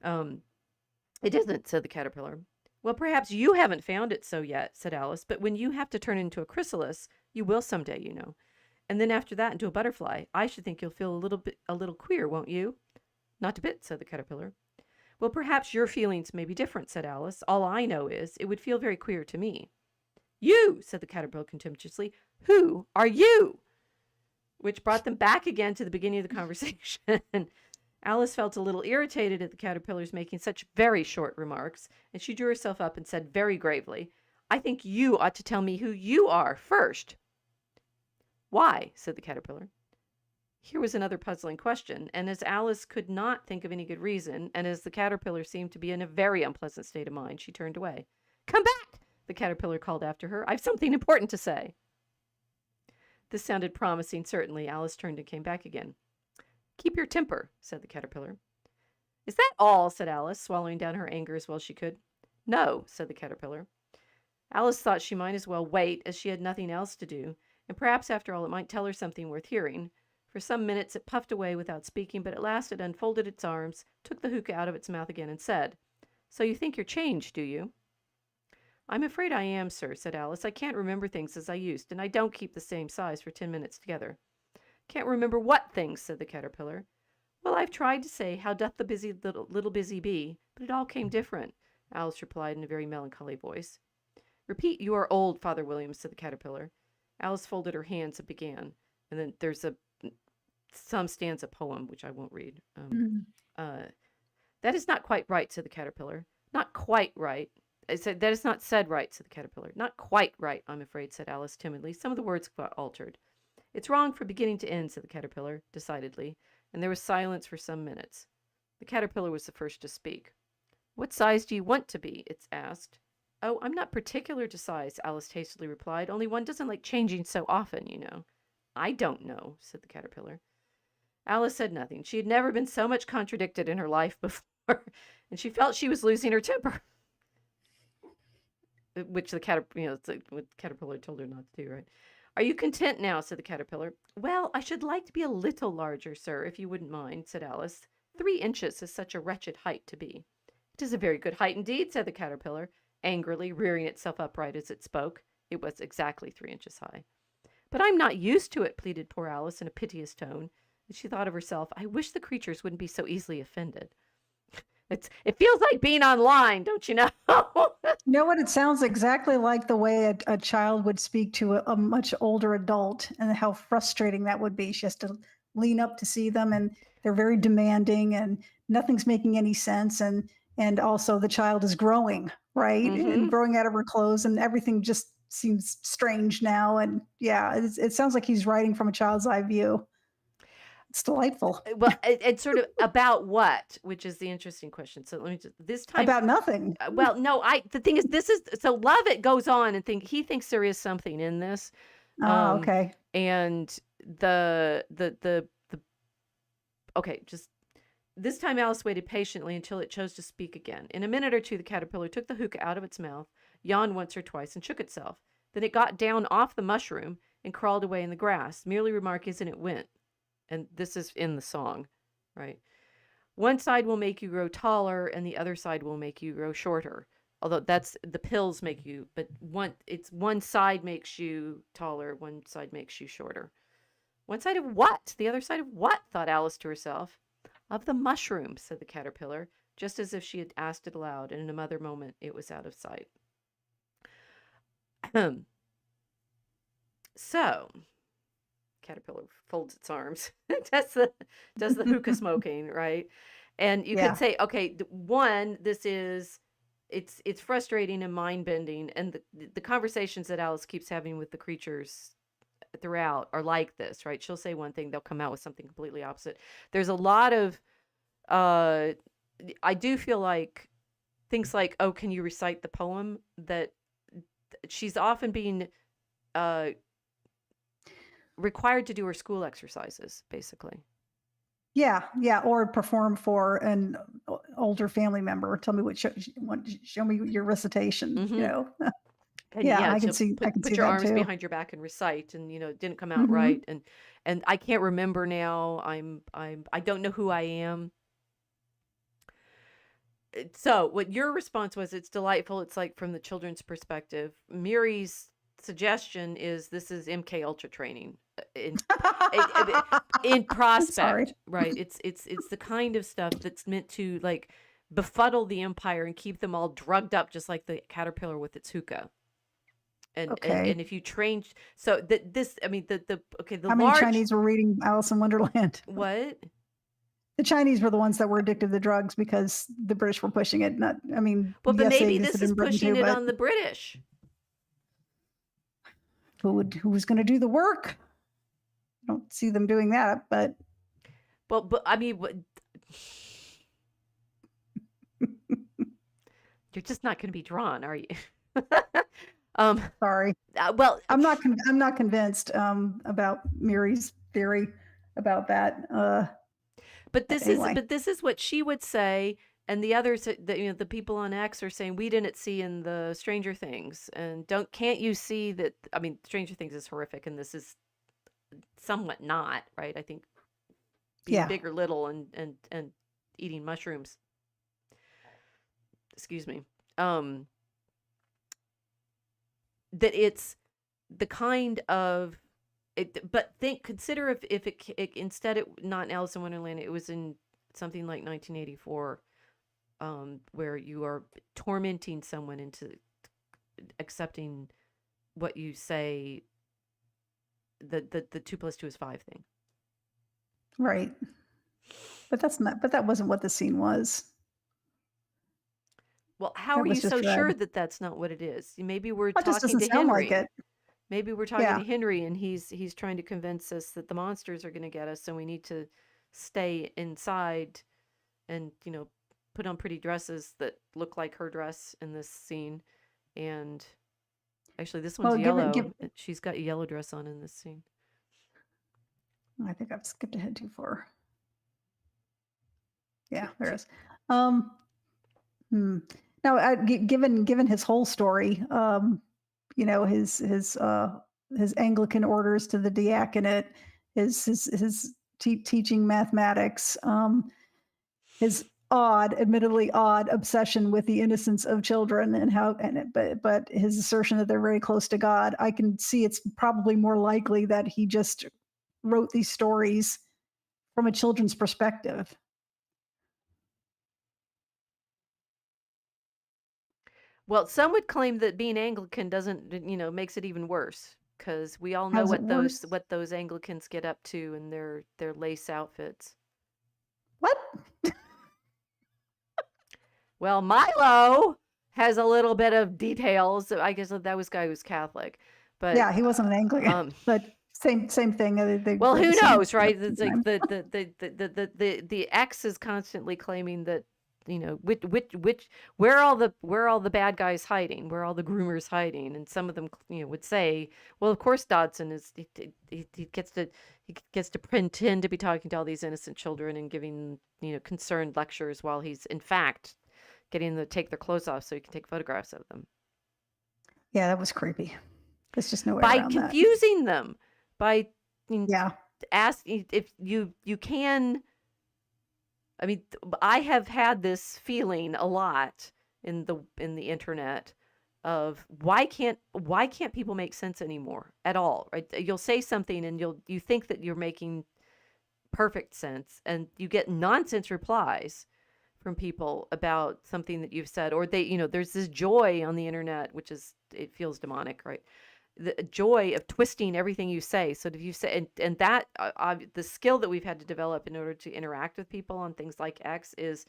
It isn't, said the caterpillar. Well, perhaps you haven't found it so yet, said Alice, but when you have to turn into a chrysalis, you will someday, you know. And then after that into a butterfly, I should think you'll feel a little queer, won't you? Not a bit, said the caterpillar. Well, perhaps your feelings may be different, said Alice. All I know is it would feel very queer to me. You, said the caterpillar contemptuously. Who are you? Which brought them back again to the beginning of the conversation. Alice felt a little irritated at the caterpillars making such very short remarks, and she drew herself up and said very gravely, I think you ought to tell me who you are first. Why? Said the caterpillar. Here was another puzzling question, and as Alice could not think of any good reason, and as the caterpillar seemed to be in a very unpleasant state of mind, she turned away. Come back, the caterpillar called after her. I've something important to say. This sounded promising, certainly. Alice turned and came back again. Keep your temper, said the caterpillar. Is that all? Said Alice, swallowing down her anger as well as she could. No, said the caterpillar. Alice thought she might as well wait, as she had nothing else to do, and perhaps after all it might tell her something worth hearing. For some minutes it puffed away without speaking, but at last it unfolded its arms, took the hookah out of its mouth again, and said, So you think you're changed, do you? I'm afraid I am, sir, said Alice. I can't remember things as I used, and I don't keep the same size for 10 minutes together. Can't remember what things, said the caterpillar. Well, I've tried to say, how doth the busy little busy bee, but it all came different, Alice replied in a very melancholy voice. Repeat, you are old, Father William, said the caterpillar. Alice folded her hands and began, and then there's some stanza poem, which I won't read. That is not quite right, said the caterpillar. Not quite right. I said, that is not said right, said the caterpillar. Not quite right, I'm afraid, said Alice timidly. Some of the words got altered. It's wrong from beginning to end, said the caterpillar, decidedly, and there was silence for some minutes. The caterpillar was the first to speak. What size do you want to be? It asked. Oh, I'm not particular to size, Alice hastily replied, only one doesn't like changing so often, you know. I don't know, said the caterpillar. Alice said nothing. She had never been so much contradicted in her life before, and she felt she was losing her temper. Which the caterpillar, it's like what the caterpillar told her not to do, right? Are you content now? Said the caterpillar. Well, I should like to be a little larger, sir, if you wouldn't mind, said Alice. 3 inches is such a wretched height to be. It is a very good height indeed, said the caterpillar, angrily rearing itself upright as it spoke. It was exactly 3 inches high. But I'm not used to it, pleaded poor Alice in a piteous tone. And she thought of herself, I wish the creatures wouldn't be so easily offended. It feels like being online, don't you know? You know what? It sounds exactly like the way a child would speak to a much older adult, and how frustrating that would be. She has to lean up to see them, and they're very demanding, and nothing's making any sense. And also the child is growing, right? And growing out of her clothes, and everything just seems strange now. And yeah, it sounds like he's writing from a child's eye view. It's delightful. Well, it's sort of about what, which is the interesting question. So let me just, this time. About nothing. Well, no, the thing is, so Lovett goes on and he thinks there is something in this. Oh, okay. And okay, just this time Alice waited patiently until it chose to speak again. In a minute or two, the caterpillar took the hookah out of its mouth, yawned once or twice, and shook itself. Then it got down off the mushroom and crawled away in the grass, merely remarking as it went. And this is in the song, right? One side will make you grow taller and the other side will make you grow shorter. Although that's the pills make you, but one side makes you taller, one side makes you shorter. One side of what? The other side of what? Thought Alice to herself. Of the mushroom, said the caterpillar, just as if she had asked it aloud, and in another moment it was out of sight. So, caterpillar folds its arms, does the hookah smoking, right? And you could say, okay, one, it's frustrating and mind bending, and the conversations that Alice keeps having with the creatures throughout are like this, right? She'll say one thing, they'll come out with something completely opposite. There's a lot of, I do feel like things like, oh, can you recite the poem? That she's often being required to do her school exercises, basically. Yeah, or perform for an older family member. Tell me show me your recitation. You know. I can see. I can put see your that arms too. behind your back and recite, and it didn't come out right, and I can't remember now. I don't know who I am. So what your response was, it's delightful. It's like from the children's perspective. Miri's suggestion is this is MK Ultra training in Sorry. prospect, right? It's the kind of stuff that's meant to like befuddle the Empire and keep them all drugged up, just like the caterpillar with its hookah. And Okay. if you train, so that this, I mean, the How many large Chinese were reading Alice in Wonderland? what? The Chinese were the ones that were addicted to the drugs because the British were pushing it. Not, I mean, Well, but yes, they maybe this existed is in Britain pushing too, it but on the British. who was going to do the work? I don't see them doing that, but Well, but I mean, you're just not going to be drawn, are you? sorry. Well, I'm not convinced about Miri's theory about that. but this anyway. is what she would say, and the others, the people on X are saying we didn't see in the Stranger Things, and can't you see that? I mean, Stranger Things is horrific, and this is somewhat not, right? I think being big or little and eating mushrooms. Excuse me. That it's the kind of it, but consider if it instead it not in Alice in Wonderland, it was in something like 1984, where you are tormenting someone into accepting what you say, the 2 + 2 is 5 thing. Right. But that wasn't what the scene was. Well, how are you so sure that that's not what it is? Maybe we're talking to Henry. Like it. Maybe we're talking to Henry, and he's trying to convince us that the monsters are going to get us, so we need to stay inside, and put on pretty dresses that look like her dress in this scene. And actually, this one's yellow. She's got a yellow dress on in this scene. I think I've skipped ahead too far. Yeah, there is. Now, given his whole story, his Anglican orders to the diaconate, his teaching mathematics, his admittedly odd obsession with the innocence of children but his assertion that they're very close to God, I can see it's probably more likely that he just wrote these stories from a children's perspective. Well, some would claim that being Anglican doesn't, makes it even worse, because we all know what those Anglicans get up to in their lace outfits. What? Well, Milo has a little bit of details. I guess that was guy who was Catholic, but yeah, he wasn't an Anglican. But same thing. Well, who knows, right? It's like the X is constantly claiming that where are all the bad guys hiding? Where are all the groomers hiding? And some of them, would say, well, of course Dodson is he gets to pretend to be talking to all these innocent children and giving concerned lectures while he's in fact getting them to take their clothes off so he can take photographs of them. Yeah, that was creepy. There's just no way around that. By confusing them, by asking if you can. I mean, I have had this feeling a lot in the internet of why can't people make sense anymore at all, right? You'll say something and you think that you're making perfect sense, and you get nonsense replies from people about something that you've said, or they, there's this joy on the internet, which it feels demonic, right? The joy of twisting everything you say. So if you say, and that the skill that we've had to develop in order to interact with people on things like X is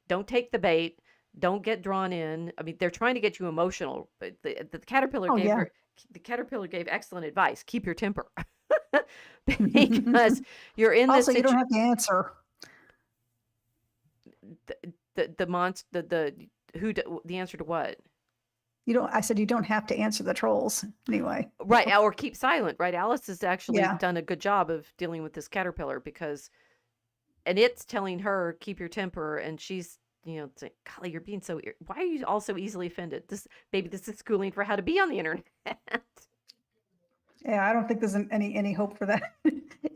don't take the bait, don't get drawn in. I mean, they're trying to get you emotional, but the caterpillar the caterpillar gave excellent advice. Keep your temper. Because you're in this. Also, you don't have to answer. The monster, the answer to what? I said you don't have to answer the trolls anyway. Right, or keep silent, right? Alice has actually done a good job of dealing with this caterpillar and it's telling her, keep your temper, and she's, saying, golly, you're being so, why are you all so easily offended? This is schooling for how to be on the internet. Yeah, I don't think there's any hope for that.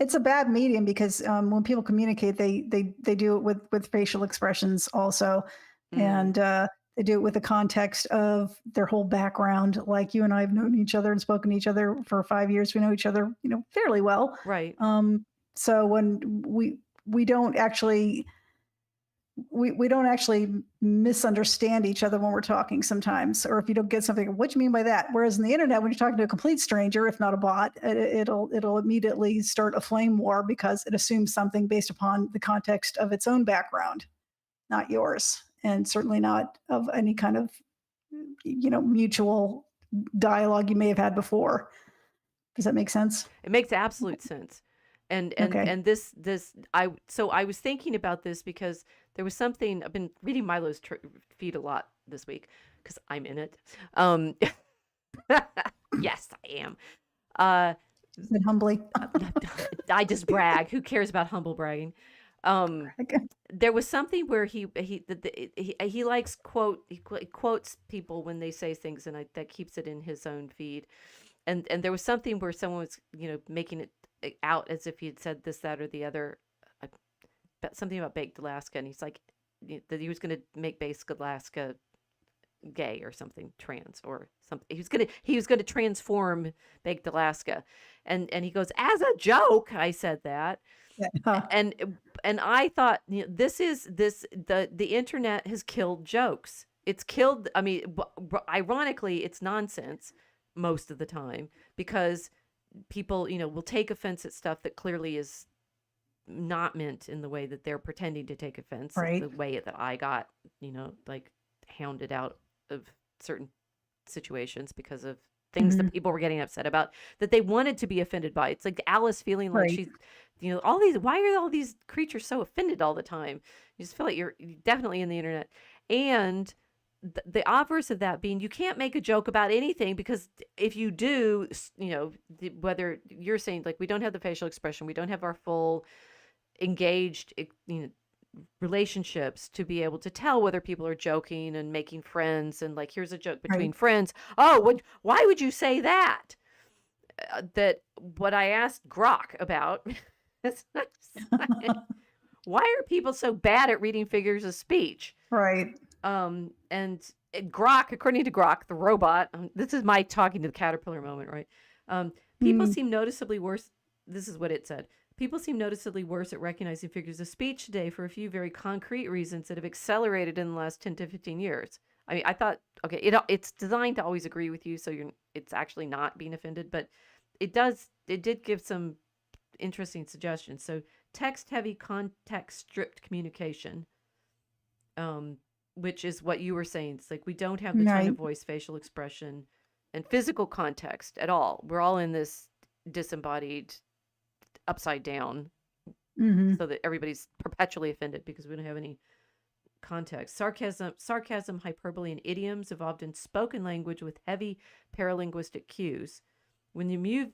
It's a bad medium because when people communicate, they do it with facial expressions also. And they do it with the context of their whole background. Like you and I have known each other and spoken to each other for 5 years. We know each other, fairly well. Right. So when we don't actually we don't actually misunderstand each other when we're talking sometimes, or if you don't get something, what do you mean by that? Whereas in the internet, when you're talking to a complete stranger, if not a bot, it'll immediately start a flame war because it assumes something based upon the context of its own background, not yours, and certainly not of any kind of mutual dialogue you may have had before. Does that make sense? It makes absolute sense. And Okay. I was thinking about this because there was something. I've been reading Milo's feed a lot this week because I'm in it. Yes, I am. Said humbly. I just brag. Who cares about humble bragging? Okay. There was something where he likes he quotes people when they say things, and that keeps it in his own feed. And there was something where someone was making it out as if he had said this, that, or the other, something about Baked Alaska, and he's like that he was going to make Baked Alaska gay or something, trans or something. He was gonna transform Baked Alaska, and he goes, as a joke I said that. Yeah. And I thought, the internet has killed jokes. It's killed. I mean, ironically, it's nonsense most of the time because people, will take offense at stuff that clearly is not meant in the way that they're pretending to take offense. Right. The way that I got, like hounded out of certain situations because of things that people were getting upset about that they wanted to be offended by. It's like Alice feeling like she's, why are all these creatures so offended all the time? You just feel like you're definitely in the internet. And the obverse of that being you can't make a joke about anything because if you do, whether you're saying like we don't have the facial expression, we don't have our full engaged, relationships to be able to tell whether people are joking and making friends and like here's a joke between friends. Oh, why would you say that? That what I asked Grok about. Why are people so bad at reading figures of speech? Right. And Grok, according to Grok, the robot, this is my talking to the caterpillar moment, right? People seem noticeably worse. This is what it said. People seem noticeably worse at recognizing figures of speech today for a few very concrete reasons that have accelerated in the last 10 to 15 years. I mean, I thought, okay, it's designed to always agree with you, so it's actually not being offended, but it did give some interesting suggestions. So text-heavy, context-stripped communication, which is what you were saying. It's like we don't have the tone of voice, facial expression, and physical context at all. We're all in this disembodied, upside down, so that everybody's perpetually offended because we don't have any context. Sarcasm, hyperbole, and idioms evolved in spoken language with heavy paralinguistic cues. When you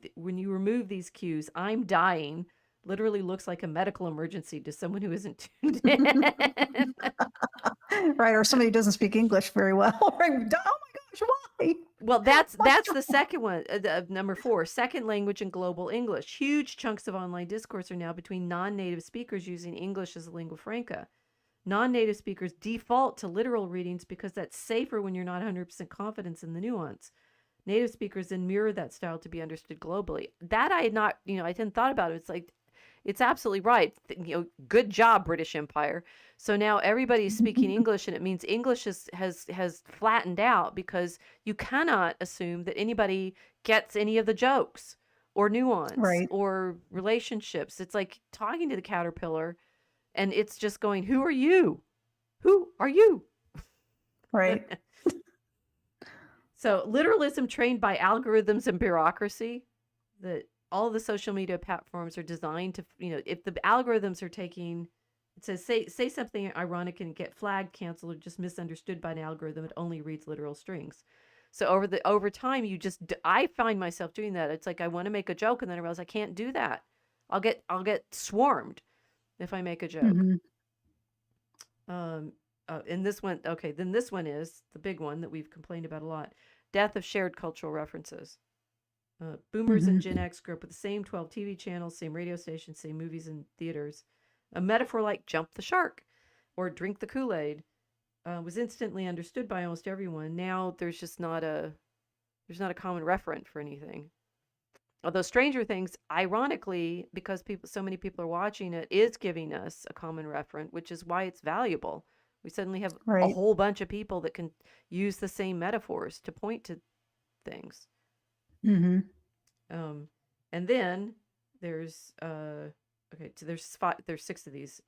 remove these cues, "I'm dying" literally looks like a medical emergency to someone who isn't tuned in. Right, or somebody who doesn't speak English very well. Right? Oh my gosh, why? Well, that's the second one, number 4, second language and global English. Huge chunks of online discourse are now between non-native speakers using English as a lingua franca. Non-native speakers default to literal readings because that's safer when you're not 100% confident in the nuance. Native speakers then mirror that style to be understood globally. That I had not, I hadn't thought about it. It's like, it's absolutely right. Good job, British Empire. So now everybody's speaking English, and it means English has flattened out because you cannot assume that anybody gets any of the jokes or nuance or relationships. It's like talking to the caterpillar, and it's just going, "Who are you? Who are you?" Right. So literalism trained by algorithms and bureaucracy, that all the social media platforms are designed to, if the algorithms are taking, it says, say something ironic and get flagged, canceled, or just misunderstood by an algorithm, it only reads literal strings. So over time, I find myself doing that. It's like I want to make a joke, and then I realize I can't do that. I'll get swarmed if I make a joke. And this one, okay, then this one is the big one that we've complained about a lot: death of shared cultural references. Boomers and Gen X grew up with the same 12 TV channels, same radio stations, same movies and theaters. A metaphor like jump the shark or drink the Kool-Aid was instantly understood by almost everyone. Now there's not a common referent for anything. Although Stranger Things, ironically, because so many people are watching it, is giving us a common referent, which is why it's valuable. We suddenly have a Right. whole bunch of people that can use the same metaphors to point to things. Mm-hmm. And then there's okay, so there's 6 of these.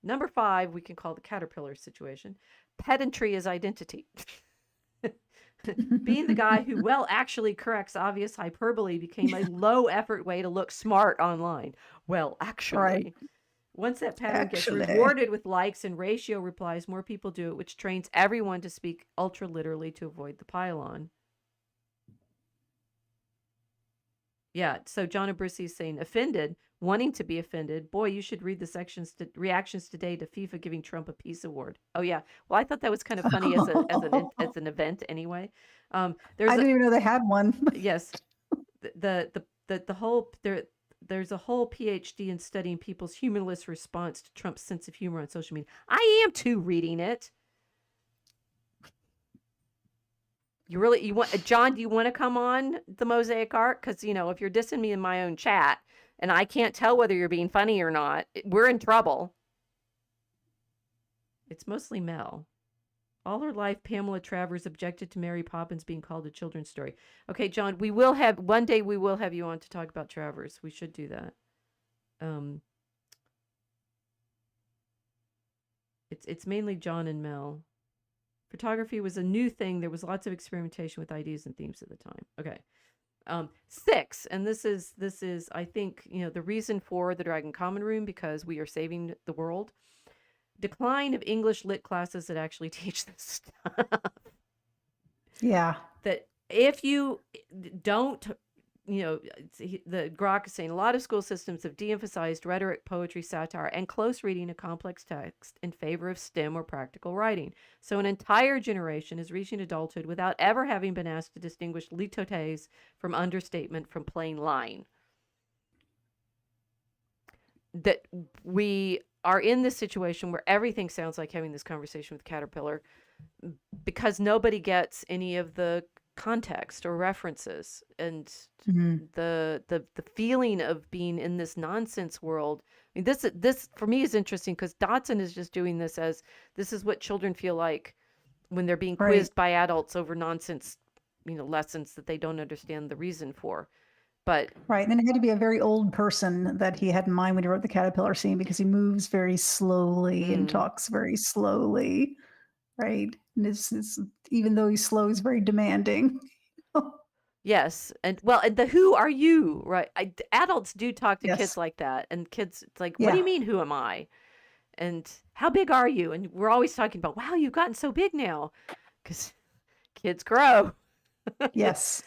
Number 5 we can call the caterpillar situation. Pedantry is identity. Being the guy who actually corrects obvious hyperbole became a low effort way to look smart online. Well, actually. Right. Once that pattern gets Actually. rewarded with likes and ratio replies, more people do it, which trains everyone to speak ultra literally to avoid the pylon. Yeah, so John Abrisi is saying offended, wanting to be offended. Boy, you should read the reactions today to FIFA giving Trump a peace award. Oh yeah, well I thought that was kind of funny as an event anyway. I didn't even know they had one. Yes, the whole there's a whole PhD in studying people's humorless response to Trump's sense of humor on social media. I am too reading it. You want John? Do you want to come on the Mosaic Ark? Because if you're dissing me in my own chat, and I can't tell whether you're being funny or not, we're in trouble. It's mostly Mel. All her life, Pamela Travers objected to Mary Poppins being called a children's story. Okay, John, one day we will have you on to talk about Travers. We should do that. It's mainly John and Mel. Photography was a new thing. There was lots of experimentation with ideas and themes at the time. Okay. 6, and this is I think the reason for the Dragon Common Room, because we are saving the world. Decline of English lit classes that actually teach this stuff. Yeah. That if you don't, the Grok is saying a lot of school systems have de-emphasized rhetoric, poetry, satire, and close reading of complex text in favor of STEM or practical writing. So an entire generation is reaching adulthood without ever having been asked to distinguish litotes from understatement from plain line. That we are in this situation where everything sounds like having this conversation with Caterpillar because nobody gets any of the context or references, and the feeling of being in this nonsense world. I mean, this for me is interesting because Dotson is just doing this as this is what children feel like when they're being quizzed by adults over nonsense, lessons that they don't understand the reason for. But right, and then it had to be a very old person that he had in mind when he wrote the caterpillar scene, because he moves very slowly and talks very slowly, right? And it's even though he's slow, he's very demanding. Yes, and the who are you, right? Adults do talk to kids like that, and kids, it's like, what do you mean, who am I? And how big are you? And we're always talking about, wow, you've gotten so big now, because kids grow. Yes.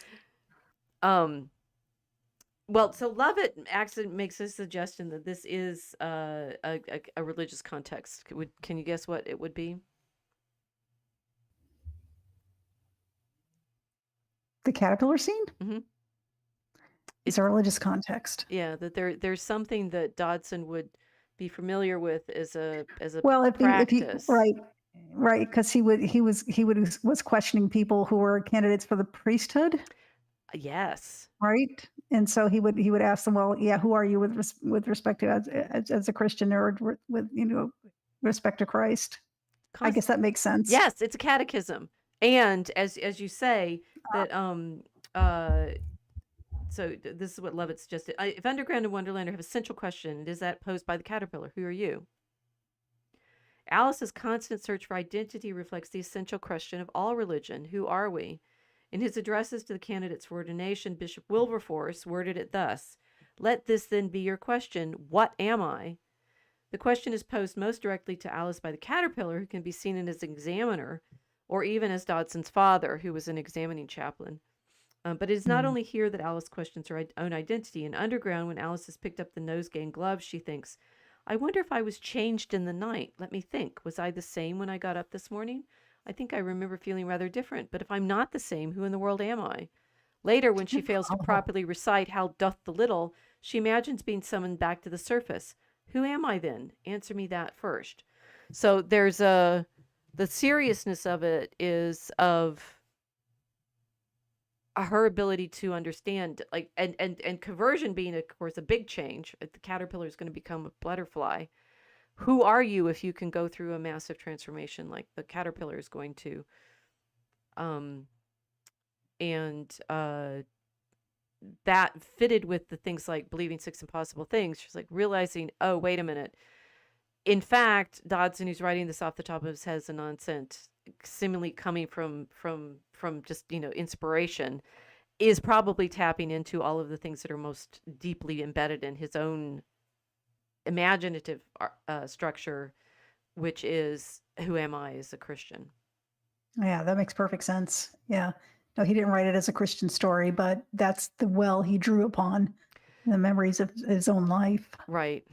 Well, so Lovett actually makes a suggestion that this is a religious context. Can you guess what it would be? The caterpillar scene? Mm-hmm. It's a religious context. Yeah, that there's something that Dodson would be familiar with as a practice. If he right, because he was questioning people who were candidates for the priesthood. Yes. Right, and so he would ask them, well, yeah, who are you with respect to as a Christian, or with respect to Christ? I guess that makes sense. Yes, it's a catechism, and as you say that so this is what Lovett suggested. If Underground and Wonderland have a central question, it is that posed by the caterpillar. Who are you? Alice's constant search for identity reflects the essential question of all religion. Who are we? In his addresses to the candidates for ordination, Bishop Wilberforce worded it thus: let this then be your question, what am I? The question is posed most directly to Alice by the caterpillar, who can be seen as an examiner, or even as Dodson's father, who was an examining chaplain. But it is not only here that Alice questions her own identity. In Underground, when Alice has picked up the nosegay and gloves, she thinks, I wonder if I was changed in the night. Let me think. Was I the same when I got up this morning? I think I remember feeling rather different. But if I'm not the same, who in the world am I? Later, when she fails to properly recite How doth the little, she imagines being summoned back to the surface. Who am I then? Answer me that first. So there's a The seriousness of it is of her ability to understand, like, and conversion being, of course, a big change. The caterpillar is going to become a butterfly. Who are you if you can go through a massive transformation like the caterpillar is going to? Um, and that fitted with the things like believing six impossible things. She's like realizing, oh, wait a minute. In fact, Dodson, who's writing this off the top of his head, is a nonsense, seemingly coming from just inspiration, is probably tapping into all of the things that are most deeply embedded in his own imaginative structure, which is, who am I as a Christian? Yeah, that makes perfect sense. Yeah. No, he didn't write it as a Christian story, but that's the well he drew upon, the memories of his own life. Right.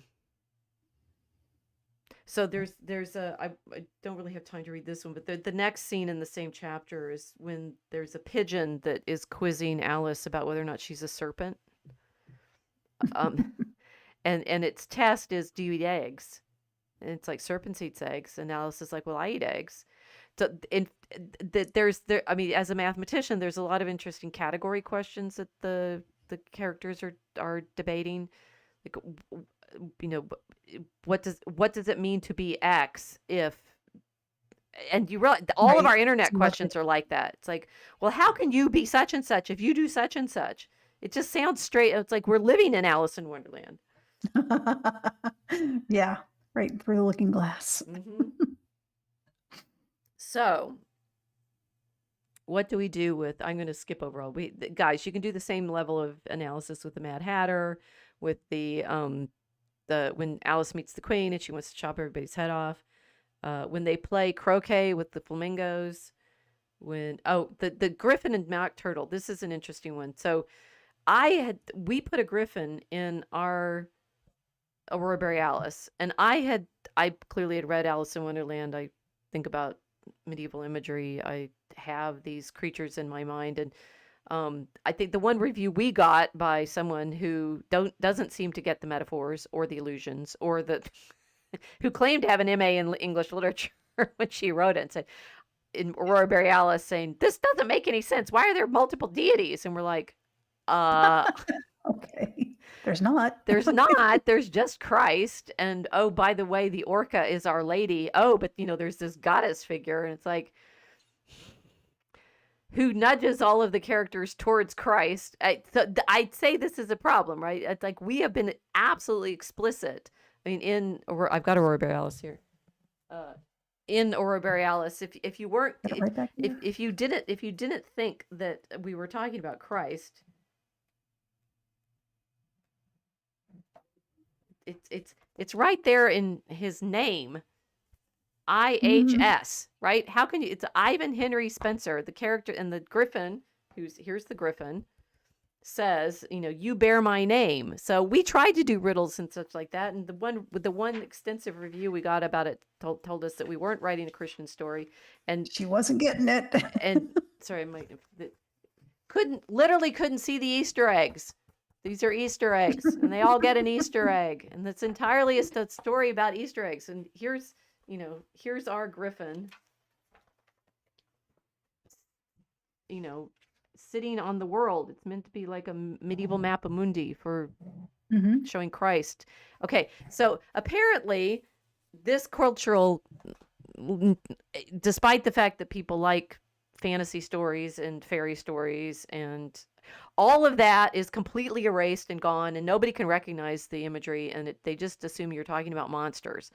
So there's I don't really have time to read this one, but the next scene in the same chapter is when there's a pigeon that is quizzing Alice about whether or not she's a serpent. And its test is, do you eat eggs? And it's like, serpents eats eggs, and Alice is like, well, I eat eggs. So I mean, as a mathematician, there's a lot of interesting category questions that the characters are debating, like, what does it mean to be X if, and you realize all of our internet questions are like that. It's like, well, how can you be such and such if you do such and such? It just sounds straight. It's like we're living in Alice in Wonderland. Yeah, right through the looking glass. So what do we do with, I'm going to skip over all, guys, you can do the same level of analysis with the Mad Hatter, with the when Alice meets the Queen and she wants to chop everybody's head off, when they play croquet with the flamingos, the Griffin and Mock Turtle. This is an interesting one. So we put a Griffin in our Aurora Borealis, and I clearly had read Alice in Wonderland. I think about medieval imagery. I have these creatures in my mind, and I think the one review we got by someone who doesn't seem to get the metaphors or the allusions, or who claimed to have an MA in English literature when she wrote it, and said in Aurora Borealis, saying, this doesn't make any sense. Why are there multiple deities? And we're like, okay, there's not. There's just Christ. And oh, by the way, the orca is Our Lady. Oh, but there's this goddess figure, and it's like, who nudges all of the characters towards Christ. I'd say this is a problem, right? It's like we have been absolutely explicit. I mean, I've got Aurora Borealis here. In Aurora Borealis, if you weren't, if you didn't think that we were talking about Christ, it's right there in his name. IHS, right? How can you? It's Ivan Henry Spencer, the character, and the Griffin. Here's the Griffin. Says, you bear my name. So we tried to do riddles and such like that, and the one extensive review we got about it told us that we weren't writing a Christian story, and she wasn't getting it. And sorry, couldn't see the Easter eggs. These are Easter eggs, and they all get an Easter egg, and it's entirely a story about Easter eggs. And here's our Griffin, sitting on the world. It's meant to be like a medieval mappa mundi for showing Christ. Okay, so apparently this cultural, despite the fact that people like fantasy stories and fairy stories and all of that, is completely erased and gone, and nobody can recognize the imagery, and they just assume you're talking about monsters.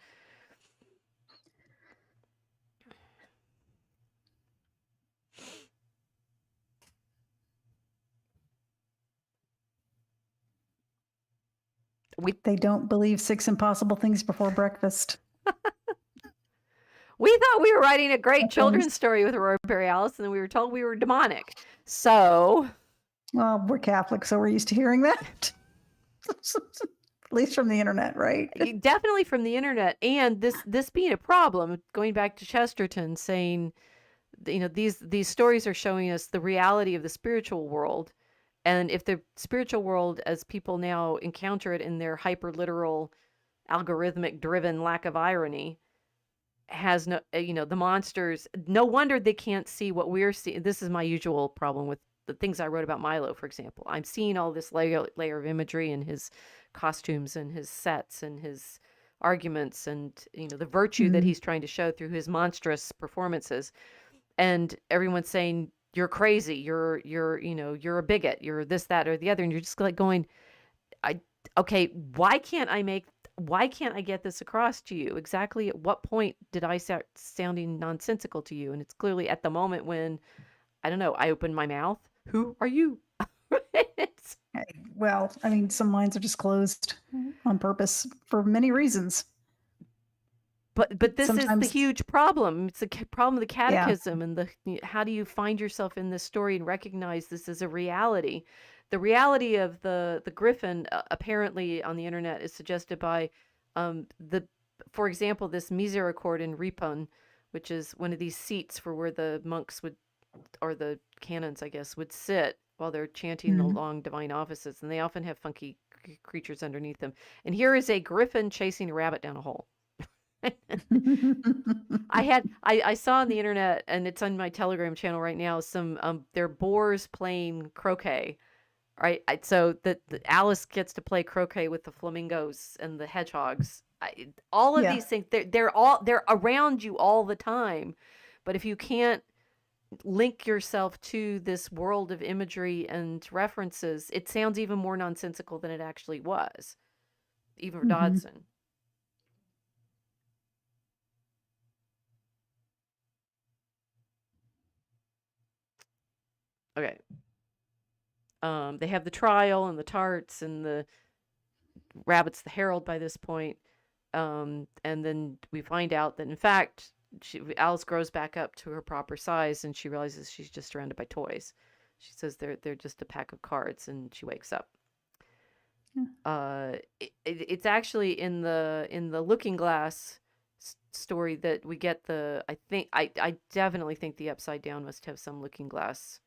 They don't believe six impossible things before breakfast. We thought we were writing a great children's story with Aurora Borealis, and then we were told we were demonic. So, well, we're Catholic, so we're used to hearing that. At least from the internet, right? Definitely from the internet. And this being a problem, going back to Chesterton saying, these stories are showing us the reality of the spiritual world. And if the spiritual world, as people now encounter it in their hyper-literal, algorithmic-driven lack of irony, has no, the monsters, no wonder they can't see what we're seeing. This is my usual problem with the things I wrote about Milo, for example. I'm seeing all this layer of imagery in his costumes and his sets and his arguments and, the virtue that Mhm. he's trying to show through his monstrous performances. And everyone's saying, you're crazy, you're a bigot, you're this, that, or the other. And you're just like going, I okay, why can't I get this across to you? Exactly at what point did I start sounding nonsensical to you? And it's clearly at the moment when, I don't know, I open my mouth. Who are you? It's- Well, I mean, some minds are just closed on purpose for many reasons. but this is the Sometimes, huge problem. It's the problem of the yeah, catechism and how do you find yourself in this story and recognize this as a reality? The reality of the griffin, apparently on the internet, is suggested by the for example, this misericord in Ripon, which is one of these seats for where the monks would, or the canons, I guess, would sit while they're chanting the Mhm. long divine offices, and they often have funky creatures underneath them. And here is a griffin chasing a rabbit down a hole. I saw on the internet, and it's on my Telegram channel right now, some they're boars playing croquet. Right, so the Alice gets to play croquet with the flamingos and the hedgehogs. All of Yeah, these things, they're around you all the time, but if you can't link yourself to this world of imagery and references, it sounds even more nonsensical than it actually was, even for hmm Dodson. Okay, they have the trial and the tarts and the Rabbit's the herald by this point. And then we find out that in fact, Alice grows back up to her proper size, and she realizes she's just surrounded by toys. She says they're just a pack of cards, and she wakes up. It's actually in the Looking Glass story that we get the. I definitely think the Upside Down must have some Looking Glass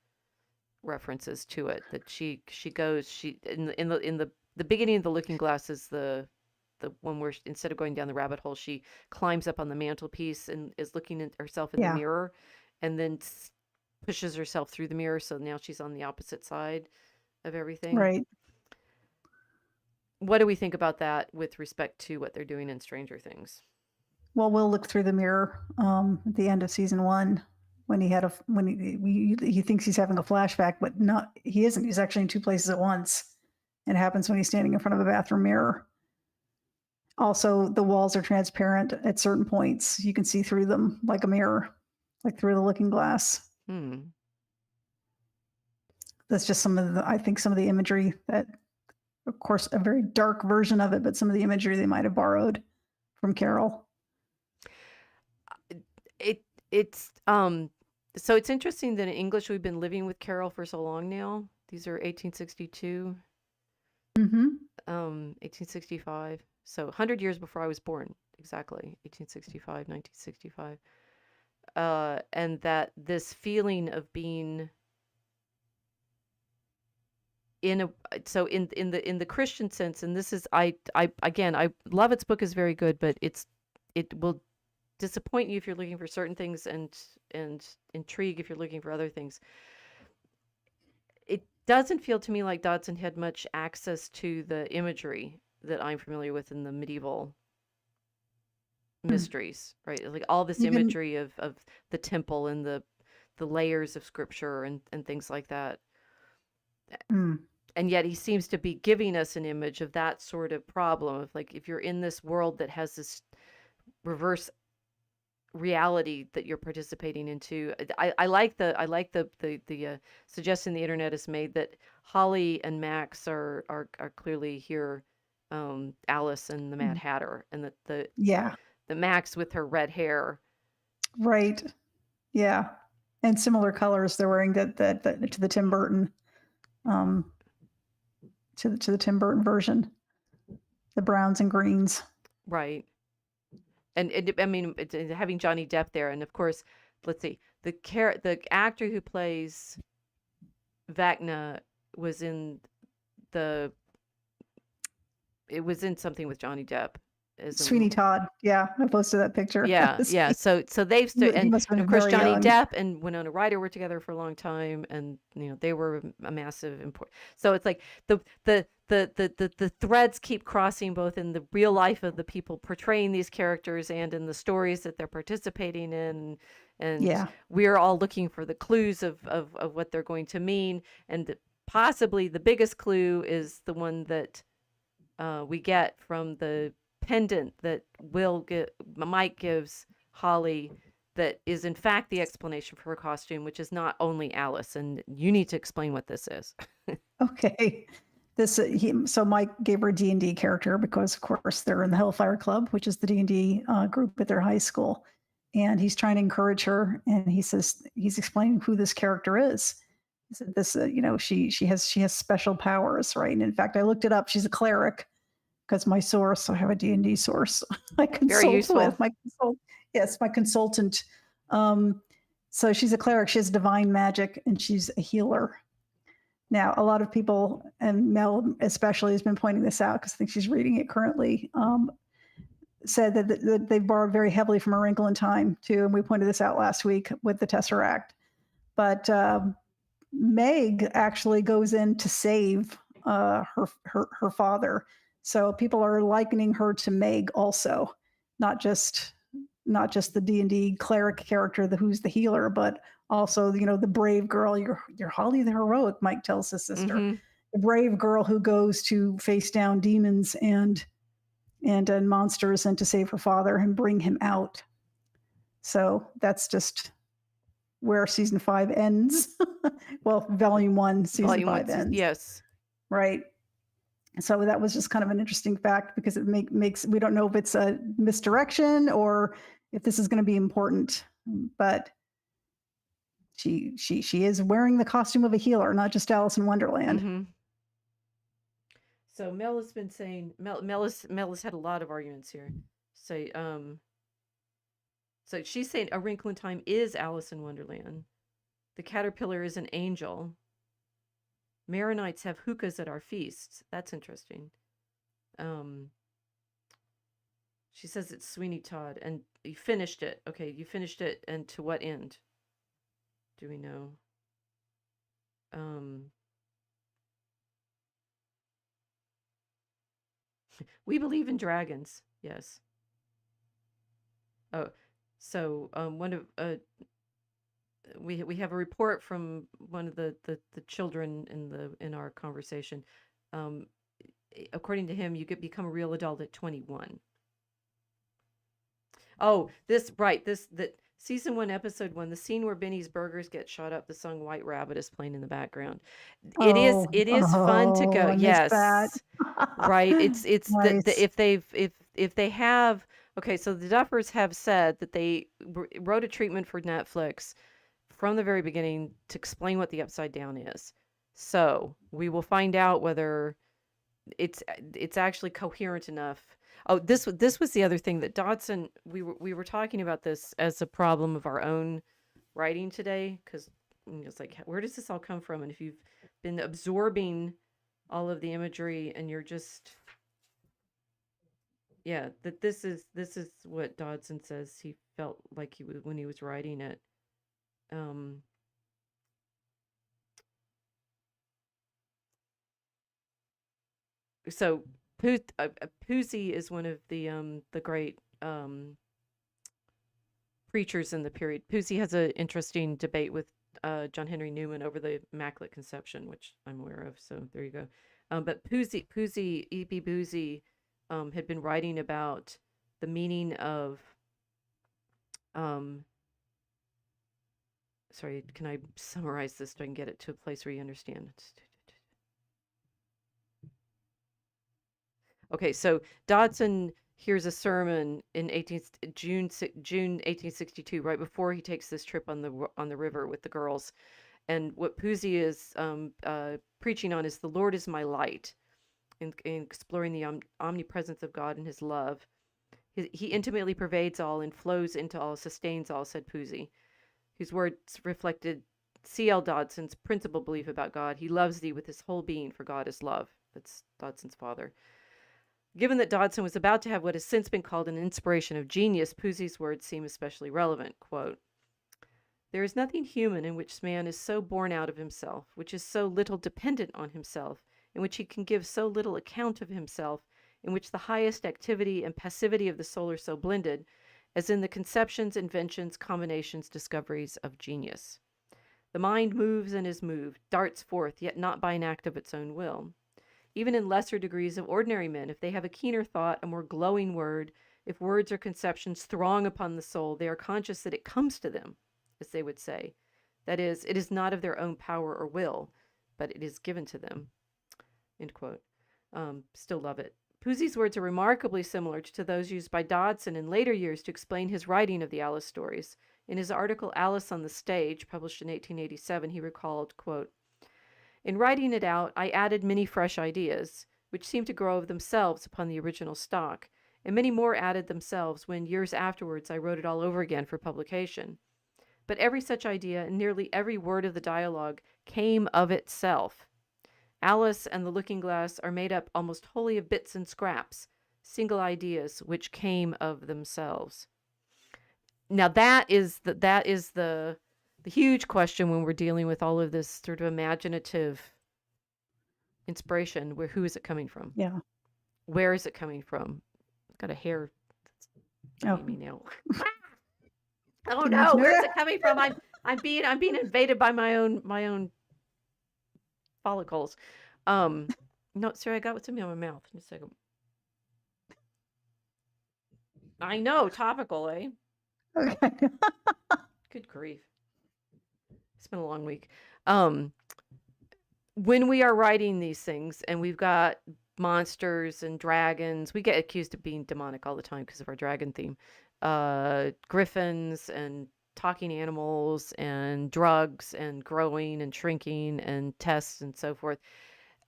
references to it. That she goes she in the beginning of the Looking Glass is the one where instead of going down the rabbit hole, she climbs up on the mantelpiece and is looking at herself in the yeah, mirror, and then pushes herself through the mirror. So now she's on the opposite side of everything. right. What do we think about that with respect to what they're doing in Stranger Things? Well, we'll look through the mirror at the end of season one when he thinks he's having a flashback, but not he isn't. He's actually in two places at once. It happens when he's standing in front of a bathroom mirror. Also, the walls are transparent at certain points. You can see through them like a mirror, like through the looking glass. Hmm. That's just I think some of the imagery that, of course, a very dark version of it, but some of the imagery they might have borrowed from Carol. It it's so it's interesting that in English we've been living with Carol for so long now. These are 1862, Hmm 1865. So 100 years before I was born, exactly. 1865, 1965. And that this feeling of being in a so in the Christian sense, and this is I again I Lovett's book is very good, but it will disappoint you if you're looking for certain things and intrigue if you're looking for other things. It doesn't feel to me like Dodson had much access to the imagery that I'm familiar with in the medieval mysteries, right? Like all this Even imagery of the temple and the layers of scripture and things like that. mm, And yet he seems to be giving us an image of that sort of problem of like if you're in this world that has this reverse reality that you're participating into. I like the suggestion the internet has made that Holly and Max are clearly here, Alice and the Mad mm, Hatter, and that yeah, the Max with her red hair. right, yeah, and similar colors they're wearing that to the Tim Burton, um, to the Tim Burton version, the browns and greens. Right. And I mean, having Johnny Depp there, and of course, let's see, the actor who plays Vecna was in the it was in something with Johnny Depp. as a Sweeney Todd. Yeah, I posted that picture. yeah, yeah. So they've He and must have of been course very Johnny young. Depp and Winona Ryder were together for a long time, and they were a massive import. So it's like the threads keep crossing both in the real life of the people portraying these characters and in the stories that they're participating in, and Yeah. we're all looking for the clues of what they're going to mean, and possibly the biggest clue is the one that we get from the pendant that Mike gives Holly, that is in fact the explanation for her costume, which is not only Alice. And you need to explain what this is. Okay. So Mike gave her a D&D character because, of course, they're in the Hellfire Club, which is the D&D group at their high school. And he's trying to encourage her, and he says he's explaining who this character is. He said this, she has special powers, right? And in fact, I looked it up. She's a cleric because my source, I have a D&D source I Very consult useful. with. Yes, my consultant. So she's a cleric. She has divine magic, and she's a healer. Now, a lot of people, and Mel especially has been pointing this out because I think she's reading it currently, said that they borrowed very heavily from A Wrinkle in Time, too. And we pointed this out last week with the Tesseract. But Meg actually goes in to save her father. So people are likening her to Meg also, not just the D&D cleric character, who's the healer, but also the brave girl. You're Holly the heroic, Mike tells his sister. Mm-hmm. The brave girl who goes to face down demons and monsters and to save her father and bring him out. So that's just where season 5 ends. Well, volume 1, season 5 ends. Yes. Right. So that was just kind of an interesting fact because it makes we don't know if it's a misdirection or if this is going to be important, but she is wearing the costume of a healer, not just Alice in Wonderland. Mm-hmm. So Mel has been saying Mel has had a lot of arguments here. So she's saying A Wrinkle in Time is Alice in Wonderland. The caterpillar is an angel. Maronites have hookahs at our feasts. That's interesting. She says it's Sweeney Todd, and you finished it. Okay, you finished it, and to what end? Do we know? We believe in dragons. Yes. Oh, so one of we have a report from one of the children in our conversation. According to him, you become a real adult at 21. Oh, the season 1, episode 1, the scene where Benny's burgers get shot up, the song White Rabbit is playing in the background. It is fun to go. Yes. Right. It's nice. if they have, okay, so the Duffers have said that they wrote a treatment for Netflix from the very beginning to explain what the Upside Down is. So we will find out whether it's actually coherent enough. Oh, this was the other thing that Dodson, we were talking about this as a problem of our own writing today, because it's like, where does this all come from? And if you've been absorbing all of the imagery and you're just, yeah, that this is what Dodson says he felt like he was when he was writing it. So Pusey is one of the great preachers in the period. Pusey has an interesting debate with John Henry Newman over the Immaculate Conception, which I'm aware of. So there you go. But Pusey, E.B. Boozy, had been writing about the meaning of. Sorry, can I summarize this so I can get it to a place where you understand? Okay, so Dodson hears a sermon in June 1862, right before he takes this trip on the river with the girls, and what Pusey is preaching on is the Lord is my light, in exploring the omnipresence of God and His love. He intimately pervades all and flows into all, sustains all, said Pusey, whose words reflected C.L. Dodson's principal belief about God. He loves thee with his whole being, for God is love. That's Dodson's father. Given that Dodson was about to have what has since been called an inspiration of genius, Pusey's words seem especially relevant. Quote, "There is nothing human in which man is so born out of himself, which is so little dependent on himself, in which he can give so little account of himself, in which the highest activity and passivity of the soul are so blended, as in the conceptions, inventions, combinations, discoveries of genius. The mind moves and is moved, darts forth, yet not by an act of its own will. Even in lesser degrees of ordinary men, if they have a keener thought, a more glowing word, if words or conceptions throng upon the soul, they are conscious that it comes to them, as they would say. That is, it is not of their own power or will, but it is given to them." End quote. Still love it. Pusey's words are remarkably similar to those used by Dodson in later years to explain his writing of the Alice stories. In his article Alice on the Stage, published in 1887, he recalled, quote, "In writing it out, I added many fresh ideas, which seemed to grow of themselves upon the original stock, and many more added themselves when, years afterwards, I wrote it all over again for publication. But every such idea and nearly every word of the dialogue came of itself. Alice and the Looking-Glass are made up almost wholly of bits and scraps, single ideas which came of themselves." Now that is the huge question when we're dealing with all of this sort of imaginative inspiration. Who is it coming from? Yeah. Where is it coming from? I've got a hair that's biting me now. Oh no, where is it coming from? I'm being invaded by my own follicles. No, sorry, I got what's in my mouth. Just a second. I know, topical, eh? Okay. Good grief. It's been a long week. When we are writing these things and we've got monsters and dragons, we get accused of being demonic all the time because of our dragon theme. Griffins and talking animals and drugs and growing and shrinking and tests and so forth.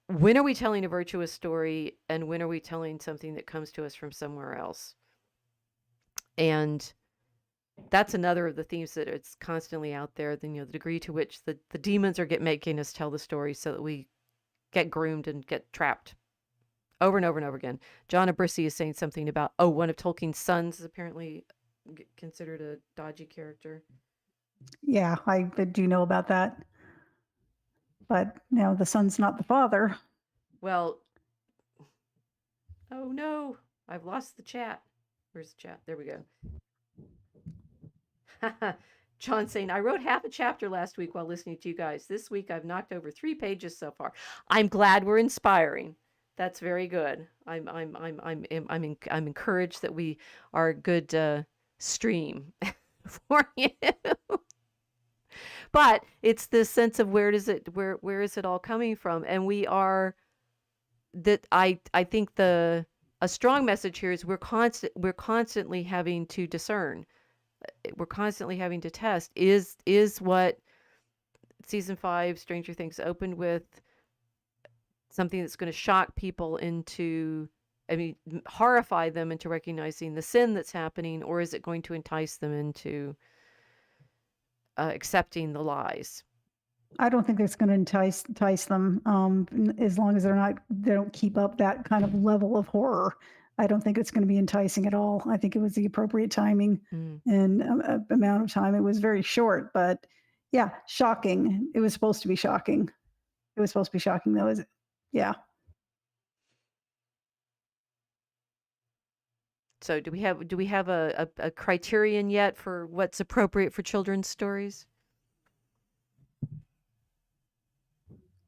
When are we telling a virtuous story and when are we telling something that comes to us from somewhere else? And that's another of the themes that it's constantly out there. Then, the degree to which the demons are making us tell the story so that we get groomed and get trapped over and over and over again. John Abrisi is saying something about, one of Tolkien's sons is apparently considered a dodgy character. Yeah, I do know about that. But, the son's not the father. Well, oh no, I've lost the chat. Where's the chat? There we go. John saying, "I wrote half a chapter last week while listening to you guys. This week I've knocked over 3 pages so far. I'm glad we're inspiring. That's very good. I'm encouraged that we are a good stream for you." But it's this sense of where is it all coming from? And we are that I think a strong message here is we're constantly having to discern. We're constantly having to test is what season 5 Stranger Things opened with something that's going to shock people into, horrify them into recognizing the sin that's happening, or is it going to entice them into accepting the lies? I don't think it's going to entice them as long as they don't keep up that kind of level of horror. I don't think it's going to be enticing at all. I think it was the appropriate timing and amount of time. It was very short, but yeah, shocking. It was supposed to be shocking. It was supposed to be shocking, though. Yeah. So do we have a criterion yet for what's appropriate for children's stories?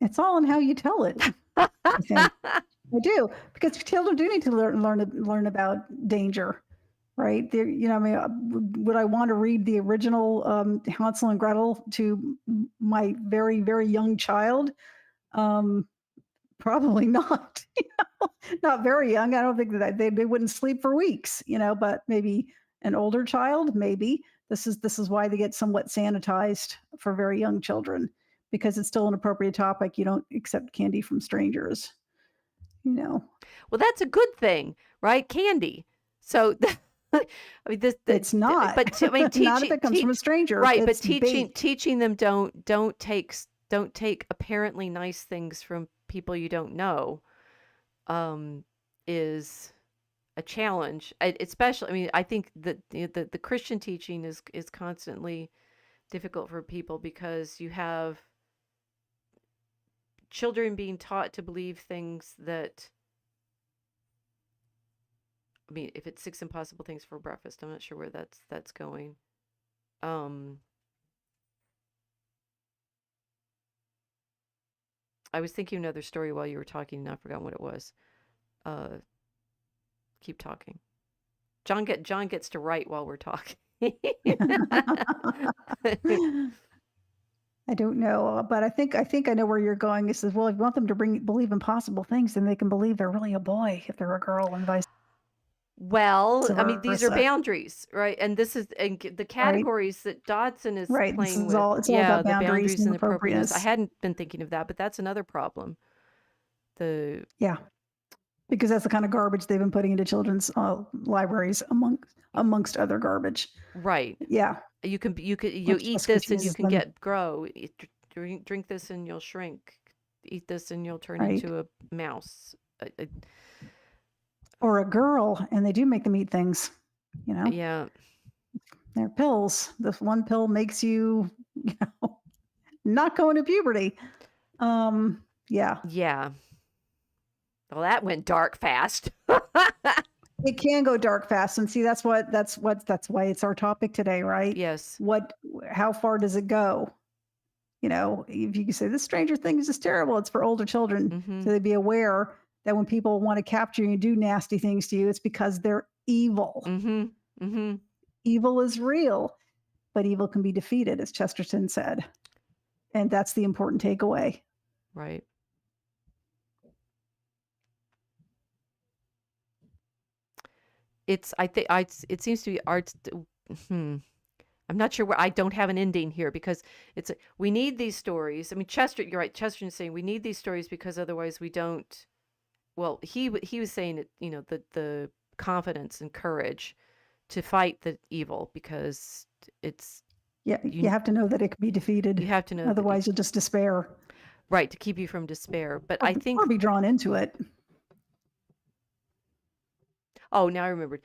It's all in how you tell it. I think. I do, because children do need to learn about danger, right? Would I want to read the original Hansel and Gretel to my very, very young child? Probably not. Not very young. I don't think that they wouldn't sleep for weeks. But maybe an older child. Maybe this is why they get somewhat sanitized for very young children, because it's still an appropriate topic. You don't accept candy from strangers. Well, that's a good thing, right? Candy. So, it's not. But teaching, not if it comes from a stranger, right? But teaching them don't take apparently nice things from people you don't know, is a challenge. Especially, I mean, I think that the Christian teaching is constantly difficult for people because you have children being taught to believe things that, I mean, if it's 6 impossible things for breakfast, I'm not sure where that's going. I was thinking another story while you were talking, and I forgot what it was. Uh, keep talking. John gets to write while we're talking. I don't know, but I think I know where you're going. He says, well, if you want them to believe impossible things, then they can believe they're really a boy if they're a girl, and vice Well, I mean, these are versa. boundaries, right? And this is and the Right. categories that Dodson is Right. This playing is with. all. It's all Yeah, about the boundaries boundaries and and appropriateness. I appropriateness. hadn't been thinking of that, but that's another problem. The Yeah, because that's the kind of garbage they've been putting into children's libraries amongst other garbage. right. Yeah, You which eat just this and you confuses can them. grow. Drink this and you'll shrink. Eat this and you'll turn Right. into a mouse. Or a girl, and they do make them eat things. Yeah. They're pills. This one pill makes you, not go into puberty. Yeah. Yeah. Well, that went dark fast. It can go dark fast, and see that's why it's our topic today, right? Yes. How far does it go? If you can say this Stranger Things is terrible, it's for older children. Mm-hmm. So they be aware that when people want to capture you and do nasty things to you, it's because they're evil. Mm-hmm. Mm-hmm. Evil is real, but evil can be defeated, as Chesterton said. And that's the important takeaway. Right. It seems to be arts. I'm not sure where I don't have an ending here because we need these stories. I mean, you're right. Chesterton's saying we need these stories because otherwise we don't. Well, he was saying it. The confidence and courage to fight the evil because it's. Yeah, you have to know that it can be defeated. You have to know. Otherwise, you'll just despair. Right, to keep you from despair. But I think. Or be drawn into it. Oh, now I remembered.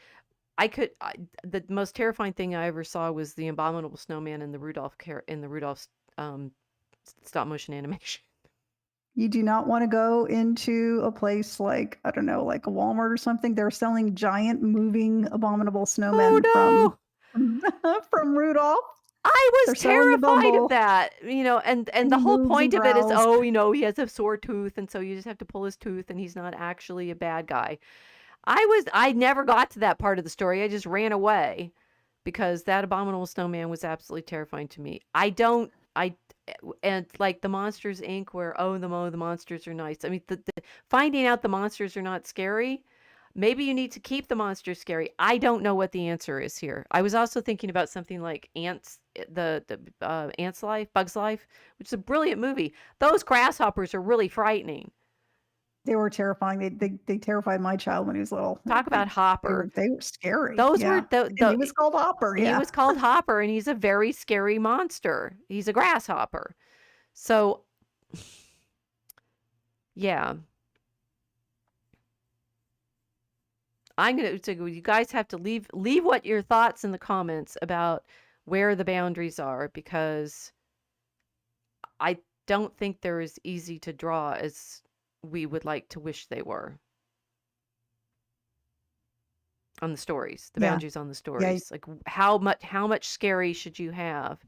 The most terrifying thing I ever saw was the abominable snowman in the Rudolph stop motion animation. You do not want to go into a place like, I don't know, like a Walmart or something. They're selling giant moving abominable snowmen from Rudolph. I was They're selling the terrified of Bumble. that, and And the he whole moves and point of it is, growls. he has a sore tooth, and so you just have to pull his tooth, and he's not actually a bad guy. I never got to that part of the story. I just ran away because that abominable snowman was absolutely terrifying to me. And like the Monsters Inc., where the monsters are nice. I mean, the finding out the monsters are not scary. Maybe you need to keep the monsters scary. I don't know what the answer is here. I was also thinking about something like Ants, the Ants Life, Bugs Life, which is a brilliant movie. Those grasshoppers are really frightening. They were terrifying. They terrified my child when he was little. Talk about Hopper. They were scary. Those were he was called Hopper. He was called Hopper, and he's a very scary monster. He's a grasshopper. So, yeah. I'm going to, you guys have to leave what your thoughts in the comments about where the boundaries are, because I don't think they're as easy to draw as we would like to wish they were. On the stories, the boundaries on the stories. Like how much scary should you have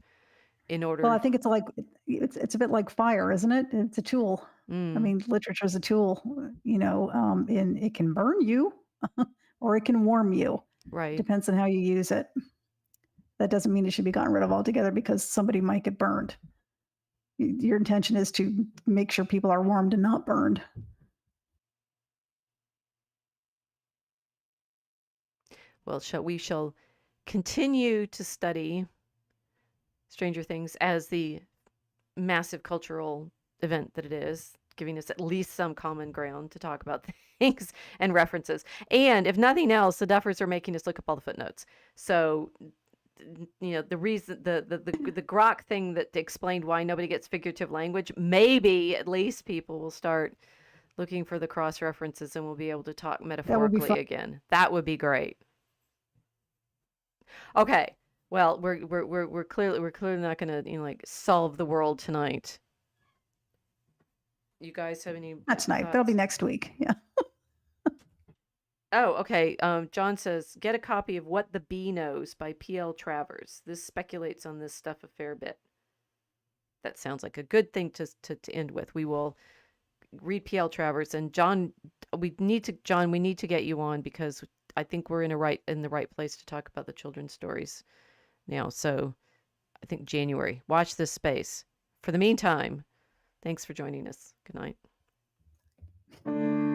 in order? Well, I think it's a bit like fire, isn't it? It's a tool. I mean, literature is a tool, and it can burn you or it can warm you. Right. Depends on how you use it. That doesn't mean it should be gotten rid of altogether because somebody might get burned. Your intention is to make sure people are warmed and not burned. Well, we shall continue to study Stranger Things as the massive cultural event that it is, giving us at least some common ground to talk about things and references. And if nothing else, the Duffers are making us look up all the footnotes. So, the reason the grok thing that explained why nobody gets figurative language, maybe at least people will start looking for the cross references, and we'll be able to talk That would be metaphorically fun. again. That would be great. Okay. Well, we're clearly not going to, like, solve the world tonight. You guys have any That's nice. That'll be thoughts? next week. Yeah. Oh, okay. John says, get a copy of What the Bee Knows by P.L. Travers. This speculates on this stuff a fair bit. That sounds like a good thing to end with. We will read P.L. Travers, and John, we need to get you on, because I think we're in the right place to talk about the children's stories now. So I think January. Watch this space. For the meantime, thanks for joining us. Good night.